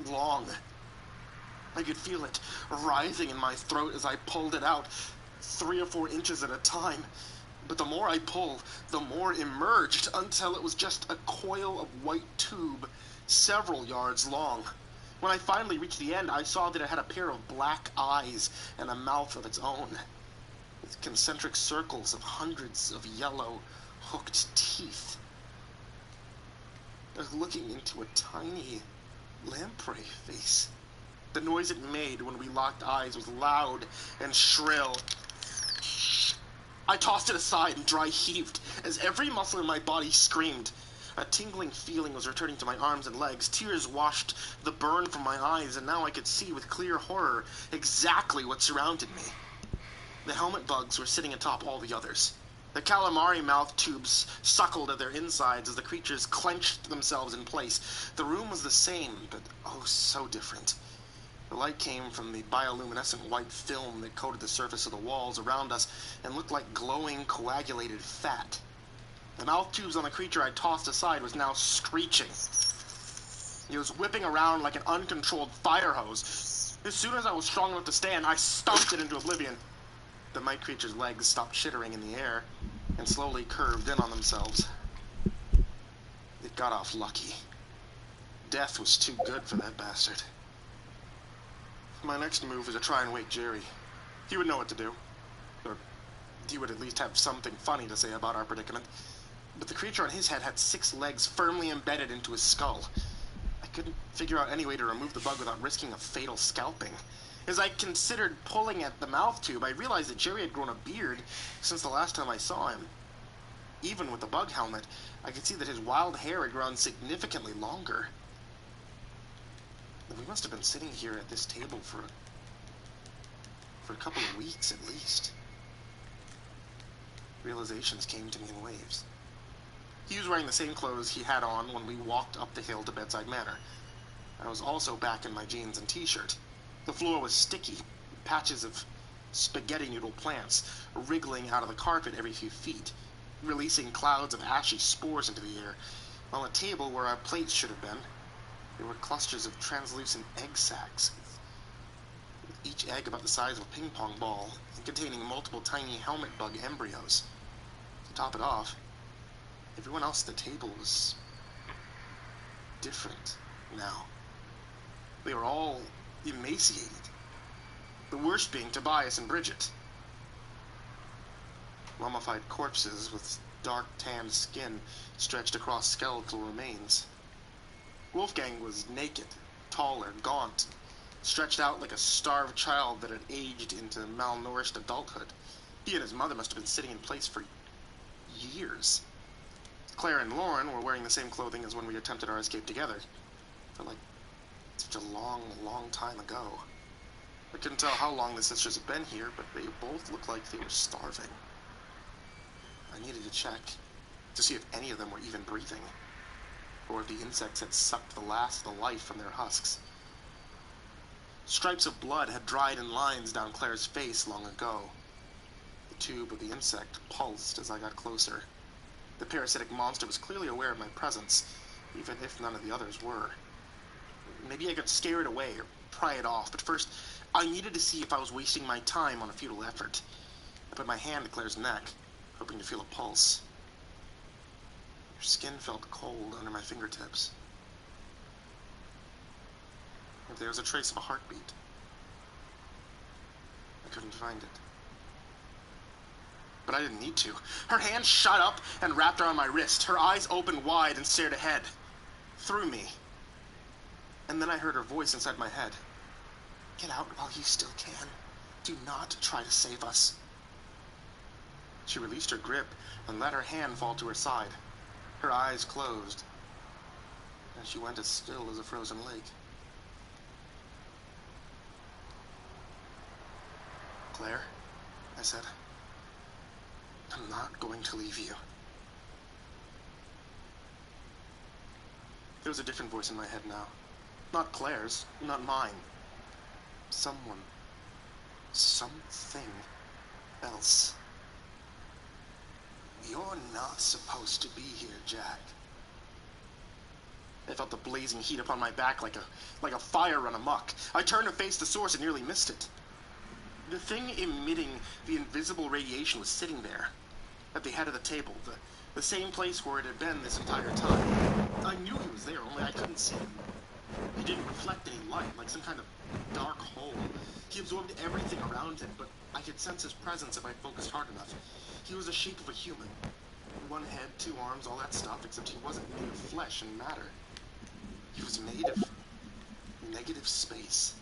long. I could feel it writhing in my throat as I pulled it out, 3 or 4 inches at a time. But the more I pulled, the more emerged, until it was just a coil of white tube, several yards long. When I finally reached the end, I saw that it had a pair of black eyes and a mouth of its own, with concentric circles of hundreds of yellow, hooked teeth. I was looking into a tiny lamprey face. The noise it made when we locked eyes was loud and shrill. I tossed it aside and dry heaved as every muscle in my body screamed. A tingling feeling was returning to my arms and legs. Tears washed the burn from my eyes, and now I could see with clear horror exactly what surrounded me. The helmet bugs were sitting atop all the others. The calamari mouth tubes suckled at their insides as the creatures clenched themselves in place. The room was the same, but oh so different. The light came from the bioluminescent white film that coated the surface of the walls around us and looked like glowing, coagulated fat. The mouth tubes on the creature I tossed aside was now screeching. It was whipping around like an uncontrolled fire hose. As soon as I was strong enough to stand, I stomped it into oblivion. The mite creature's legs stopped chittering in the air and slowly curved in on themselves. It got off lucky. Death was too good for that bastard. My next move was to try and wake Jerry. He would know what to do. Or he would at least have something funny to say about our predicament. But the creature on his head had 6 legs firmly embedded into his skull. I couldn't figure out any way to remove the bug without risking a fatal scalping. As I considered pulling at the mouth tube, I realized that Jerry had grown a beard since the last time I saw him. even with the bug helmet, I could see that his wild hair had grown significantly longer. We must have been sitting here at this table for a couple of weeks at least. Realizations came to me in waves. He was wearing the same clothes he had on when we walked up the hill to Bedside Manor. I was also back in my jeans and t-shirt. The floor was sticky, patches of spaghetti noodle plants wriggling out of the carpet every few feet, releasing clouds of ashy spores into the air. On the table where our plates should have been, there were clusters of translucent egg sacs, with each egg about the size of a ping pong ball, and containing multiple tiny helmet bug embryos. To top it off, everyone else at the table was different now. They were all emaciated. The worst being Tobias and Bridget. Mummified corpses with dark tanned skin stretched across skeletal remains. Wolfgang was naked, taller, gaunt, stretched out like a starved child that had aged into malnourished adulthood. He and his mother must have been sitting in place for years. Claire and Lauren were wearing the same clothing as when we attempted our escape together. For like such a long, long time ago. I couldn't tell how long the sisters had been here, but they both looked like they were starving. I needed to check to see if any of them were even breathing, or if the insects had sucked the last of the life from their husks. Stripes of blood had dried in lines down Claire's face long ago. The tube of the insect pulsed as I got closer. The parasitic monster was clearly aware of my presence, even if none of the others were. Maybe I could scare it away or pry it off, but first, I needed to see if I was wasting my time on a futile effort. I put my hand to Claire's neck, hoping to feel a pulse. Her skin felt cold under my fingertips. There was a trace of a heartbeat. I couldn't find it. But I didn't need to. Her hand shot up and wrapped around my wrist. Her eyes opened wide and stared ahead. Through me. And then I heard her voice inside my head. Get out while you still can. Do not try to save us. She released her grip and let her hand fall to her side. Her eyes closed, and she went as still as a frozen lake. Claire, I said, I'm not going to leave you. There was a different voice in my head now. Not Claire's, not mine. Someone, something else. You're not supposed to be here, Jack. I felt the blazing heat upon my back like a fire run amok. I turned to face the source and nearly missed it. The thing emitting the invisible radiation was sitting there, at the head of the table, the same place where it had been this entire time. I knew he was there, only I couldn't see him. He didn't reflect any light, like some kind of dark hole. He absorbed everything around him, but I could sense his presence if I focused hard enough. He was the shape of a human. One head, 2 arms, all that stuff, except he wasn't made of flesh and matter. He was made of negative space.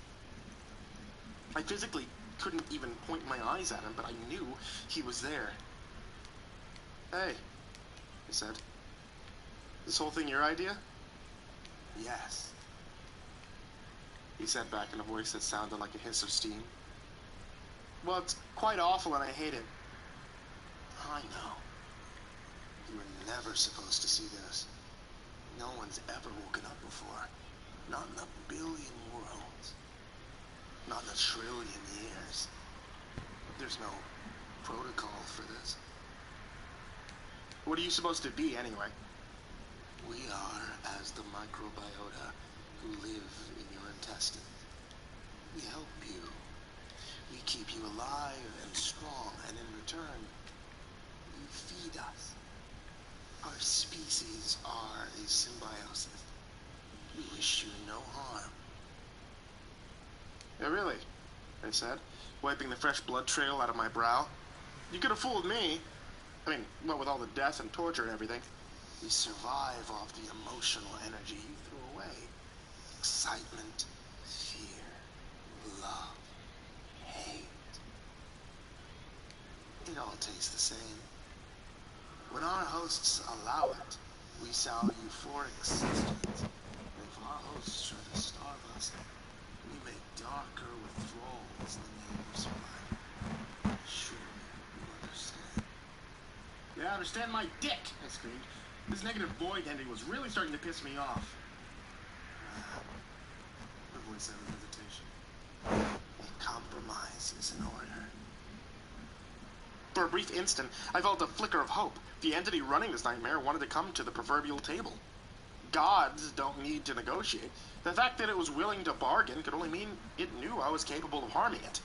I physically couldn't even point my eyes at him, but I knew he was there. Hey, he said. This whole thing your idea? Yes. He said back in a voice that sounded like a hiss of steam. Well, it's quite awful and I hate it. I know. You were never supposed to see this. No one's ever woken up before. Not in a billion worlds. Not in a trillion years. There's no protocol for this. What are you supposed to be, anyway? We are as the microbiota who live in your intestines. We help you. We keep you alive and strong, and in return, you feed us. Our species are a symbiosis. We wish you no harm. Yeah, really? I said, wiping the fresh blood trail out of my brow. You could have fooled me. I mean, what with all the death and torture and everything. We survive off the emotional energy you threw away. Excitement, fear, love, hate. It all tastes the same. When our hosts allow it, we sell euphoric sustenance. If our hosts try to starve us, we make darker withdrawals in the name of survival. Surely you understand. Yeah, I understand my dick, I screamed. This negative void ending was really starting to piss me off. Her voice had hesitation. A compromise is in order. For a brief instant, I felt a flicker of hope. The entity running this nightmare wanted to come to the proverbial table. Gods don't need to negotiate. The fact that it was willing to bargain could only mean it knew I was capable of harming it.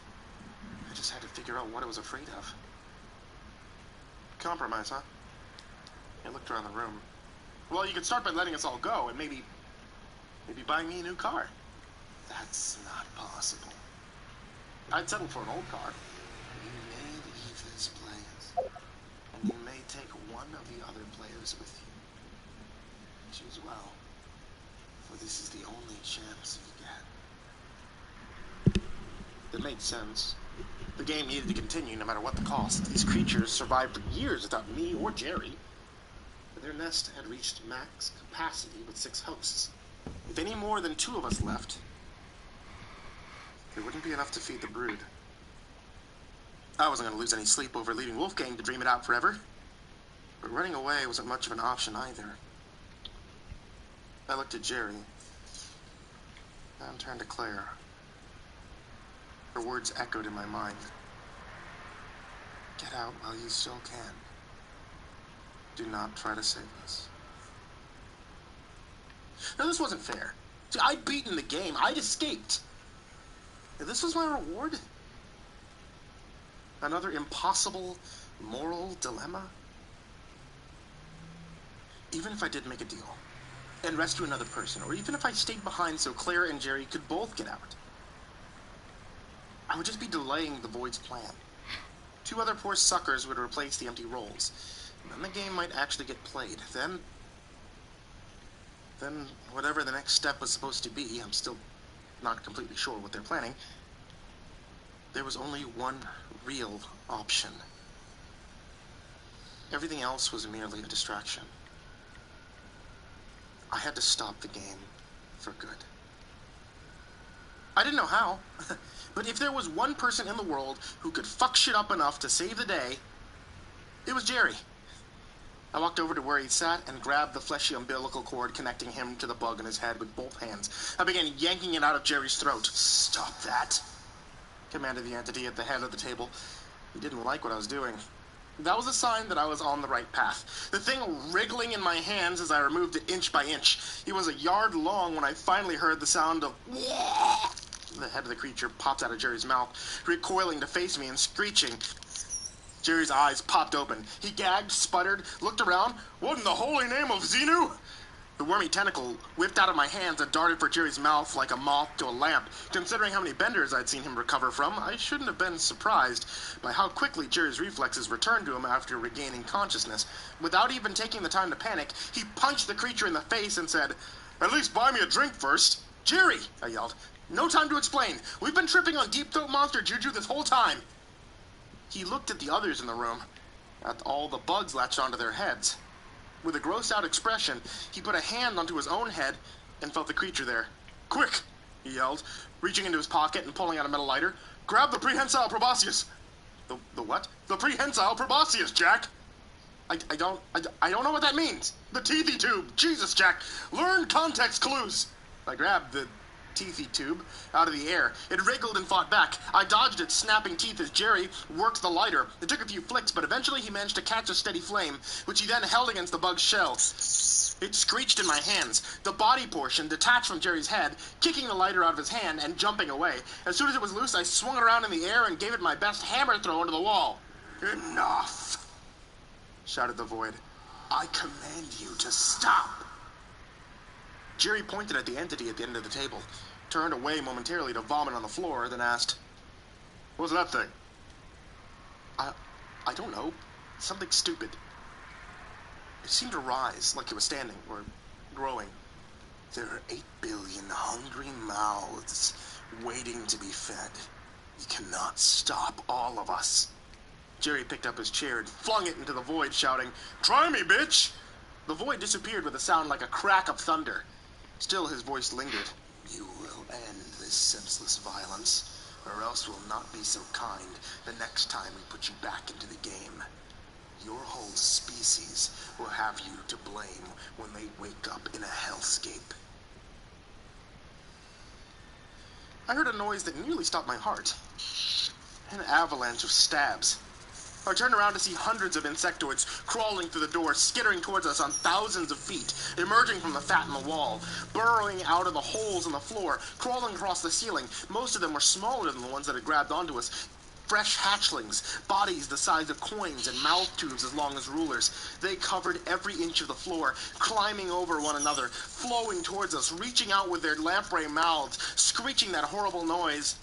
I just had to figure out what it was afraid of. Compromise, huh? I looked around the room. Well, you could start by letting us all go and maybe buying me a new car. That's not possible. I'd settle for an old car. You may leave this place, and you may take one of the other players with you. Choose well, for this is the only chance you get. It made sense. The game needed to continue no matter what the cost. These creatures survived for years without me or Jerry. But their nest had reached max capacity with 6 hosts. If any more than 2 of us left, there wouldn't be enough to feed the brood. I wasn't going to lose any sleep over leaving Wolfgang to dream it out forever. But running away wasn't much of an option either. I looked at Jerry, and turned to Claire. Her words echoed in my mind. Get out while you still can. Do not try to save us. Now, this wasn't fair. See, I'd beaten the game. I'd escaped. And this was my reward? Another impossible moral dilemma? Even if I did make a deal and rescue another person, or even if I stayed behind so Claire and Jerry could both get out, I would just be delaying the Void's plan. 2 other poor suckers would replace the empty roles. And then the game might actually get played. Then whatever the next step was supposed to be, I'm still not completely sure what they're planning, there was only one real option. Everything else was merely a distraction. I had to stop the game for good. I didn't know how, but if there was one person in the world who could fuck shit up enough to save the day, it was Jerry. I walked over to where he sat and grabbed the fleshy umbilical cord connecting him to the bug in his head with both hands. I began yanking it out of Jerry's throat. Stop that, commanded the entity at the head of the table. He didn't like what I was doing. That was a sign that I was on the right path. The thing wriggling in my hands as I removed it inch by inch. It was a yard long when I finally heard the sound of the head of the creature popped out of Jerry's mouth, recoiling to face me and screeching. Jerry's eyes popped open. He gagged, sputtered, looked around. What in the holy name of Xenu? The wormy tentacle whipped out of my hands and darted for Jerry's mouth like a moth to a lamp. Considering how many benders I'd seen him recover from, I shouldn't have been surprised by how quickly Jerry's reflexes returned to him after regaining consciousness. Without even taking the time to panic, he punched the creature in the face and said, "At least buy me a drink first." "Jerry!" I yelled. "No time to explain. We've been tripping on deep throat monster juju this whole time." He looked at the others in the room, at all the bugs latched onto their heads. With a grossed-out expression, he put a hand onto his own head and felt the creature there. "Quick!" he yelled, reaching into his pocket and pulling out a metal lighter. "Grab the prehensile proboscis!" The what? "The prehensile proboscis, Jack!" I don't know what that means. "The teethy tube! Jesus, Jack! Learn context clues!" I grabbed the teethy tube out of the air. It wriggled and fought back. I dodged its snapping teeth as Jerry worked the lighter. It took a few flicks, but eventually he managed to catch a steady flame, which he then held against the bug's shell. It screeched in my hands. The body portion detached from Jerry's head, kicking the lighter out of his hand and jumping away. As soon as it was loose, I swung it around in the air and gave it my best hammer throw into the wall. "Enough!" shouted the Void. "I command you to stop!" Jerry pointed at the entity at the end of the table, turned away momentarily to vomit on the floor, then asked, "What's that thing?" I don't know. Something stupid. It seemed to rise, like it was standing, or growing. "There are 8 billion hungry mouths waiting to be fed. You cannot stop all of us." Jerry picked up his chair and flung it into the void, shouting, "Try me, bitch!" The void disappeared with a sound like a crack of thunder. Still, his voice lingered. You will end this senseless violence, or else we'll not be so kind the next time we put you back into the game. Your whole species will have you to blame when they wake up in a hellscape. I heard a noise that nearly stopped my heart. An avalanche of stabs. I turned around to see hundreds of insectoids crawling through the door, skittering towards us on thousands of feet, emerging from the fat in the wall, burrowing out of the holes in the floor, crawling across the ceiling. Most of them were smaller than the ones that had grabbed onto us. Fresh hatchlings, bodies the size of coins and mouth tubes as long as rulers. They covered every inch of the floor, climbing over one another, flowing towards us, reaching out with their lamprey mouths, screeching that horrible noise.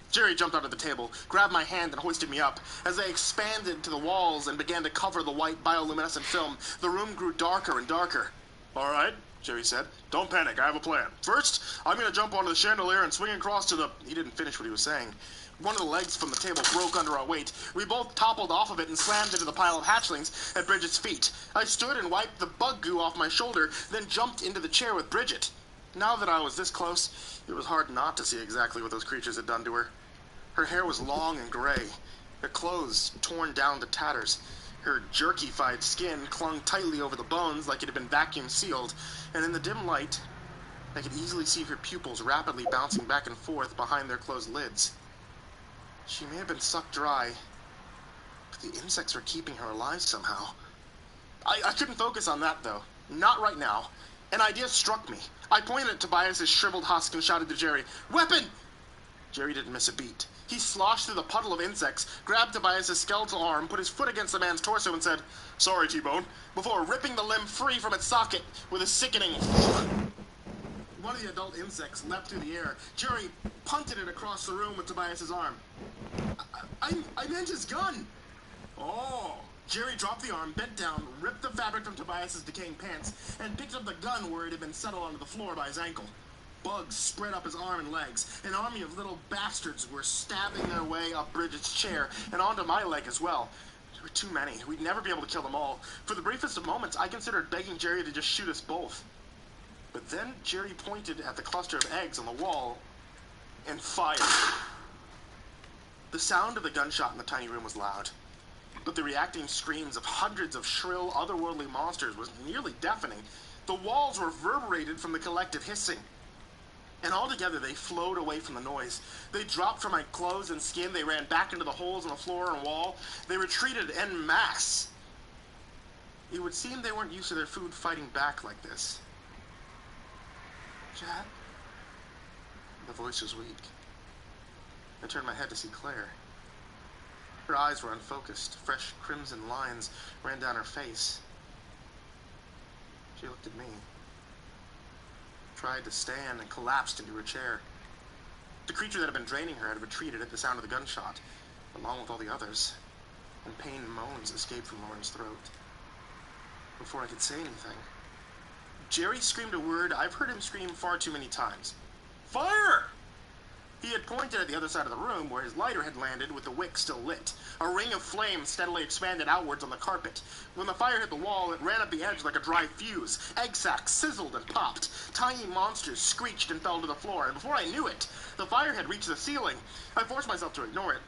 Jerry jumped onto the table, grabbed my hand, and hoisted me up. As they expanded to the walls and began to cover the white bioluminescent film, the room grew darker and darker. "All right," Jerry said. "Don't panic, I have a plan. First, I'm going to jump onto the chandelier and swing across to the..." He didn't finish what he was saying. One of the legs from the table broke under our weight. We both toppled off of it and slammed into the pile of hatchlings at Bridget's feet. I stood and wiped the bug goo off my shoulder, then jumped into the chair with Bridget. Now that I was this close, it was hard not to see exactly what those creatures had done to her. Her hair was long and gray, her clothes torn down to tatters. Her jerky-fied skin clung tightly over the bones like it had been vacuum sealed, and in the dim light, I could easily see her pupils rapidly bouncing back and forth behind their closed lids. She may have been sucked dry, but the insects were keeping her alive somehow. I couldn't focus on that, though. Not right now. An idea struck me. I pointed at Tobias's shriveled husk and shouted to Jerry, "Weapon!" Jerry didn't miss a beat. He sloshed through the puddle of insects, grabbed Tobias's skeletal arm, put his foot against the man's torso and said, "Sorry, T-Bone," before ripping the limb free from its socket with a sickening... One of the adult insects leapt through the air. Jerry punted it across the room with Tobias's arm. I meant his gun! Oh! Jerry dropped the arm, bent down, ripped the fabric from Tobias's decaying pants, and picked up the gun where it had been settled onto the floor by his ankle. Bugs spread up his arm and legs. An army of little bastards were stabbing their way up Bridget's chair and onto my leg as well. There were too many. We'd never be able to kill them all. For the briefest of moments, I considered begging Jerry to just shoot us both. But then Jerry pointed at the cluster of eggs on the wall and fired. The sound of the gunshot in the tiny room was loud, but the reacting screams of hundreds of shrill, otherworldly monsters was nearly deafening. The walls reverberated from the collective hissing. And altogether, they flowed away from the noise. They dropped from my clothes and skin. They ran back into the holes in the floor and wall. They retreated en masse. It would seem they weren't used to their food fighting back like this. "Chad?" The voice was weak. I turned my head to see Claire. Her eyes were unfocused. Fresh crimson lines ran down her face. She looked at me, tried to stand, and collapsed into her chair. The creature that had been draining her had retreated at the sound of the gunshot, along with all the others, and pained moans escaped from Lauren's throat. Before I could say anything, Jerry screamed a word I've heard him scream far too many times. "Fire!" He had pointed at the other side of the room where his lighter had landed with the wick still lit. A ring of flame steadily expanded outwards on the carpet. When the fire hit the wall, it ran up the edge like a dry fuse. Egg sacs sizzled and popped. Tiny monsters screeched and fell to the floor, and before I knew it, the fire had reached the ceiling. I forced myself to ignore it,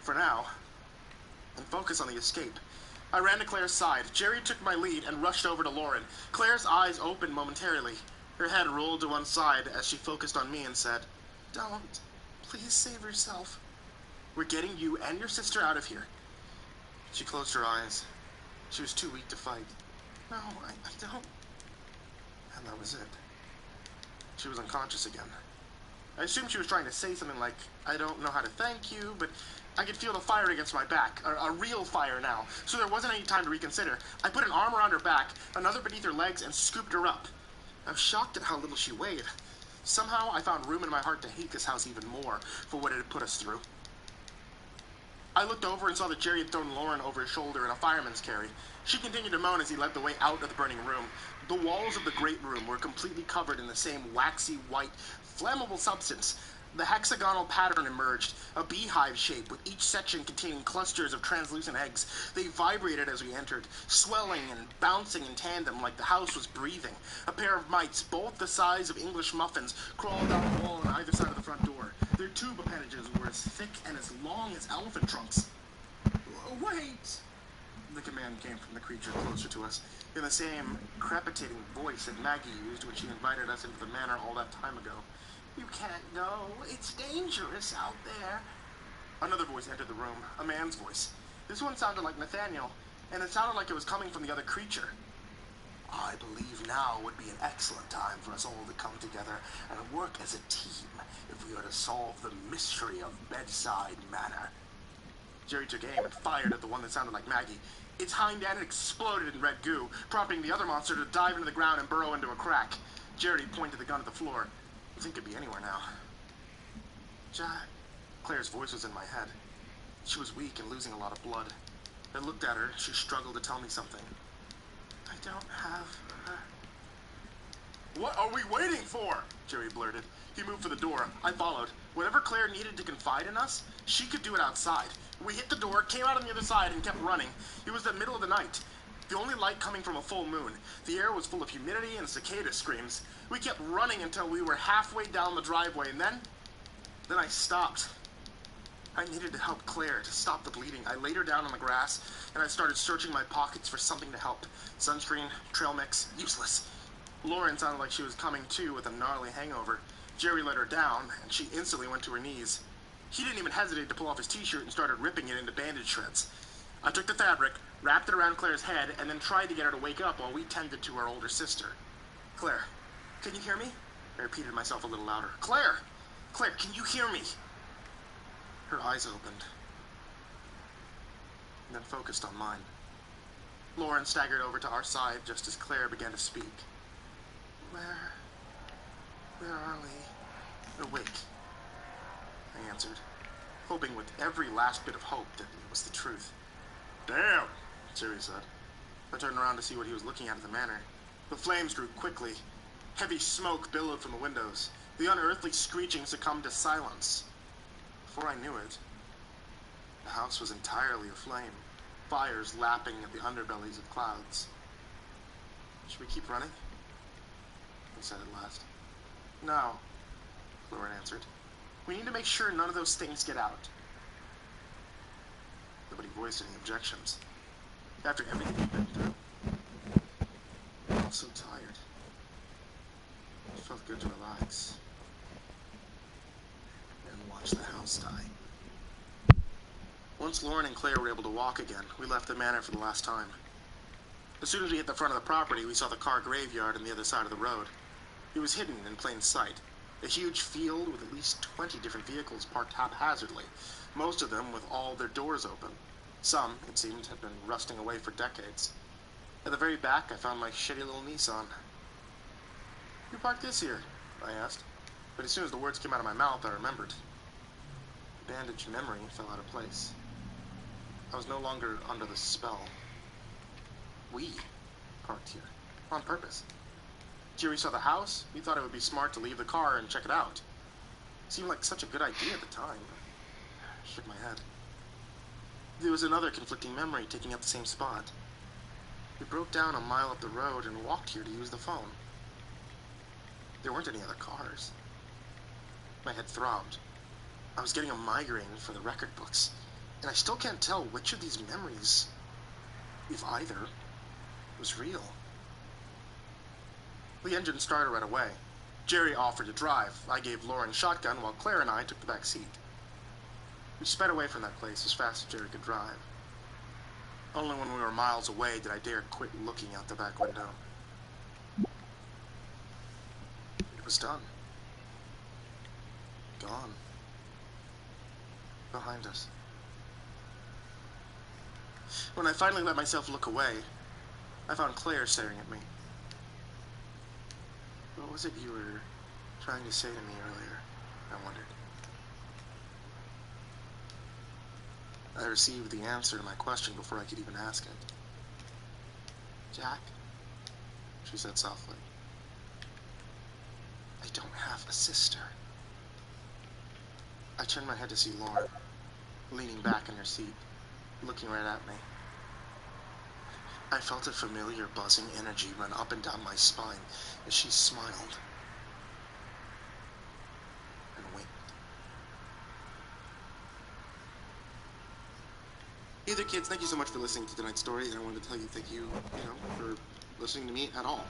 for now, and focus on the escape. I ran to Claire's side. Jerry took my lead and rushed over to Lauren. Claire's eyes opened momentarily. Her head rolled to one side as she focused on me and said, "Don't. Please save yourself. We're getting you and your sister out of here." She closed her eyes. She was too weak to fight. "No, I don't." And that was it. She was unconscious again. I assumed she was trying to say something like, "I don't know how to thank you," but I could feel the fire against my back, a real fire now, so there wasn't any time to reconsider. I put an arm around her back, another beneath her legs, and scooped her up. I was shocked at how little she weighed. Somehow, I found room in my heart to hate this house even more for what it had put us through. I looked over and saw that Jerry had thrown Lauren over his shoulder in a fireman's carry. She continued to moan as he led the way out of the burning room. The walls of the great room were completely covered in the same waxy, white, flammable substance. The hexagonal pattern emerged, a beehive shape with each section containing clusters of translucent eggs. They vibrated as we entered, swelling and bouncing in tandem like the house was breathing. A pair of mites, both the size of English muffins, crawled down the wall on either side of the front door. Their tube appendages were as thick and as long as elephant trunks. "Wait!" The command came from the creature closer to us, in the same crepitating voice that Maggie used when she invited us into the manor all that time ago. "You can't go. It's dangerous out there." Another voice entered the room, a man's voice. This one sounded like Nathaniel, and it sounded like it was coming from the other creature. "I believe now would be an excellent time for us all to come together and work as a team if we are to solve the mystery of Bedside Manor." Jerry took aim and fired at the one that sounded like Maggie. Its hind end exploded in red goo, prompting the other monster to dive into the ground and burrow into a crack. Jerry pointed the gun at the floor. The thing could be anywhere now. "Jack." Claire's voice was in my head. She was weak and losing a lot of blood. I looked at her. She struggled to tell me something. "I don't have her." "What are we waiting for?" Jerry blurted. He moved for the door. I followed. Whatever Claire needed to confide in us, she could do it outside. We hit the door, came out on the other side, and kept running. It was the middle of the night. The only light coming from a full moon. The air was full of humidity and cicada screams. We kept running until we were halfway down the driveway, and then I stopped. I needed to help Claire, to stop the bleeding. I laid her down on the grass, and I started searching my pockets for something to help. Sunscreen, trail mix, useless. Lauren sounded like she was coming to with a gnarly hangover. Jerry let her down, and she instantly went to her knees. He didn't even hesitate to pull off his t-shirt and started ripping it into bandage shreds. I took the fabric, wrapped it around Claire's head, and then tried to get her to wake up while we tended to our older sister. "Claire, can you hear me?" I repeated myself a little louder. "Claire! Claire, can you hear me?" Her eyes opened, and then focused on mine. Lauren staggered over to our side just as Claire began to speak. Where are we?" "Awake," I answered, hoping with every last bit of hope that it was the truth. "Damn," Jerry said. I turned around to see what he was looking at the manor. The flames grew quickly. Heavy smoke billowed from the windows. The unearthly screeching succumbed to silence. Before I knew it, the house was entirely aflame, fires lapping at the underbellies of clouds. "Should we keep running?" I said at last. "No," Lauren answered. "We need to make sure none of those things get out." Nobody voiced any objections. After everything we'd been through, I was so tired. It felt good to relax and watch the house die. Once Lauren and Claire were able to walk again, we left the manor for the last time. As soon as we hit the front of the property, we saw the car graveyard on the other side of the road. It was hidden in plain sight. A huge field with at least 20 different vehicles parked haphazardly, most of them with all their doors open. Some, it seemed, had been rusting away for decades. At the very back, I found my shitty little Nissan. "Who parked this here?" I asked, but as soon as the words came out of my mouth, I remembered. The bandaged memory fell out of place. I was no longer under the spell. We parked here, on purpose. Jerry saw the house. We thought it would be smart to leave the car and check it out. It seemed like such a good idea at the time. I shook my head. There was another conflicting memory taking up the same spot. We broke down a mile up the road and walked here to use the phone. There weren't any other cars. My head throbbed. I was getting a migraine for the record books, and I still can't tell which of these memories, if either, was real. The engine started right away. Jerry offered to drive. I gave Lauren shotgun while Claire and I took the back seat. We sped away from that place as fast as Jerry could drive. Only when we were miles away did I dare quit looking out the back window. It was done. Gone. Behind us. When I finally let myself look away, I found Claire staring at me. "What was it you were trying to say to me earlier?" I wondered. I received the answer to my question before I could even ask it. "Jack," she said softly, "I don't have a sister." I turned my head to see Lauren, leaning back in her seat, looking right at me. I felt a familiar buzzing energy run up and down my spine as she smiled and winked. Hey there, kids. Thank you so much for listening to tonight's story, and I wanted to tell you thank you, for listening to me at all.